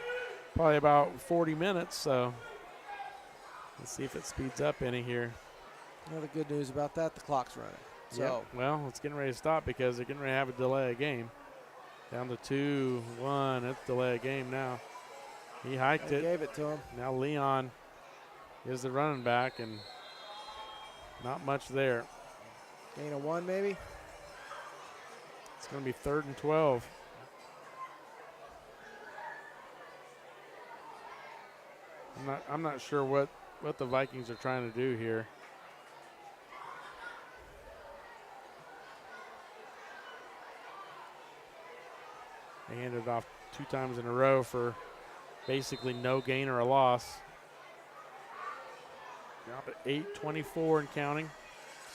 probably about 40 minutes, so let's see if it speeds up any here. Well, the good news about that, the clock's running. So, Yep. Well, it's getting ready to stop because they're getting ready to have a delay of game. Down to 2-1. It's delay of game now. He hiked they it. gave it to him. Now Leon is the running back, and not much there. Gain of 1 maybe. It's going to be 3rd and 12. I'm not sure what the Vikings are trying to do here. They handed it off 2 times in a row for basically no gain or a loss. Now at 8:24 and counting.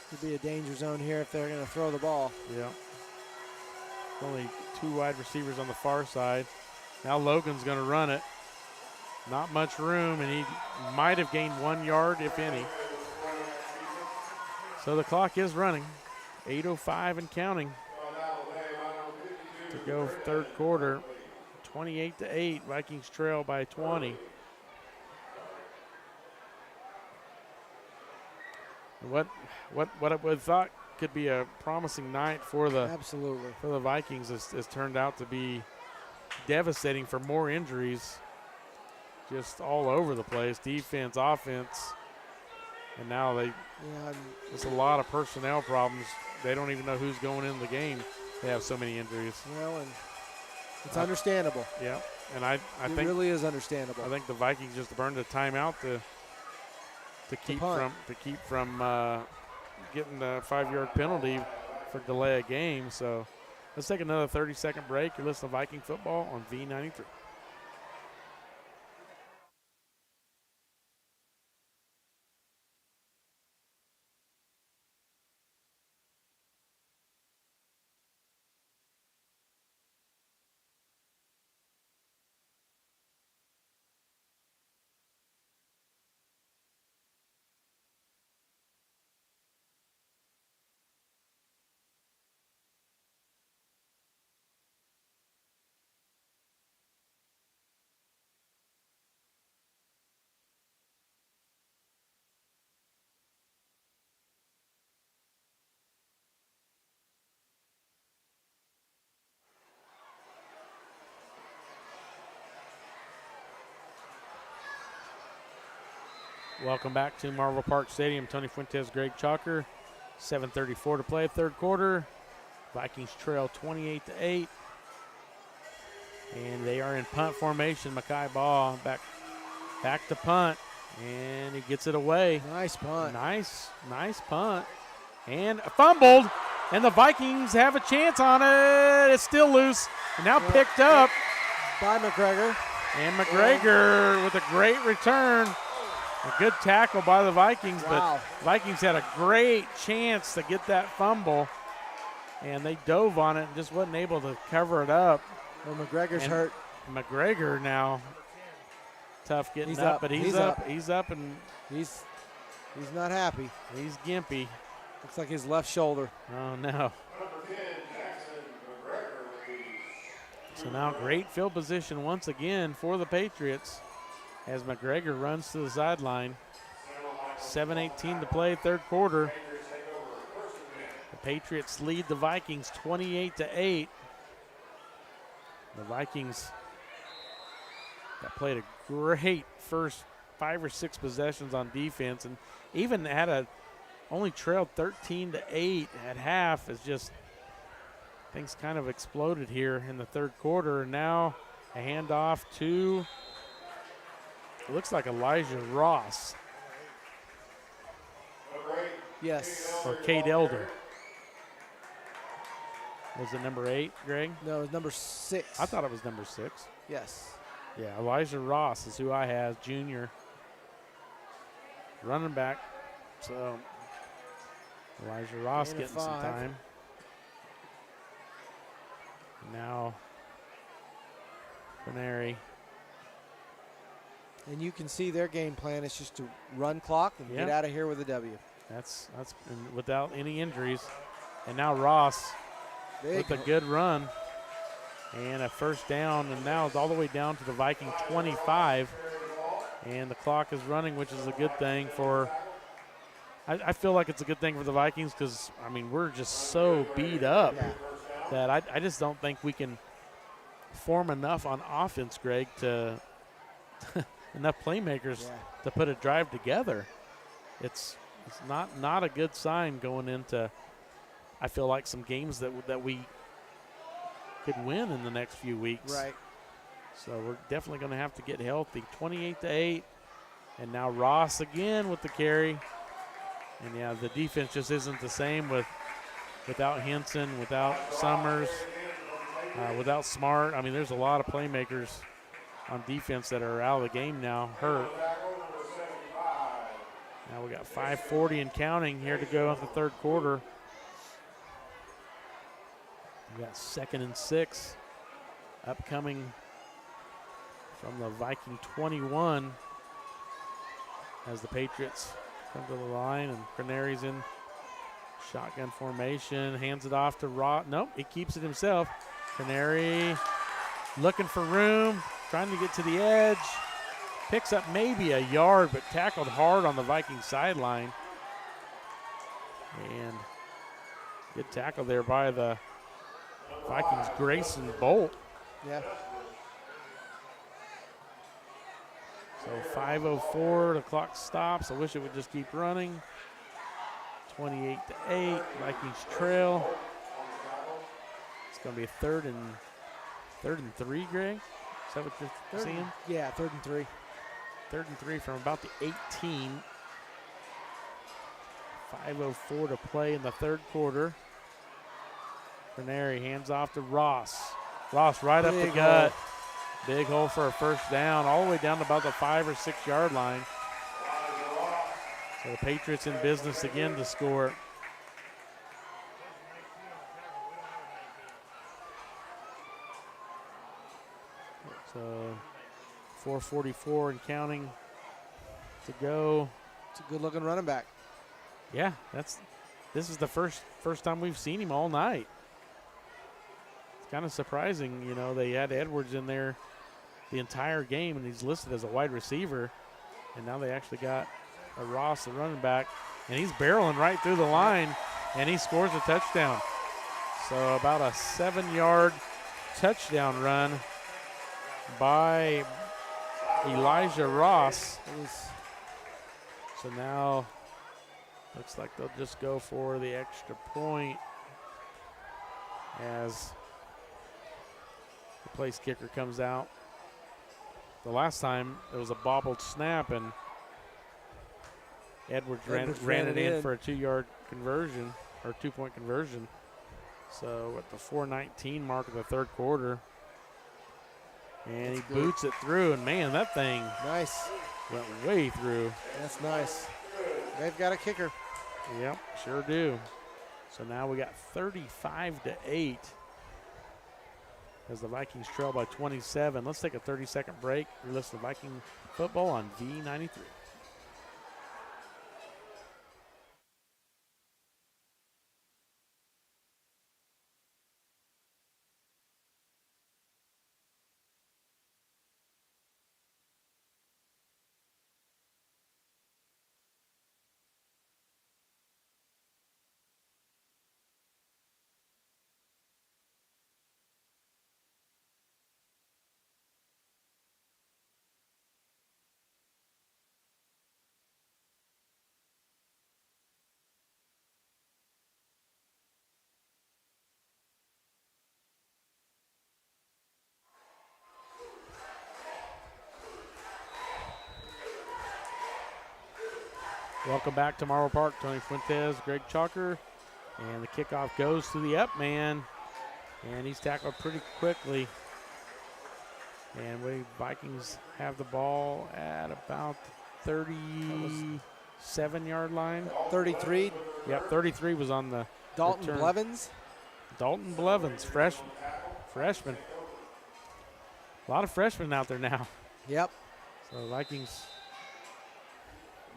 Could be a danger zone here if they're going to throw the ball. Yeah. Only 2 wide receivers on the far side. Now Logan's going to run it. Not much room, and he might have gained 1 yard, if any. So the clock is running. 8:05 and counting to go third quarter. 28-8. Vikings trail by 20. What I thought could be a promising night for the Absolutely. for the Vikings has turned out to be devastating for more injuries, just all over the place, defense, offense, and now there's a lot of personnel problems. They don't even know who's going in the game. They have so many injuries. Well, and it's understandable. Yeah, and I think it really is understandable. I think the Vikings just burned a timeout to keep from getting the 5-yard penalty for delay of game. So let's take another 30-second break. You're listening to Viking football on V93. Welcome back to Marvel Park Stadium. Tony Fuentes, Greg Chalker. 7:34 to play, third quarter. Vikings trail 28-8. And they are in punt formation. Makai Ball back to punt. And he gets it away. Nice punt. Nice punt. And fumbled. And the Vikings have a chance on it. It's still loose. And now picked up by McGregor. And McGregor with a great return. A good tackle by the Vikings, wow. But Vikings had a great chance to get that fumble. And they dove on it and just wasn't able to cover it up. Well, McGregor's hurt. McGregor now tough getting up, but he's up. He's up and he's not happy. He's gimpy. Looks like his left shoulder. Oh no. So now great field position once again for the Patriots as McGregor runs to the sideline. 7:18 to play, third quarter. The Patriots lead the Vikings 28-8. The Vikings that played a great first 5 or 6 possessions on defense, and even had only trailed 13-8 at half. Is just things kind of exploded here in the third quarter. And now a handoff to, it looks like Elijah Ross. Yes. Or Cade Elder. Was it number 8, Greg? No, it was number 6. I thought it was number 6. Yes. Yeah, Elijah Ross is who I have, junior. Running back. So Elijah Ross getting some time. Now Benary. And you can see their game plan is just to run clock and get out of here with a W. That's without any injuries. And now Ross with a good run and a first down, and now it's all the way down to the Viking 25. And the clock is running, which is a good thing for, I feel like it's a good thing for the Vikings because, I mean, we're just so beat up that I just don't think we can form enough on offense, Greg, to enough playmakers to put a drive together. It's not a good sign going into, I feel like, some games that we could win in the next few weeks. Right. So we're definitely going to have to get healthy. 28-8, and now Ross again with the carry. And yeah, the defense just isn't the same without Henson, without Summers, without Smart. I mean, there's a lot of playmakers on defense that are out of the game now, hurt. Now we got 5:40 and counting here to go in the third quarter. We got 2nd and 6 upcoming from the Viking 21 as the Patriots come to the line, and Canary's in shotgun formation, hands it off to Ross. Nope, he keeps it himself. Canary looking for room, trying to get to the edge. Picks up maybe a yard, but tackled hard on the Viking sideline. And good tackle there by the Vikings, Grayson Bolt. Yeah. So 5:04, the clock stops. I wish it would just keep running. 28-8, Vikings trail. It's going to be a third and 3, Greg? Is that what you're seeing? Yeah, 3rd and 3. 3rd and 3 from about the 18. 5:04 to play in the third quarter. Canary hands off to Ross. Ross right up the gut. Big hole for a first down, all the way down to about the 5 or 6 yard line. So the Patriots in business again to score. So 4:44 and counting to go. It's a good looking running back. Yeah, this is the first time we've seen him all night. It's kind of surprising, you know, they had Edwards in there the entire game and he's listed as a wide receiver, and now they actually got a Ross, the running back, and he's barreling right through the line and he scores a touchdown. So about a 7-yard touchdown run by Elijah Ross. So now looks like they'll just go for the extra point as the place kicker comes out. The last time it was a bobbled snap and Edwards ran it in for a 2-yard conversion or 2-point conversion. So at the 4:19 mark of the third quarter. And he boots it through, and man, that thing nice. Went way through. That's nice. They've got a kicker. Yep, sure do. So now we got 35-8 as the Vikings trail by 27. Let's take a 30-second break. You're listening to Viking football on V93. Welcome back to Marble Park. Tony Fuentes, Greg Chalker, and the kickoff goes to the up man, and he's tackled pretty quickly. And we Vikings have the ball at about 37-yard line. 33. Yep, 33 was on the Dalton return. Blevins. Dalton Blevins, freshman. A lot of freshmen out there now. Yep. So the Vikings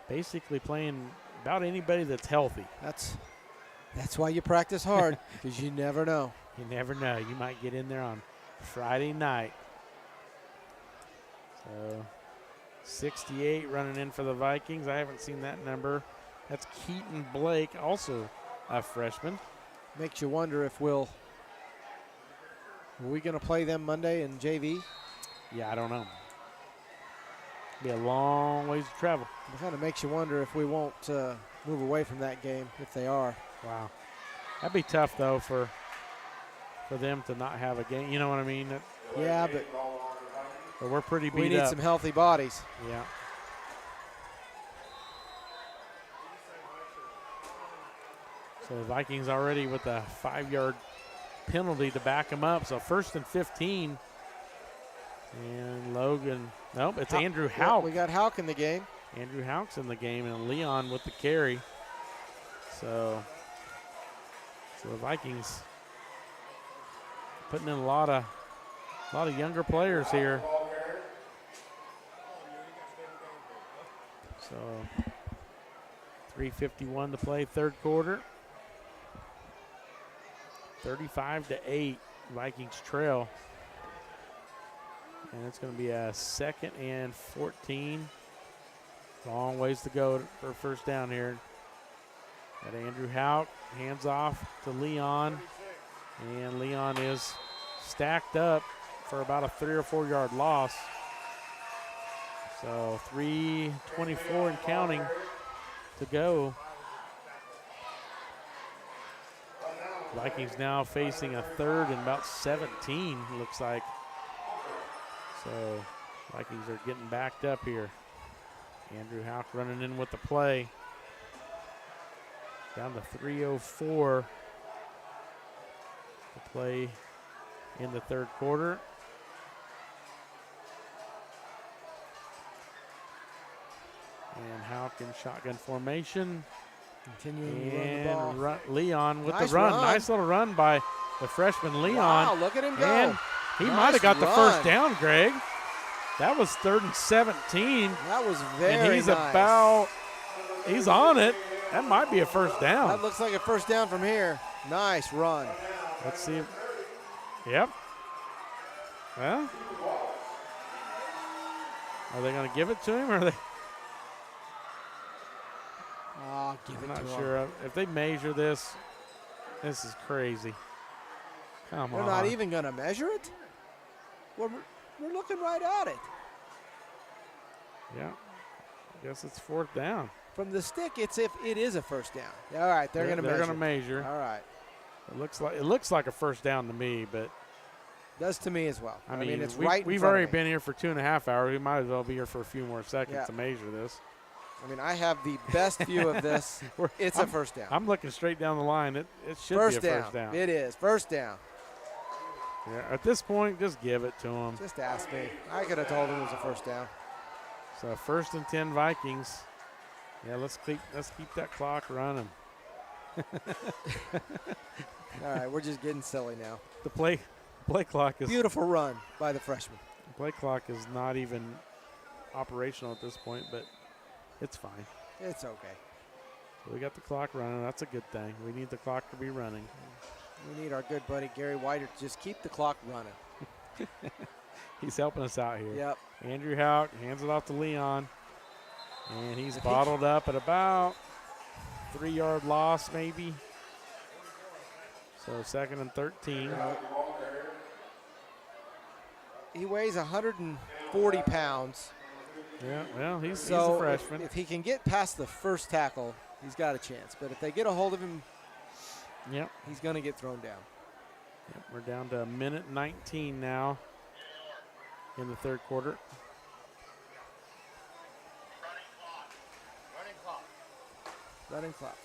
basically playing about anybody that's healthy. That's why you practice hard, because you never know. You never know. You might get in there on Friday night. So 68 running in for the Vikings. I haven't seen that number. That's Keaton Blake, also a freshman. Makes you wonder if are we going to play them Monday in JV? Yeah, I don't know. Be a long ways to travel. It kind of makes you wonder if we won't move away from that game if they are. Wow. That'd be tough, though, for them to not have a game. You know what I mean? Yeah, but we're pretty beat up. We need some healthy bodies. Yeah. So the Vikings already with a 5-yard penalty to back them up. So 1st and 15. And Logan, nope, it's Andrew Houck. We got Houck in the game. Andrew Houck's in the game, and Leon with the carry. So the Vikings putting in a lot of younger players here. So 3:51 to play, third quarter. 35-8, Vikings trail. And it's going to be a 2nd and 14. Long ways to go for first down here. Got Andrew Houck, hands off to Leon. And Leon is stacked up for about a 3 or 4 yard loss. So 3:24 and counting to go. Vikings now facing a 3rd and about 17, looks like. So Vikings are getting backed up here. Andrew Houck running in with the play. Down to 3:04 to play in the third quarter. And Houck in shotgun formation. Continuing to run the ball. Leon with nice the run. run. Nice little run by the freshman Leon. Wow, look at him go. And he Nice might have got the run. first down, Greg. That was 3rd and 17. That was very And he's nice. he's on it. That might be a first down. That looks like a first down from here. Nice run. Let's see. Yep. Well, are they going to give it to him, or are they? Oh, give I'm it not to sure. him. If they measure this, this is crazy. Come They're on. not even going to measure it? We're looking right at it. Yeah. I guess it's 4th down. From the stick, it's if it is a first down. All right, they're going to measure. They're going to measure. All right. It looks like a first down to me, but does to me as well. I mean it's we've right. already been here for 2.5 hours. We might as well be here for a few more seconds Yeah. to measure this. I mean, I have the best view of this. It's a first down. I'm looking straight down the line. It should be a first down. It is. First down. Yeah, at this point, just give it to him. Just ask me. I could have told him it was a first down. So 1st and 10 Vikings. Yeah, let's keep that clock running. All right, we're just getting silly now. The play clock is beautiful run by the freshman. The play clock is not even operational at this point, but it's fine. It's okay. So we got the clock running. That's a good thing. We need the clock to be running. We need our good buddy Gary Whiter to just keep the clock running. He's helping us out here. Yep. Andrew Houck hands it off to Leon. And he's bottled up at about 3-yard loss maybe. So 2nd and 13. He weighs 140 pounds. Yeah, well, he's a freshman. If he can get past the first tackle, he's got a chance. But if they get a hold of him, he's going to get thrown down. Yep, we're down to 1:19 now in the third quarter. Running clock.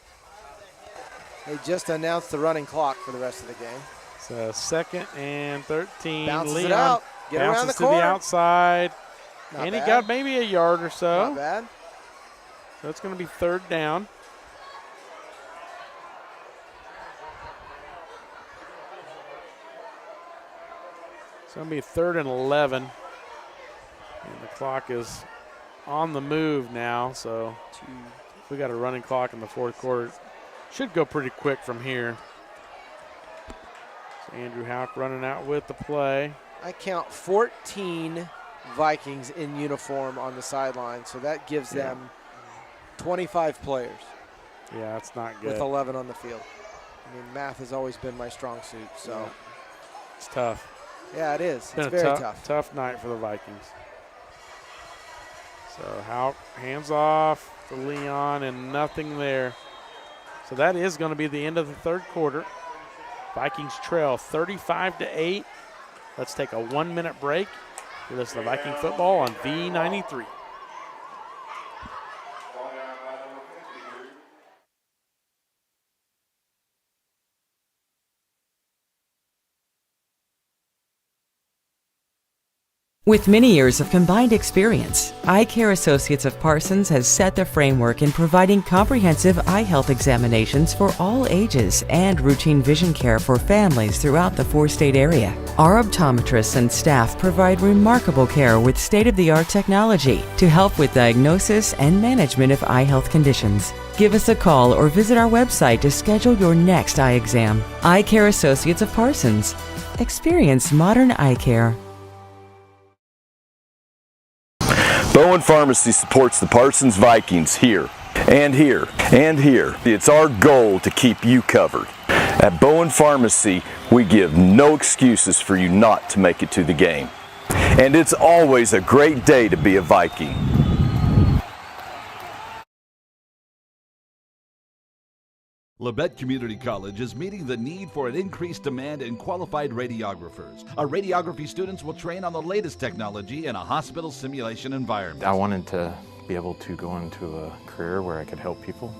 They just announced the running clock for the rest of the game. So 2nd and 13. Bounces Leon it out. Get around the bounces to the outside. Not and bad. He got maybe a yard or so. Not bad. So it's going to be 3rd down. It's going to be 3rd and 11. And the clock is on the move now. So we got a running clock in the fourth quarter. Should go pretty quick from here. So Andrew Houck running out with the play. I count 14 Vikings in uniform on the sideline, so that gives them 25 players. Yeah, that's not good. With 11 on the field. I mean, math has always been my strong suit, so. It's tough. Yeah, it is. It's very tough. Tough night for the Vikings. So Houck hands off to Leon and nothing there. So that is going to be the end of the third quarter. Vikings trail 35-8. Let's take a 1-minute break. You listen to Viking football on V93. With many years of combined experience, Eye Care Associates of Parsons has set the framework in providing comprehensive eye health examinations for all ages and routine vision care for families throughout the four-state area. Our optometrists and staff provide remarkable care with state-of-the-art technology to help with diagnosis and management of eye health conditions. Give us a call or visit our website to schedule your next eye exam. Eye Care Associates of Parsons. Experience modern eye care. Bowen Pharmacy supports the Parsons Vikings here, and here, and here. It's our goal to keep you covered. At Bowen Pharmacy, we give no excuses for you not to make it to the game. And it's always a great day to be a Viking. Labette Community College is meeting the need for an increased demand in qualified radiographers. Our radiography students will train on the latest technology in a hospital simulation environment. I wanted to be able to go into a career where I could help people.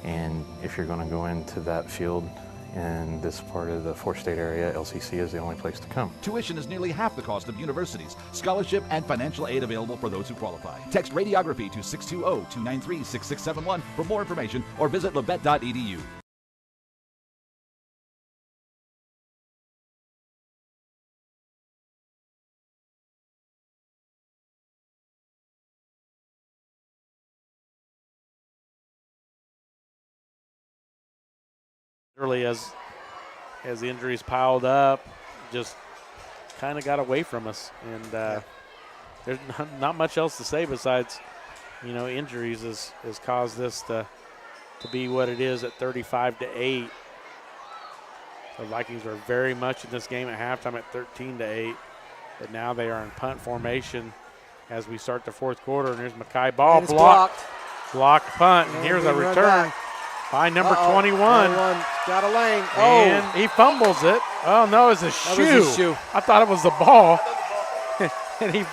And if you're going to go into that field in this part of the four-state area, LCC is the only place to come. Tuition is nearly half the cost of universities. Scholarship and financial aid available for those who qualify. Text radiography to 620-293-6671 for more information or visit labette.edu. Early as injuries piled up, just kind of got away from us, and there's not much else to say besides, injuries has caused this to be what it is at 35-8. The Vikings are very much in this game at halftime at 13-8, but now they are in punt formation as we start the fourth quarter. And there's Mackay ball blocked punt, and here's a return by number 21. Got a lane. And he fumbles it. Oh, no, it's a shoe. That was his shoe. I thought it was the ball. And he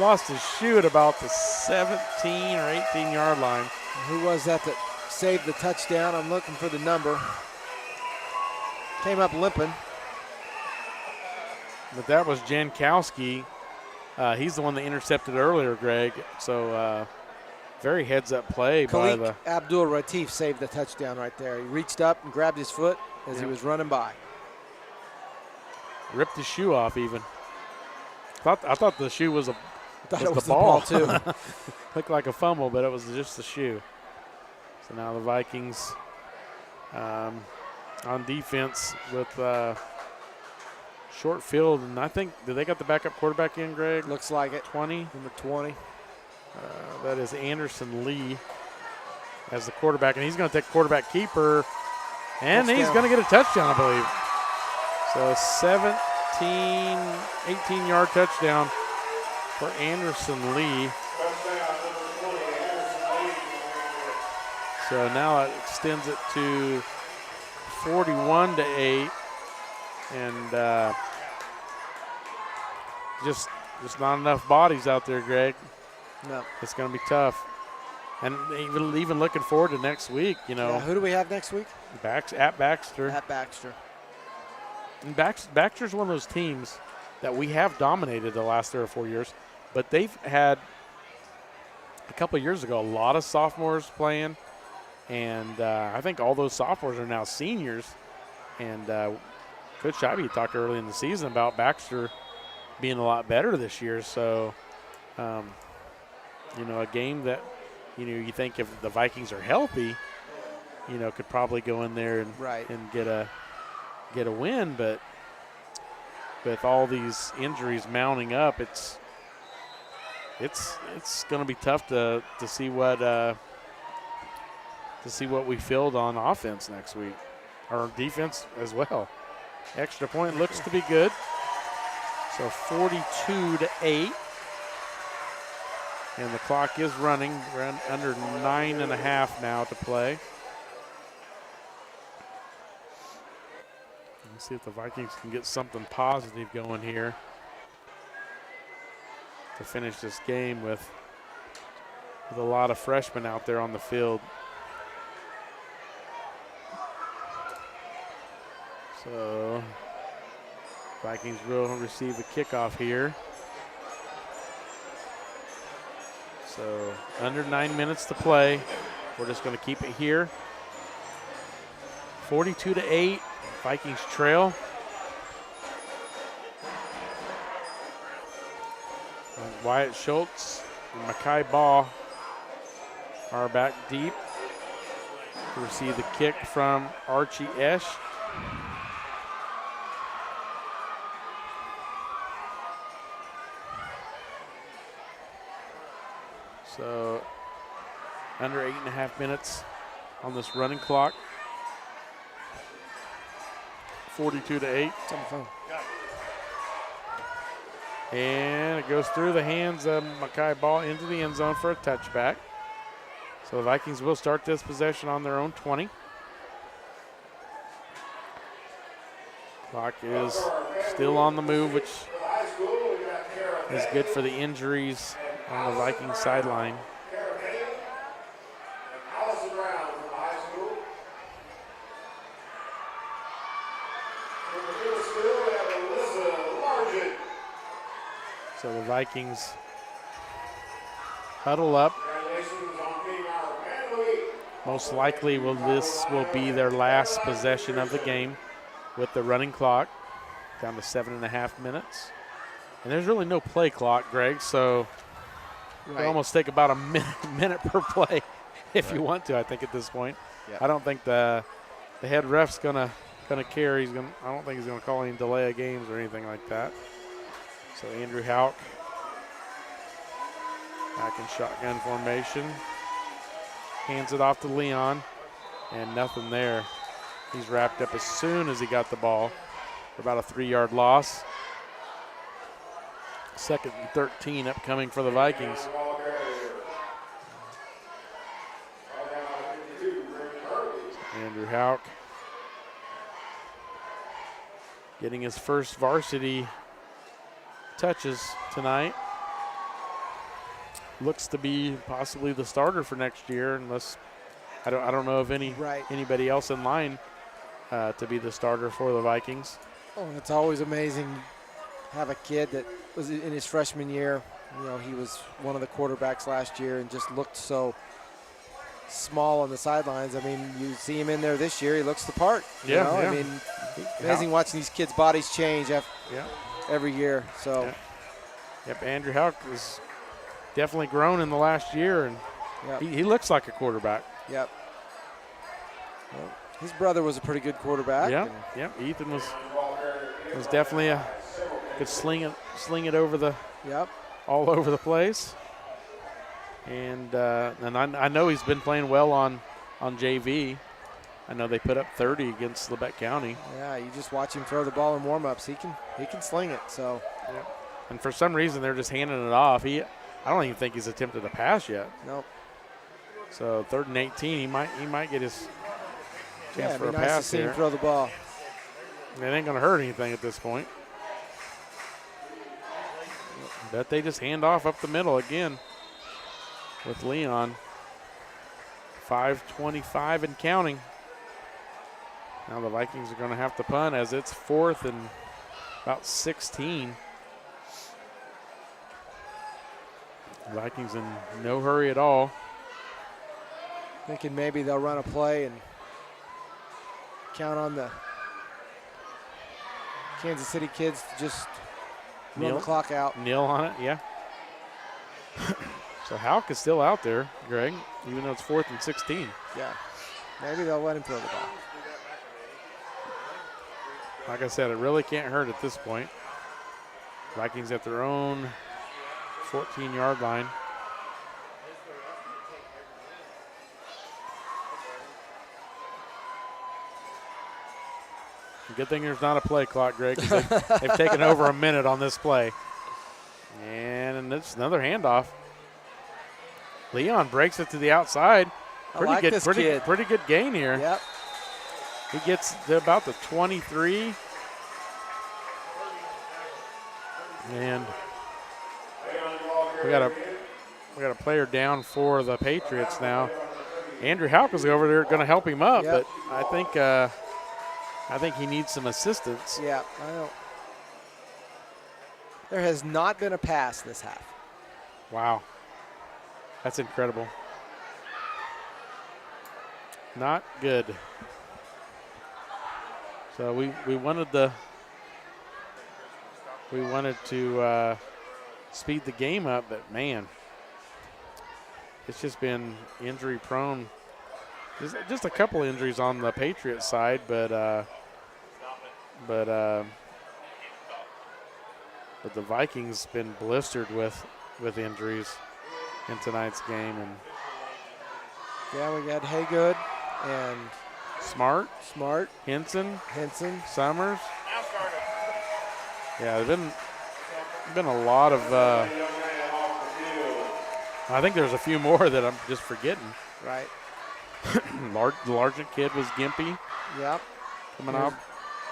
lost his shoe at about the 17 or 18-yard line. Who was that saved the touchdown? I'm looking for the number. Came up limping. But that was Jankowski. He's the one that intercepted earlier, Greg. So very heads-up play by the Abdul Latif saved the touchdown right there. He reached up and grabbed his foot as he was running by. Ripped his shoe off even. I thought the shoe was I thought it was the ball too. Looked like a fumble, but it was just the shoe. So now the Vikings on defense with short field, and I think, did they got the backup quarterback in, Greg? Looks like it. 20. Number 20. That is Anderson Lee as the quarterback, and he's going to take quarterback keeper, and touchdown. He's going to get a touchdown, I believe. So 18-yard touchdown for Anderson Lee. So now it extends it to 41-8, and just not enough bodies out there, Greg. No. It's going to be tough. And even looking forward to next week, you know. Yeah, who do we have next week? At Baxter. At Baxter. And Baxter's one of those teams that we have dominated the last 3 or 4 years, but they've had a couple of years ago a lot of sophomores playing, and I think all those sophomores are now seniors. And Coach Scheibe talked early in the season about Baxter being a lot better this year. So, you know, a game that, you know, you think if the Vikings are healthy, you know, could probably go in there and get a win. But with all these injuries mounting up, it's going to be tough to see what we field on offense next week, or defense as well. Extra point looks to be good. So 42-8. And the clock is running. We're under 9.5 now to play. Let's see if the Vikings can get something positive going here to finish this game with a lot of freshmen out there on the field. So Vikings will receive a kickoff here. So under 9 minutes to play. We're just going to keep it here. 42-8, Vikings trail. Wyatt Schultz and Mackay Ball are back deep to receive the kick from Archie Esch. So under 8.5 minutes on this running clock. 42-8. It's on the phone. And it goes through the hands of Mackay Ball into the end zone for a touchback. So the Vikings will start this possession on their own 20. Clock is still on the move, which is good for the injuries on the Vikings sideline. So the Vikings huddle up. Most likely this will be their last possession of the game with the running clock down to 7.5 minutes. And there's really no play clock, Greg, so you can almost take about a minute per play if you want to, I think, at this point. Yep. I don't think the head ref's gonna care. I don't think he's gonna call any delay of games or anything like that. So Andrew Houck back in shotgun formation. Hands it off to Leon, and nothing there. He's wrapped up as soon as he got the ball for about a 3-yard loss. 2nd and 13 upcoming for the Vikings. Andrew Houck getting his first varsity touches tonight. looks to be possibly the starter for next year, unless I don't know of anybody else in line to be the starter for the Vikings. Oh, and it's always amazing to have a kid that was in his freshman year. You know, he was one of the quarterbacks last year and just looked so small on the sidelines. I mean, you see him in there this year, he looks the part. You know? I mean, amazing watching these kids' bodies change every year. So, Yep, Andrew Houck has definitely grown in the last year, and he looks like a quarterback. Yep. Well, his brother was a pretty good quarterback. Yep. Ethan was definitely could sling it over all over the place. And I know he's been playing well on JV. I know they put up 30 against Lebec County. Yeah, you just watch him throw the ball in warm-ups. He can sling it. So. And for some reason they're just handing it off. I don't even think he's attempted a pass yet. Nope. So 3rd and 18, he might get his chance for a nice pass to see here. him throw the ball. It ain't going to hurt anything at this point. Bet they just hand off up the middle again with Leon. 5:25 and counting. Now the Vikings are going to have to punt as it's 4th and about 16. Vikings in no hurry at all. Thinking maybe they'll run a play and count on the Kansas City kids to just run the clock out. Kneel on it, yeah. So Houck is still out there, Greg, even though it's 4th and 16. Yeah, maybe they'll let him throw the ball. Like I said, it really can't hurt at this point. Vikings at their own 14-yard line. Good thing there's not a play clock, Greg, 'cause they've taken over a minute on this play. And it's another handoff. Leon breaks it to the outside. Pretty good gain here. Yep. He gets to about the 23. And we got a player down for the Patriots now. Andrew Houck is over there going to help him up, but I think he needs some assistance. Yeah, I know. There has not been a pass this half. Wow. That's incredible. Not good. So we wanted to speed the game up, but man, it's just been injury prone. Just a couple injuries on the Patriots side, but the Vikings been blistered with injuries in tonight's game. And yeah, we got Haygood and Smart, Henson, Summers. Yeah, there's been a lot of. I think there's a few more that I'm just forgetting. Right. The Largent kid was gimpy. Yep. Coming up.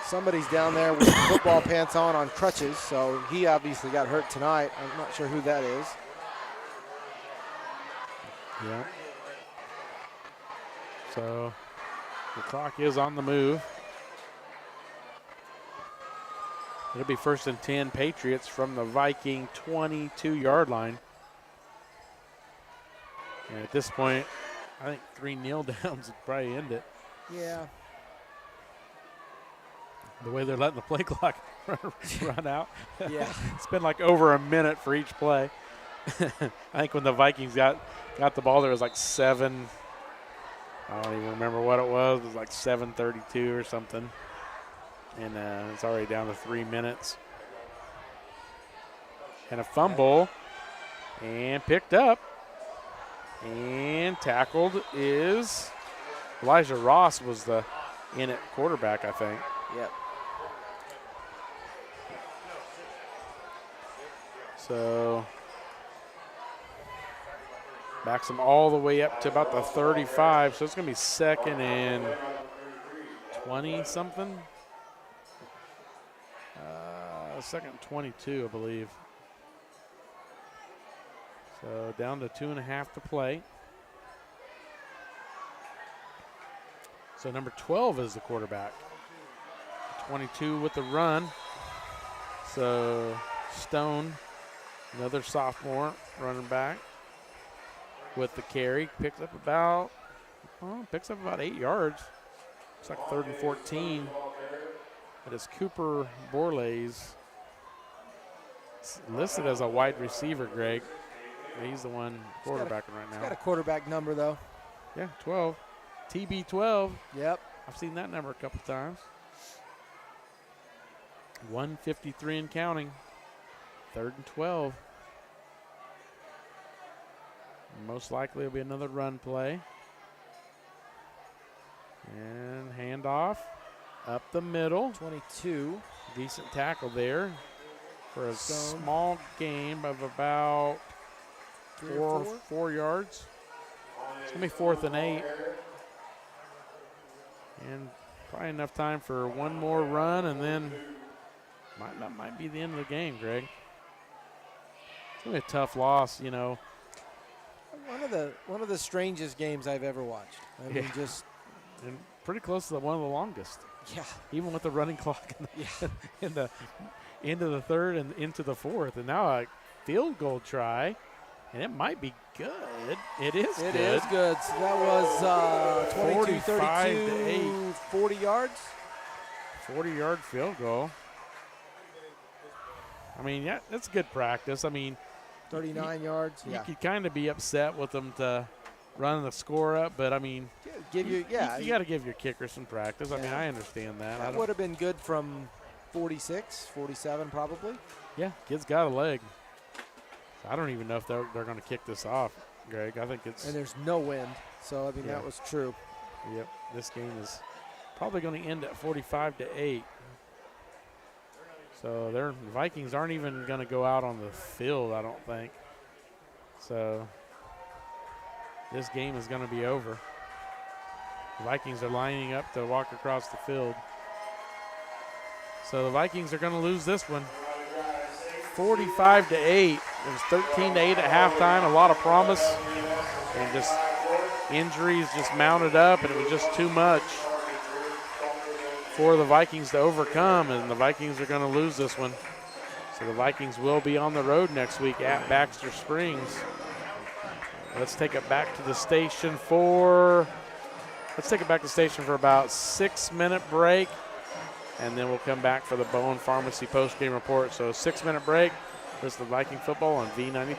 Somebody's down there with football pants on crutches, so he obviously got hurt tonight. I'm not sure who that is. Yeah. So the clock is on the move. It'll be 1st and 10 Patriots from the Viking 22-yard line. And at this point, I think 3 kneel downs would probably end it. Yeah. The way they're letting the play clock run out. Yeah. It's been like over a minute for each play. I think when the Vikings got the ball, there was like 7. I don't even remember what it was. It was like 7:32 or something. And it's already down to 3 minutes. And a fumble. And picked up. And tackled is Elijah Ross was the in-it quarterback, I think. Yep. So backs him all the way up to about the 35. So it's going to be 2nd and 20-something. 2nd and 22, I believe. So down to 2.5 to play. So number 12 is the quarterback. 22 with the run. So Stone, another sophomore running back with the carry, picks up about 8 yards. It's like 3rd and 14. It is Cooper Borlays. It's listed as a wide receiver, Greg. He's the one quarterbacking right now. He's got a quarterback number, though. Yeah, 12. TB12. Yep. I've seen that number a couple times. 153 and counting. 3rd and 12. Most likely it'll be another run play. And handoff up the middle. 22. Decent tackle there for a Stone. small gain of about 4 yards. It's going to be 4th and 8. And probably enough time for one more run, and then that might be the end of the game, Greg. It's going to be a tough loss, you know. One of the strangest games I've ever watched. I mean, just and pretty close to one of the longest. Yeah. Even with the running clock in the into the 3rd and into the 4th, and now a field goal try, and it might be good. It is good. It is good. So that was 22, 45 to 32, 40 yards. 40-yard field goal. I mean, yeah, that's good practice. I mean, 39 yards. You Yeah. could kind of be upset with them to run the score up, but I mean, you got to give your kicker some practice. I mean, I understand that. That would have been good from 46, 47 probably. Yeah, kid's got a leg. I don't even know if they're going to kick this off, Greg. I think it's. And there's no wind, so I mean that was true. Yep, this game is probably going to end at 45-8. So the Vikings aren't even going to go out on the field, I don't think. So this game is going to be over. The Vikings are lining up to walk across the field. So the Vikings are going to lose this one. 45-8. It was 13-8 at halftime. A lot of promise, and just injuries just mounted up, and it was just too much for the Vikings to overcome, and the Vikings are going to lose this one. So the Vikings will be on the road next week at Baxter Springs. Let's take it back to the station for about 6-minute break, and then we'll come back for the Bowen Pharmacy post-game report. So a 6-minute break. This is the Viking football on V93.